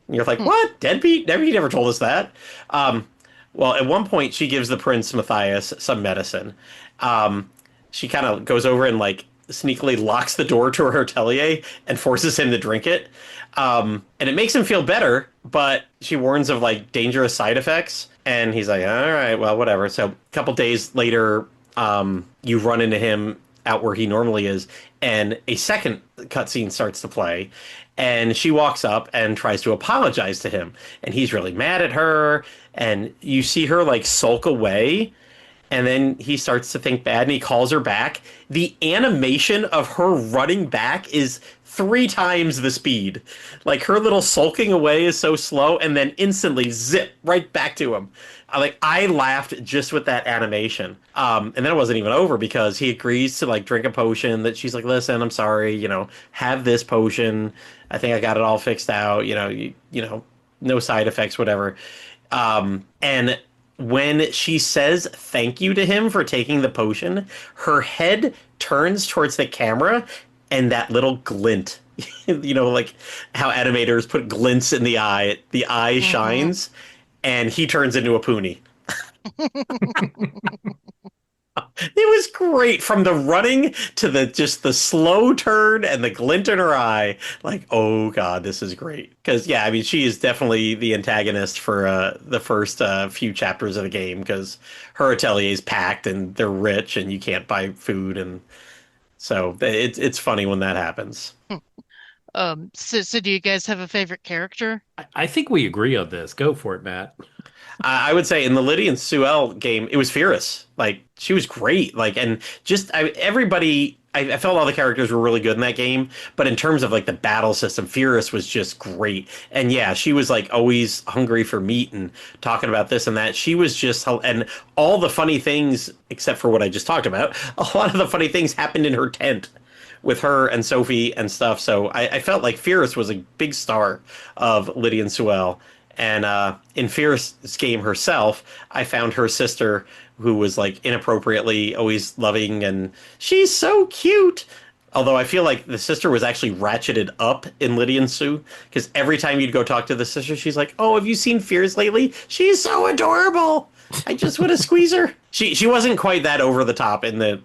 [SPEAKER 3] And you're like,
[SPEAKER 2] Hmm.
[SPEAKER 3] "What? Deadbeat? Never told us that." Um, well, at one point, she gives the Prince Matthias some medicine. Um, she kind of goes over and like sneakily locks the door to her atelier and forces him to drink it. And it makes him feel better, but she warns of like dangerous side effects. And he's like, all right, well, whatever. So a couple days later, you run into him out where he normally is, and a second cutscene starts to play. And she walks up and tries to apologize to him. And he's really mad at her. And you see her like sulk away, and then he starts to think bad and he calls her back. The animation of her running back is 3 times the speed. Like her little sulking away is so slow, and then instantly zip right back to him. I laughed just with that animation. And then it wasn't even over because he agrees to like drink a potion that she's like, listen, I'm sorry, have this potion. I think I got it all fixed out, no side effects, whatever. And when she says thank you to him for taking the potion, her head turns towards the camera, and that little glint, like how animators put glints in the eye
[SPEAKER 2] Mm-hmm.
[SPEAKER 3] shines, and he turns into a poonie. It was great from the running to the slow turn and the glint in her eye. Like, oh god, this is great. Because yeah, I mean, she is definitely the antagonist for the first few chapters of the game because her atelier is packed and they're rich and you can't buy food, and so it's funny when that happens.
[SPEAKER 2] So do you guys have a favorite character?
[SPEAKER 4] I think we agree on this. Go for it, Matt.
[SPEAKER 3] I would say in the Lydie and Suelle game, it was Firis. Like she was great. Like and just everybody. I felt all the characters were really good in that game, but in terms of like the battle system, Firis was just great. And yeah, she was like always hungry for meat and talking about this and that. She was just and all the funny things, except for what I just talked about, a lot of the funny things happened in her tent with her and Sophie and stuff. So I felt like Firis was a big star of Lydie and Suelle. And in Firis' game herself, I found her sister, who was like inappropriately always loving, and she's so cute. Although I feel like the sister was actually ratcheted up in Lydie and Sue, because every time you'd go talk to the sister, she's like, "Oh, have you seen Firis lately? She's so adorable. I just want to squeeze her." She wasn't quite that over the top in the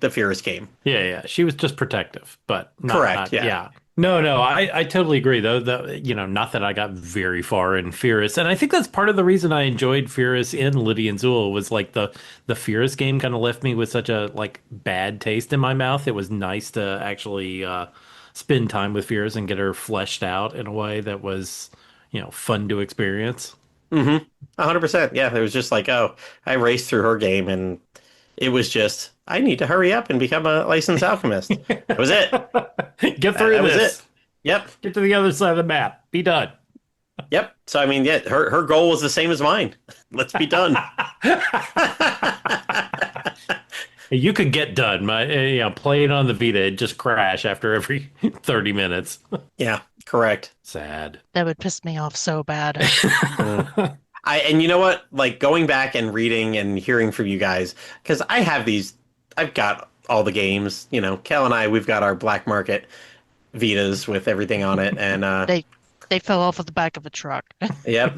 [SPEAKER 3] Firis game.
[SPEAKER 4] Yeah. She was just protective, but
[SPEAKER 3] Correct, yeah.
[SPEAKER 4] No, I totally agree though. Not that I got very far in Firis, and I think that's part of the reason I enjoyed Firis in Lydie and Zool was like the Firis game kind of left me with such a like bad taste in my mouth. It was nice to actually spend time with Firis and get her fleshed out in a way that was fun to experience.
[SPEAKER 3] Mm-hmm. 100%. Yeah, it was just like, oh, I raced through her game, and it was just, I need to hurry up and become a licensed alchemist. That was it.
[SPEAKER 4] Get through
[SPEAKER 3] That was
[SPEAKER 4] this.
[SPEAKER 3] it. Yep.
[SPEAKER 4] Get to the other side of the map. Be done.
[SPEAKER 3] Yep. So I mean, yeah, her goal was the same as mine. Let's be done.
[SPEAKER 4] You could get done. Playing on the Vita, it'd just crash after every 30 minutes.
[SPEAKER 3] Yeah, correct.
[SPEAKER 4] Sad.
[SPEAKER 2] That would piss me off so bad.
[SPEAKER 3] And you know what? Like going back and reading and hearing from you guys, because I've got all the games. You know, Kel and I, we've got our black market Vitas with everything on it, and
[SPEAKER 2] They they fell off of the back of a truck.
[SPEAKER 3] yep,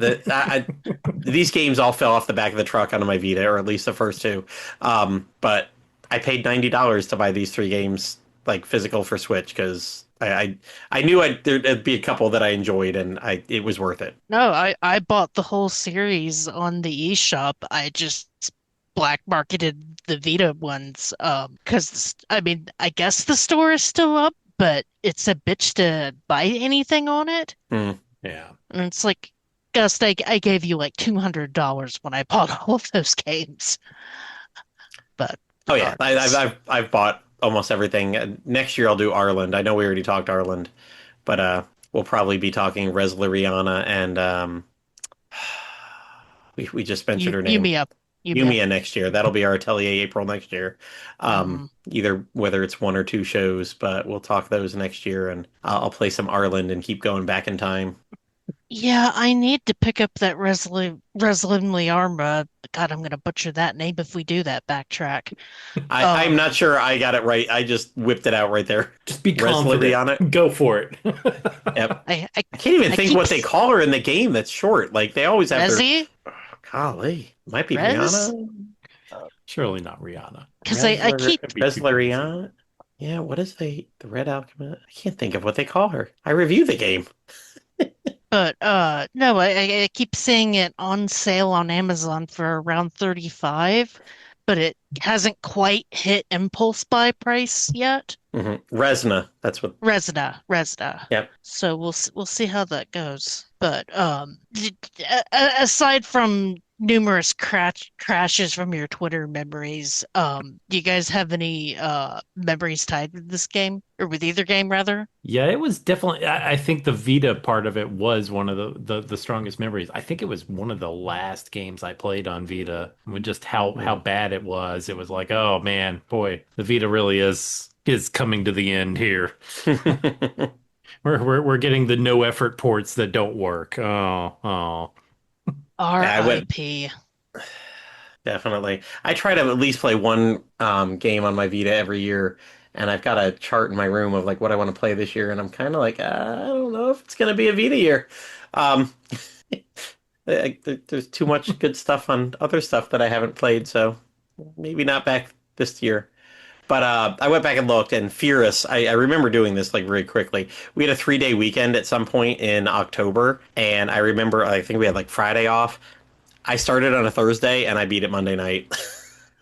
[SPEAKER 3] these games all fell off the back of the truck onto my Vita, or at least the first two. But I paid $90 to buy these three games, like physical for Switch, because I knew there'd be a couple that I enjoyed, and it was worth it.
[SPEAKER 2] No, I bought the whole series on the eShop. I just black marketed the Vita ones. 'Cause I mean, I guess the store is still up, but it's a bitch to buy anything on it.
[SPEAKER 3] Hmm.
[SPEAKER 4] Yeah.
[SPEAKER 2] And it's like, Gus, I gave you like $200 when I bought all of those games. But
[SPEAKER 3] Oh yeah,
[SPEAKER 2] regardless.
[SPEAKER 3] I've bought almost everything. Next year I'll do Ireland. I know we already talked Ireland, but we'll probably be talking Reslariana and we just mentioned her name.
[SPEAKER 2] You me up.
[SPEAKER 3] Yumiya next year. That'll be our Atelier April next year.
[SPEAKER 2] Mhm.
[SPEAKER 3] Either whether it's one or two shows, but we'll talk those next year, and I'll play some Ireland and keep going back in time.
[SPEAKER 2] Yeah, I need to pick up that Resolin Liarma. God, I'm gonna butcher that name if we do that backtrack.
[SPEAKER 3] I'm not sure I got it right. I just whipped it out right there.
[SPEAKER 4] Just be
[SPEAKER 3] Reslary on it.
[SPEAKER 4] confident. Go for it.
[SPEAKER 3] Yep.
[SPEAKER 2] I
[SPEAKER 3] I can't even
[SPEAKER 2] I
[SPEAKER 3] think
[SPEAKER 2] keep
[SPEAKER 3] what they call her in the game that's short. Like they always have their
[SPEAKER 2] Resi
[SPEAKER 3] golly. Might be
[SPEAKER 2] Res
[SPEAKER 3] Rihanna.
[SPEAKER 4] Surely not Rihanna.
[SPEAKER 2] because I keep
[SPEAKER 4] That'd be too
[SPEAKER 3] Reslariana. Yeah, what is the Red Alchemist? I can't think of what they call her. I reviewed the game.
[SPEAKER 2] but no, I keep seeing it on sale on Amazon for around 35, but it hasn't quite hit impulse buy price yet.
[SPEAKER 3] Resna. That's what.
[SPEAKER 2] Resda.
[SPEAKER 3] Yep.
[SPEAKER 2] So we'll see how that goes. But aside from numerous crashes from your Twitter memories, do you guys have any memories tied with this game or with either game rather?
[SPEAKER 4] Yeah, it was definitely. I think the Vita part of it was one of the strongest memories. I think it was one of the last games I played on Vita. With just how bad it was. It was like, oh man, boy, the Vita really is coming to the end here. We're getting the no effort ports that don't work. Oh.
[SPEAKER 3] Yeah, I went
[SPEAKER 2] R.I.P.
[SPEAKER 3] definitely. I try to at least play one game on my Vita every year, and I've got a chart in my room of like what I want to play this year, and I'm kind of like, I don't know if it's gonna be a Vita year. Um, there's too much good stuff on other stuff that I haven't played, so maybe not back this year. But I went back and looked, and Firis, I remember doing this like very quickly. We had a 3-day weekend at some point in October, and I remember I think we had like Friday off. I started on a Thursday and I beat it Monday night.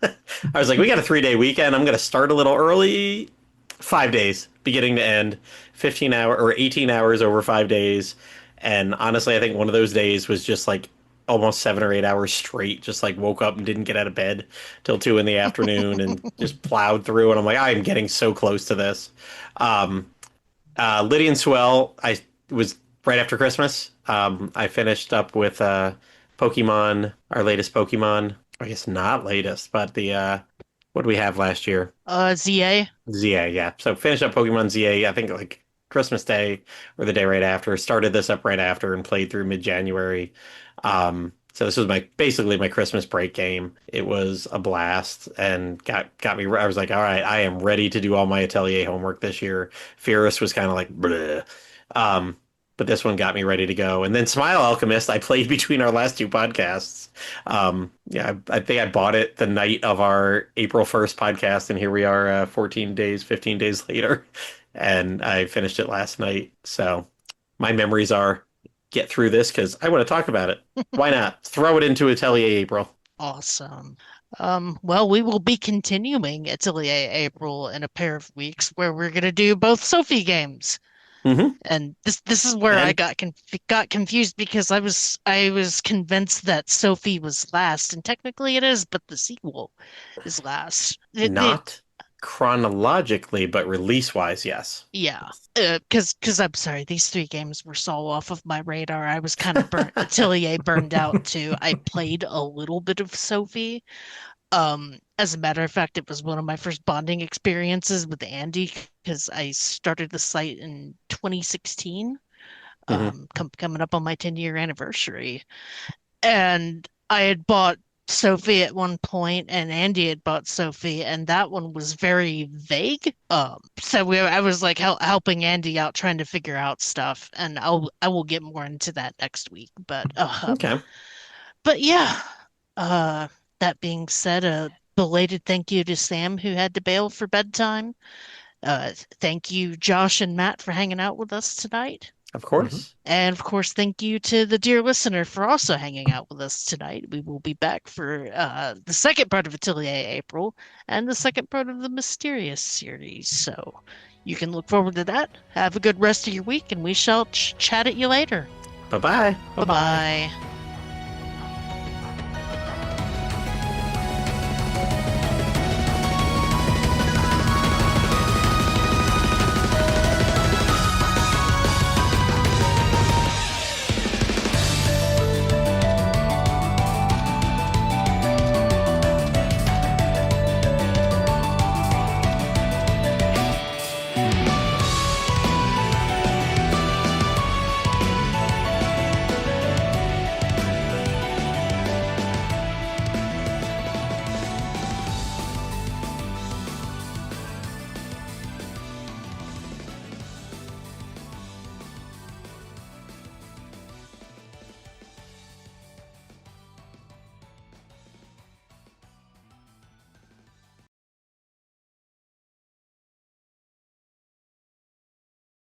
[SPEAKER 3] I was like, we got a 3-day weekend. I'm going to start a little early. 5 days, beginning to end, 15 hour or 18 hours over 5 days. And honestly, I think one of those days was just like almost 7 or 8 hours straight. Just like woke up and didn't get out of bed till 2 in the afternoon and just plowed through. And I'm like, I'm getting so close to this. Um, Lydie and Suelle, I was right after Christmas. I finished up with Pokemon, our latest Pokemon. I guess not latest, but the what did we have last year?
[SPEAKER 2] ZA.
[SPEAKER 3] ZA, yeah. So finished up Pokemon ZA, I think like Christmas Day or the day right after. Started this up right after and played through mid-January. So this was basically my Christmas break game. It was a blast and got me. I was like, all right, I am ready to do all my Atelier homework this year. Firis was kind of like, bleh. But this one got me ready to go. And then Smile Alchemist, I played between our last two podcasts. Yeah, I think I bought it the night of our April 1st podcast, and here we are 15 days later, and I finished it last night. So my memories are get through this because I want to talk about it. Why not? Throw it into Atelier April.
[SPEAKER 2] Awesome. Well, we will be continuing Atelier April in a pair of weeks where we're gonna do both Sophie games.
[SPEAKER 3] Mm-hmm.
[SPEAKER 2] And this is where I
[SPEAKER 3] And
[SPEAKER 2] got confused because I was convinced that Sophie was last, and technically it is, but the sequel is last.
[SPEAKER 3] not chronologically, but release-wise, yes.
[SPEAKER 2] Yeah, because I'm sorry, these three games were so off of my radar. I was kind of burnt, Atelier burned out too. I played a little bit of Sophie. As a matter of fact, it was one of my first bonding experiences with Andy because I started the site in 2016,
[SPEAKER 3] Mm-hmm.
[SPEAKER 2] coming up on my 10-year anniversary. And I had bought Sophie at one point, and Andy had bought Sophie, and that one was very vague. I was like helping Andy out, trying to figure out stuff, and I will get more into that next week.
[SPEAKER 3] Okay.
[SPEAKER 2] But yeah, uh, that being said, a belated thank you to Sam who had to bail for bedtime. Thank you, Josh and Matt, for hanging out with us tonight.
[SPEAKER 3] Of course.
[SPEAKER 2] And of course, thank you to the dear listener for also hanging out with us tonight. We will be back for the second part of Atelier April and the second part of the Mysterious series. So you can look forward to that. Have a good rest of your week, and we shall chat at you later.
[SPEAKER 3] Bye-bye.
[SPEAKER 2] Bye bye.